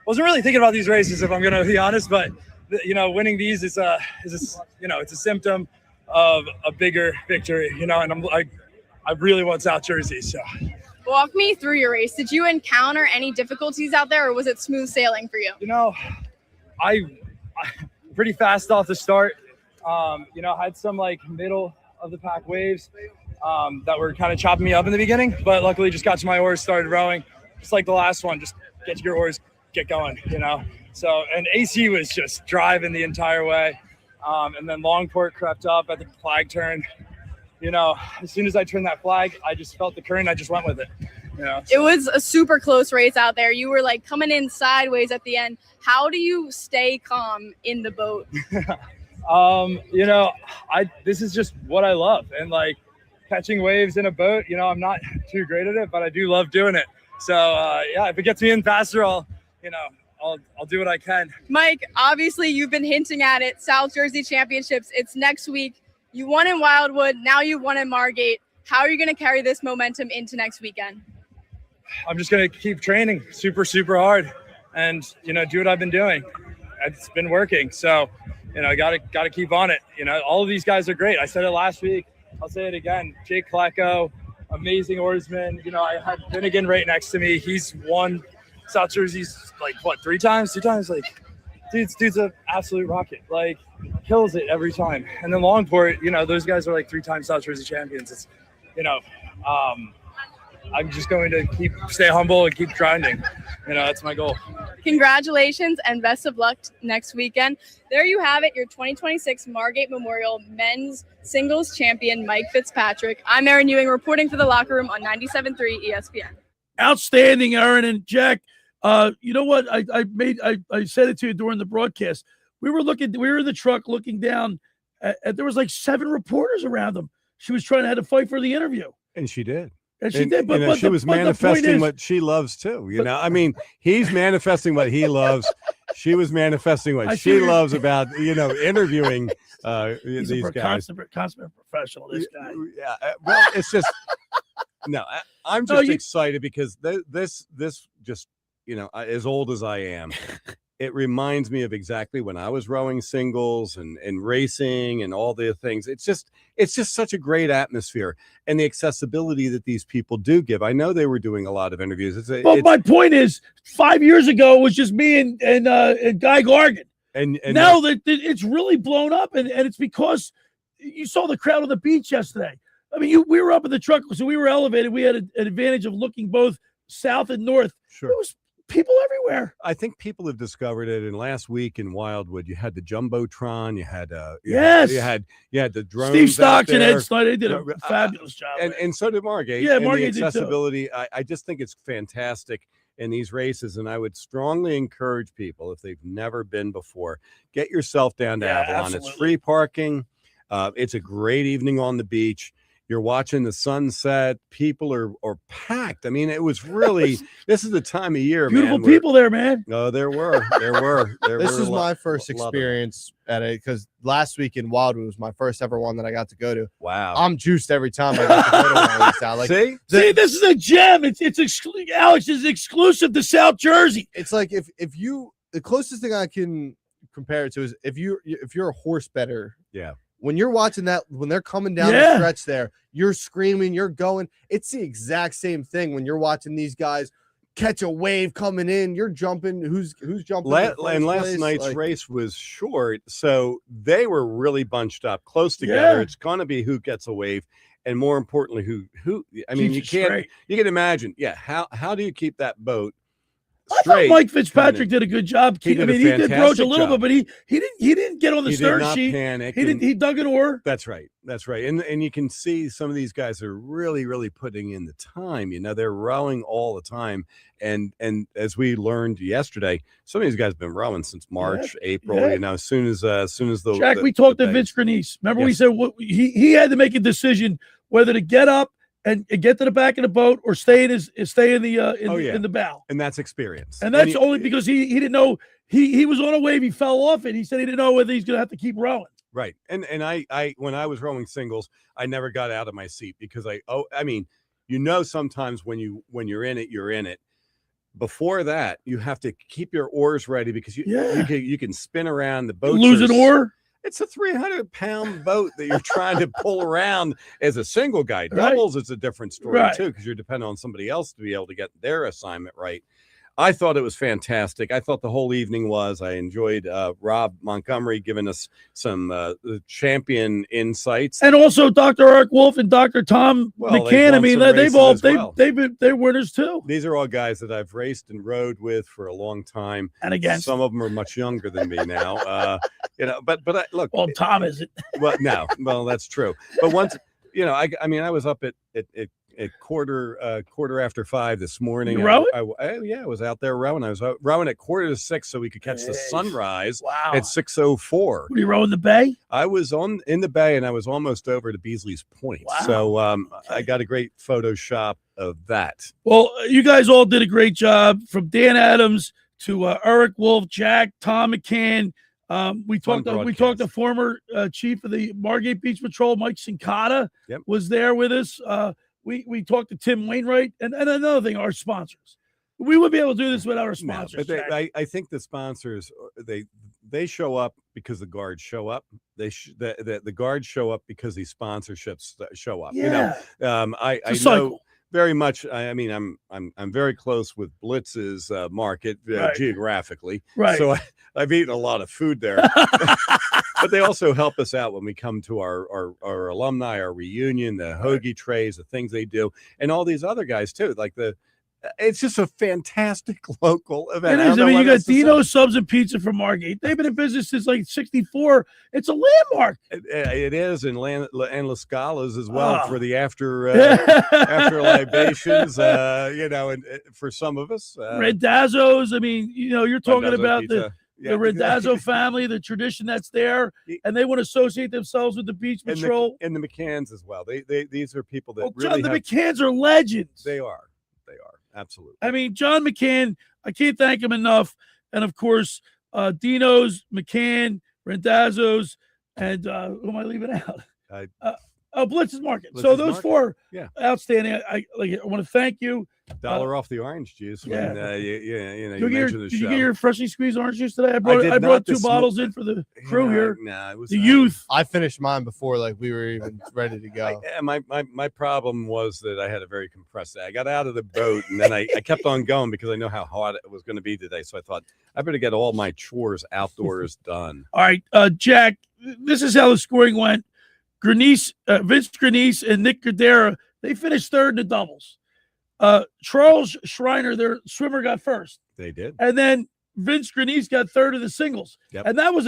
Wasn't really thinking about these races, if I'm going to be honest, but winning these is it's a symptom of a bigger victory, and I really want South jerseys. So. Walk me through your race. Did you encounter any difficulties out there, or was it smooth sailing for you? I pretty fast off the start. I had some middle of the pack waves that were kind of chopping me up in the beginning, but luckily just got to my oars, started rowing. Just like the last one, just get to your oars, get going, So, and AC was just driving the entire way. And then Longport crept up at the flag turn. As soon as I turned that flag, I just felt the current. I just went with it. It was a super close race out there. You were coming in sideways at the end. How do you stay calm in the boat? This is just what I love, and catching waves in a boat. I'm not too great at it, but I do love doing it. So if it gets me in faster, I'll I'll do what I can. Mike, obviously you've been hinting at it. South Jersey Championships. It's next week. You won in Wildwood. Now you won in Margate. How are you going to carry this momentum into next weekend? I'm just going to keep training super, super hard and, do what I've been doing. It's been working. So, I got to keep on it. All of these guys are great. I said it last week. I'll say it again. Jake Klecko, amazing oarsman. I had Finnegan right next to me. He's won South Jersey's three times? Like, dude's an absolute rocket. Like, kills it every time. And then Longport, those guys are like 3-time South Jersey champions. It's, I'm just going to stay humble and keep grinding. That's my goal. Congratulations and best of luck next weekend. There you have it, your 2026 Margate Memorial Men's Singles Champion, Mike Fitzpatrick. I'm Erin Ewing reporting for The Locker Room on 97.3 ESPN. Outstanding, Erin and Jack. You know what? I said it to you during the broadcast. We were in the truck looking down there was like 7 reporters around them. She was trying to have to fight for the interview. And she did. And she did, but she was manifesting what she loves too. He's manifesting what he loves. She was manifesting what she loves about interviewing these guys. Consummate professional. This guy. Yeah. Well, it's just I'm just excited because this just as old as I am. It reminds me of exactly when I was rowing singles and racing and all the things. It's just such a great atmosphere and the accessibility that these people do give. I know they were doing a lot of interviews. My point is, 5 years ago it was just me and Guy Gargan, and now that it's really blown up, and it's because you saw the crowd on the beach yesterday. I mean, we were up in the truck, so we were elevated. We had an advantage of looking both south and north. Sure. It was people everywhere. I think people have discovered it. And last week in Wildwood, you had the Jumbotron, you had you had the drones. Steve Stocks and Ed Snyder, they did a fabulous job. And so did Margate. Yeah, and Margate the did too. accessibility. I just think it's fantastic in these races, and I would strongly encourage people, if they've never been before, get yourself down to Avalon. Absolutely. It's free parking. It's a great evening on the beach. You're watching the sunset. People are packed. I mean, it was really, this is the time of year, beautiful man. people there, man. No, there were. This is my first experience at it because last week in Wildwood was my first ever one that I got to go to. Wow. I'm juiced every time I got to go to one of these now. Like, See, this is a gem. Alex is exclusive to South Jersey. It's like if you, the closest thing I can compare it to is if you're a horse bettor. Yeah. When you're watching that, when they're coming down the stretch there, you're screaming, you're going. It's the exact same thing when you're watching these guys catch a wave coming in. You're jumping. Who's jumping? And last night's race was short, so they were really bunched up close together. Yeah. It's going to be who gets a wave, and more importantly, who. I mean, Keeps you it can't. straight. You can imagine. Yeah. How do you keep that boat I straight? thought Mike Fitzpatrick did a good job. He did a he did broach a fantastic little job. bit, but he didn't get on the He did stern not sheet. panic, He dug an oar. That's right. And you can see some of these guys are really, really putting in the time. They're rowing all the time. And as we learned yesterday, some of these guys have been rowing since March, April. Yeah. As soon as the Jack, we talked to Vince Grenice. Remember, we said he had to make a decision whether to get up and get to the back of the boat or stay in the bow. And that's experience. And that's only because he didn't know he was on a wave. He fell off it. He said he didn't know whether he's going to have to keep rowing. Right. And I when I was rowing singles, I never got out of my seat because sometimes when you're in it, you're in it. Before that, you have to keep your oars ready because you can spin around the boat. Lose an oar. It's a 300-pound boat that you're trying to pull around as a single guy. Right. Doubles, it's a different story Right. too, because you're depending on somebody else to be able to get their assignment right. I thought it was fantastic. I thought the whole evening was. I enjoyed Rob Montgomery giving us some champion insights, And also Dr. Eric Wolf and Dr. Tom McCann. I mean, they're winners too. These are all guys that I've raced and rode with for a long time. And again, some of them are much younger than me now. But look. Well, Tom isn't. Well, no. Well, that's true. But once, I was up at quarter after 5 this morning. You rowing? I was out there rowing. I was rowing at 5:45 so we could catch the sunrise. Wow. At 6:04. Were you rowing the bay? I was in the bay and I was almost over to Beasley's Point. Wow. So I got a great Photoshop of that. Well, you guys all did a great job, from Dan Adams Eric Wolf, Jack, Tom McCann. We Fun talked to former chief of the Margate Beach Patrol, Mike Sincata, was there with us. We talked to Tim Wainwright, and another thing, our sponsors. We wouldn't be able to do this without our sponsors. No, but I think the sponsors they show up because the guards show up. The guards show up because these sponsorships show up. Yeah. I know cycle. very much. I mean, I'm very close with Blitz's market geographically. Right. So I've eaten a lot of food there. But they also help us out when we come to our alumni, our reunion, the hoagie trays, the things they do, and all these other guys too. Like it's just a fantastic local event. It is. I mean, you got Dino's Subs and Pizza from Margate. They've been in business since like '64. It's a landmark. It is, and La Scala's as well Oh. for the after libations. And for some of us, Rendazzo's. I mean, you're talking Rendazzo about pizza. the Rendazzo family, the tradition that's there, and they want to associate themselves with the Beach Patrol. and the McCanns as well. These are people that John, really the McCanns are legends. They are. Absolutely. I mean, John McCann, I can't thank him enough. And of course, Dino's, McCann, Rendazzo's, and who am I leaving out? Blitz's Market. So Blitz's those Market. four, Yeah. outstanding. I want to thank you. $1 off the orange juice when you Did mentioned the you show. get your freshly squeezed orange juice today? I brought 2 bottles in for the crew here. It was the youth. I finished mine before we were even ready to go. My problem was that I had a very compressed day. I got out of the boat and then I kept on going because I know how hot it was going to be today. So I thought I better get all my chores outdoors done. All right, Jack, this is how the scoring went. Vince Grenice and Nick Gadera, they finished third in the doubles. Charles Schreiner, their swimmer, got first. They did. And then Vince Grenice got third in the singles. Yep. And that was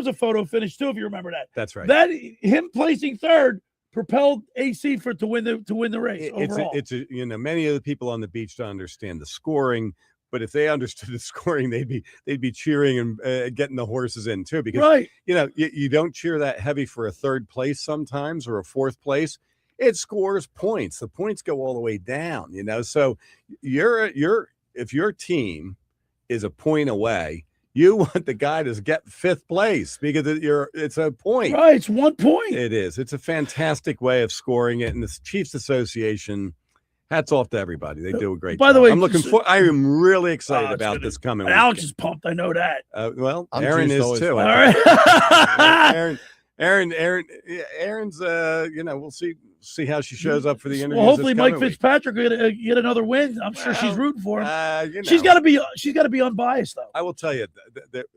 a photo finish too, if you remember that. That's right. That him placing third propelled AC to win the race overall. It's many of the people on the beach don't understand the scoring, but if they understood the scoring, they'd be cheering and getting the horses in too. Because you don't cheer that heavy for a third place sometimes or a fourth place. It scores points. The points go all the way down. So if your team is a point away, you want the guy to get fifth place because it's a point. Right, it's 1 point. It is. It's a fantastic way of scoring it, and the Chiefs Association. Hats off to everybody. They do a great job. By the way, I am really excited about this coming. Alex is pumped. I know that. Well, I'm Erin is juiced too. All right. Erin's. We'll see how she shows up for the interview. Well, hopefully Mike Fitzpatrick will get another win. I'm sure she's rooting for him. She's got to be unbiased though. I will tell you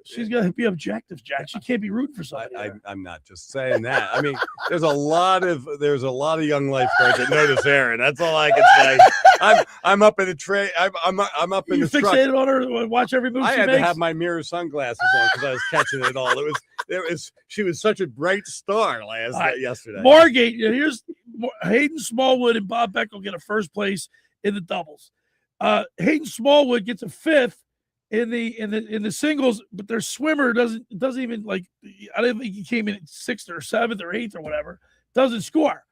she's got to be objective, Jack. She can't be rooting for somebody. I'm not just saying that. I mean, there's a lot of young lifeguards that know this Erin. That's all I can say. I'm up in a tray. I'm up in the truck. You fixated on her. Watch every move I she had makes. to have my mirror sunglasses on because I was catching it all. She was such a bright star yesterday. Margate. Here's Hayden Smallwood and Bob Beckel get a first place in the doubles. Hayden Smallwood gets a fifth in the singles, but their swimmer doesn't even I don't think he came in at 6th or 7th or 8th or whatever. Doesn't score.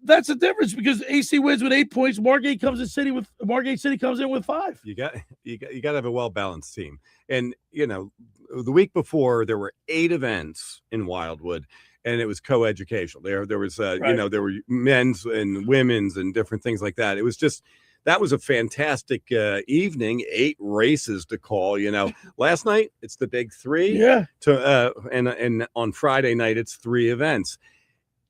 That's the difference because AC wins with 8 points. Margate City comes in with 5. You got to have a well-balanced team. And the week before there were 8 events in Wildwood, and it was co-educational. There was there were men's and women's and different things like that. It was just that was a fantastic evening. 8 races to call. Last night it's the big 3. Yeah. And on Friday night it's 3 events.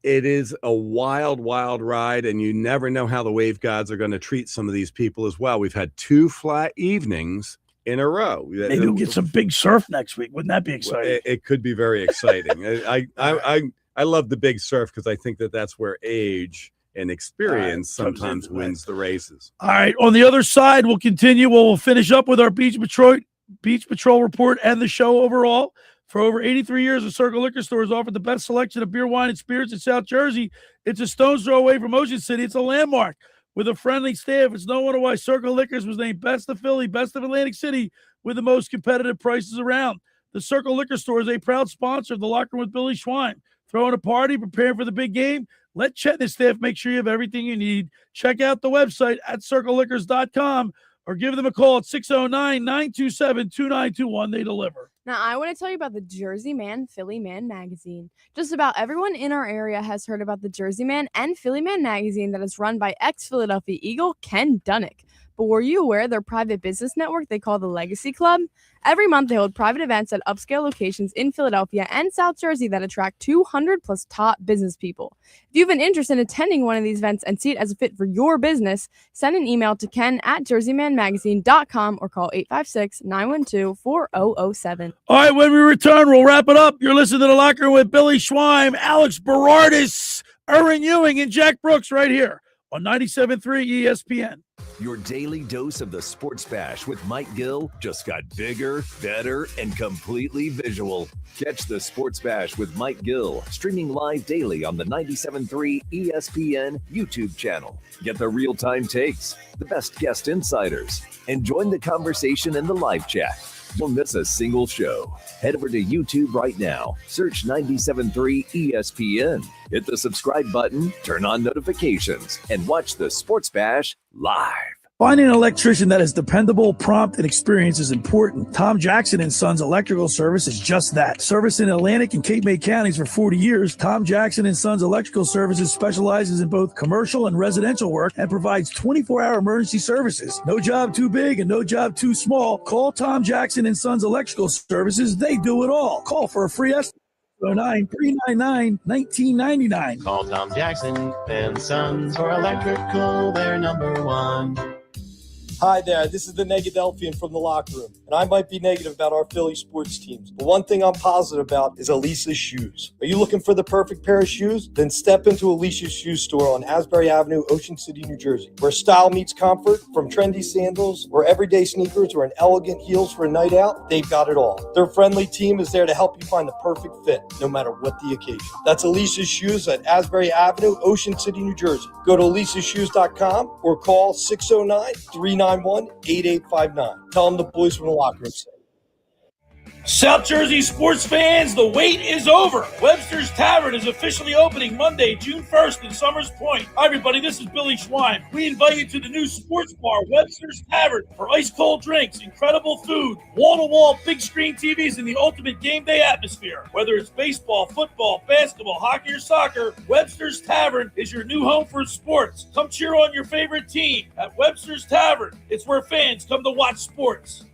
It is a wild ride, and you never know how the wave gods are going to treat some of these people as well. We've had 2 flat evenings in a row. Maybe we'll get some big surf next week. Wouldn't that be exciting? It could be very exciting. I love the big surf because I think that's where age and experience sometimes wins the races. All right. On the other side, we'll continue. We'll finish up with our Beach Patrol report and the show overall. For over 83 years, the Circle Liquor Store has offered the best selection of beer, wine, and spirits in South Jersey. It's a stone's throw away from Ocean City. It's a landmark with a friendly staff. It's no wonder why Circle Liquors was named Best of Philly, Best of Atlantic City, with the most competitive prices around. The Circle Liquor Store is a proud sponsor of the Locker Room with Billy Schwein. Throwing a party, preparing for the big game? Let Chet and his staff make sure you have everything you need. Check out the website at circleliquors.com or give them a call at 609-927-2921. They deliver. Now, I want to tell you about the Jersey Man, Philly Man magazine. Just about everyone in our area has heard about the Jersey Man and Philly Man magazine that is run by ex-Philadelphia Eagle Ken Dunnick. But were you aware of their private business network they call the Legacy Club? Every month, they hold private events at upscale locations in Philadelphia and South Jersey that attract 200 plus top business people. If you have an interest in attending one of these events and see it as a fit for your business, send an email to ken@jerseymanmagazine.com or call 856-912-4007. All right, when we return, we'll wrap it up. You're listening to The Locker Room with Billy Schweim, Alex Berardis, Erin Ewing, and Jack Brooks right here on 97.3 ESPN. Your daily dose of the Sports Bash with Mike Gill just got bigger, better, and completely visual. Catch the Sports Bash with Mike Gill streaming live daily on the 97.3 ESPN YouTube channel. Get the real-time takes, the best guest insiders, and join the conversation in the live chat. Don't miss a single show. Head over to YouTube right now. Search 97.3 ESPN. Hit the subscribe button, turn on notifications, and watch the Sports Bash live. Finding an electrician that is dependable, prompt, and experienced is important. Tom Jackson & Sons Electrical Service is just that. Service in Atlantic and Cape May counties for 40 years, Tom Jackson & Sons Electrical Services specializes in both commercial and residential work and provides 24-hour emergency services. No job too big and no job too small. Call Tom Jackson & Sons Electrical Services. They do it all. Call for a free estimate. 399-1999. Call Tom Jackson and Sons for electrical. They're number one. Hi there, this is the Negadelphian from the locker room, and I might be negative about our Philly sports teams, but one thing I'm positive about is Elisa's shoes. Are you looking for the perfect pair of shoes? Then step into Elisa's shoe store on Asbury Avenue, Ocean City, New Jersey, where style meets comfort. From trendy sandals or everyday sneakers or an elegant heels for a night out, they've got it all. Their friendly team is there to help you find the perfect fit, no matter what the occasion. That's Elisa's Shoes at Asbury Avenue, Ocean City, New Jersey. Go to elisashoes.com or call 609-391-8859. Tell them the boys from the locker room said. South Jersey sports fans, the wait is over. Webster's Tavern is officially opening Monday, June 1st in Summers Point. Hi, everybody. This is Billy Schweim. We invite you to the new sports bar, Webster's Tavern, for ice-cold drinks, incredible food, wall-to-wall big screen TVs, and the ultimate game day atmosphere. Whether it's baseball, football, basketball, hockey, or soccer, Webster's Tavern is your new home for sports. Come cheer on your favorite team at Webster's Tavern. It's where fans come to watch sports.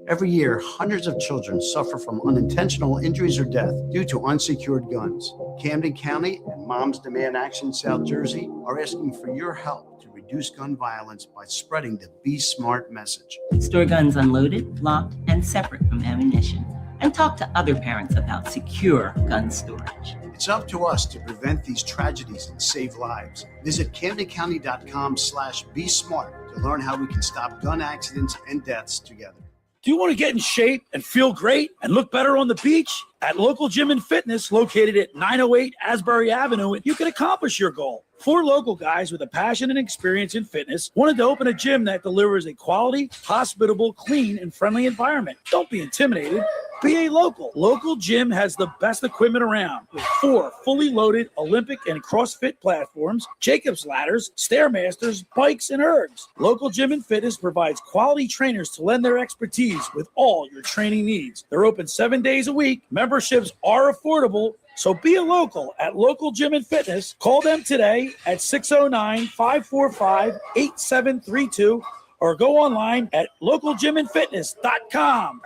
Every year, hundreds of children suffer from unintentional injuries or death due to unsecured guns. Camden County and Moms Demand Action South Jersey are asking for your help to reduce gun violence by spreading the Be Smart message. Store guns unloaded, locked, and separate from ammunition. And talk to other parents about secure gun storage. It's up to us to prevent these tragedies and save lives. Visit CamdenCounty.com/Be Smart to learn how we can stop gun accidents and deaths together. Do you want to get in shape and feel great and look better on the beach? At Local Gym and Fitness, located at 908 Asbury Avenue, you can accomplish your goal. 4 local guys with a passion and experience in fitness wanted to open a gym that delivers a quality, hospitable, clean, and friendly environment. Don't be intimidated. Be a local. Local Gym has the best equipment around with 4 fully loaded Olympic and CrossFit platforms, Jacob's ladders, Stairmasters, bikes, and ergs. Local Gym and Fitness provides quality trainers to lend their expertise with all your training needs. They're open 7 days a week. Memberships are affordable. So be a local at Local Gym and Fitness. Call them today at 609-545-8732 or go online at localgymandfitness.com.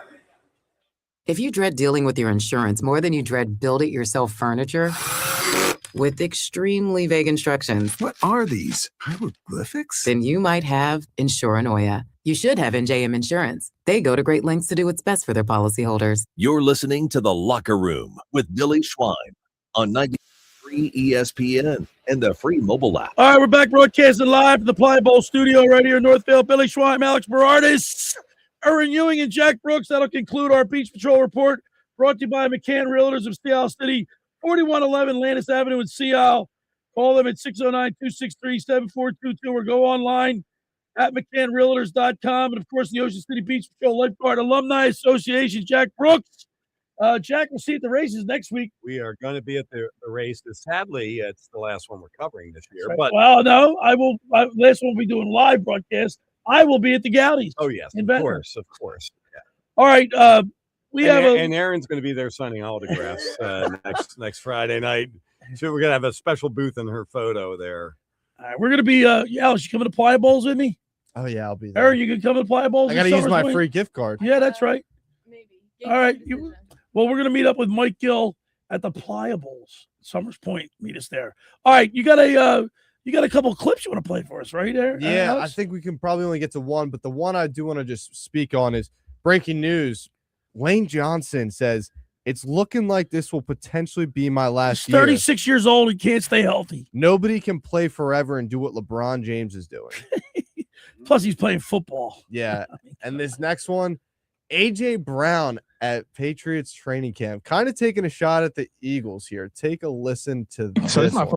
If you dread dealing with your insurance more than you dread build-it-yourself furniture with extremely vague instructions. What are these? Hieroglyphics? Then you might have Insuranoia. You should have NJM Insurance. They go to great lengths to do what's best for their policyholders. You're listening to The Locker Room with Billy Schweim on 93 ESPN and the free mobile app. All right, we're back broadcasting live from the Ply Bowl studio right here in Northfield. Billy Schweim, Alex Berardis, Erin Ewing, and Jack Brooks. That'll conclude our Beach Patrol report, brought to you by McCann Realtors of Sea Isle City, 4111 Landis Avenue in Sea Isle. Call them at 609-263-7422 or go online at McCannRealtors.com. And, of course, the Ocean City Beach Patrol Lifeguard Alumni Association, Jack Brooks. Jack, we'll see you at the races next week. We are going to be at the races. Sadly, it's the last one we're covering this year. Right. But well, no, last one we'll be doing live broadcast. I will be at the Gaudies. Oh yes, in of Ventnor. course. Yeah. All right. We and, have and Erin's going to be there signing autographs next Friday night. So we're going to have a special booth in her photo there. All right, we're going to be Alex, you coming to Playa Bowls with me? Oh yeah, I'll be there. Erin, you can come to Playa Bowls. I got to use my free gift card. Yeah, that's right. All right. Well, we're going to meet up with Mike Gill at the Playa Bowls, Summers Point. Meet us there. All right. You got a couple of clips you want to play for us, right, Aaron? Yeah, Alex? I think we can probably only get to one, but the one I do want to just speak on is breaking news. Wayne Johnson says it's looking like this will potentially be my last year. 36 years old and can't stay healthy. Nobody can play forever and do what LeBron James is doing. Plus, he's playing football. Yeah. And this next one, AJ Brown at Patriots training camp, kind of taking a shot at the Eagles here. Take a listen to this one.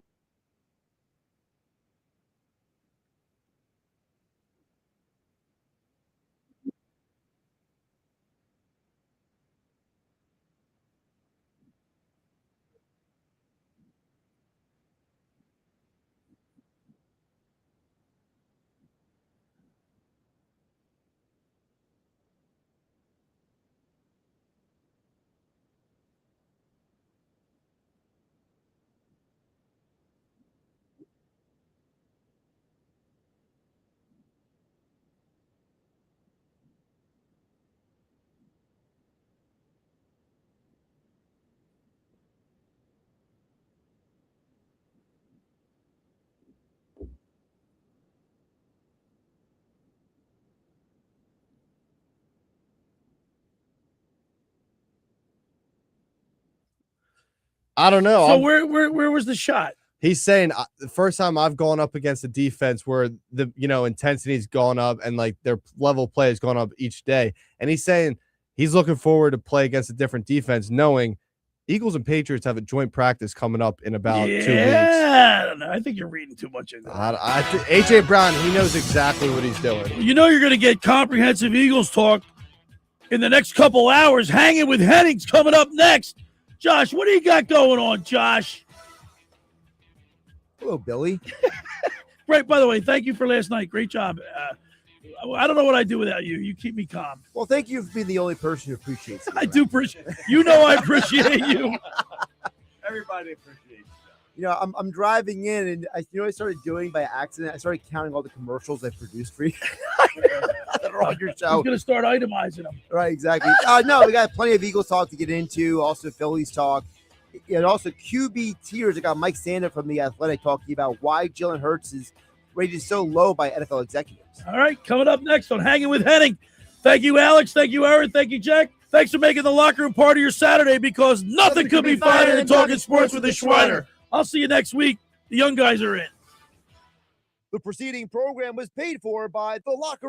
I don't know. So where was the shot? He's saying the first time I've gone up against a defense where the intensity's gone up and like their level of play has gone up each day. And he's saying he's looking forward to play against a different defense, knowing Eagles and Patriots have a joint practice coming up in about 2 weeks. Yeah, I think you're reading too much into that. AJ Brown, he knows exactly what he's doing. You know you're going to get comprehensive Eagles talk in the next couple hours. Hanging with Henning's coming up next. Josh, what do you got going on, Josh? Hello, Billy. Right, by the way, thank you for last night. Great job. I don't know what I'd do without you. You keep me calm. Well, thank you for being the only person who appreciates it. I do appreciate you. Know I appreciate you. Everybody appreciates you. I'm driving in, and I started doing by accident? I started counting all the commercials I produced for you. That are on your show. I'm going to start itemizing them. Right, exactly. No, we got plenty of Eagles talk to get into, also Phillies talk. And also QB tiers. I got Mike Sanders from The Athletic talking about why Jalen Hurts is rated so low by NFL executives. All right, coming up next on Hanging with Henning. Thank you, Alex. Thank you, Erin. Thank you, Jack. Thanks for making the locker room part of your Saturday, because nothing could be finer than talking sports with the Schweiner. I'll see you next week. The young guys are in. The preceding program was paid for by The Locker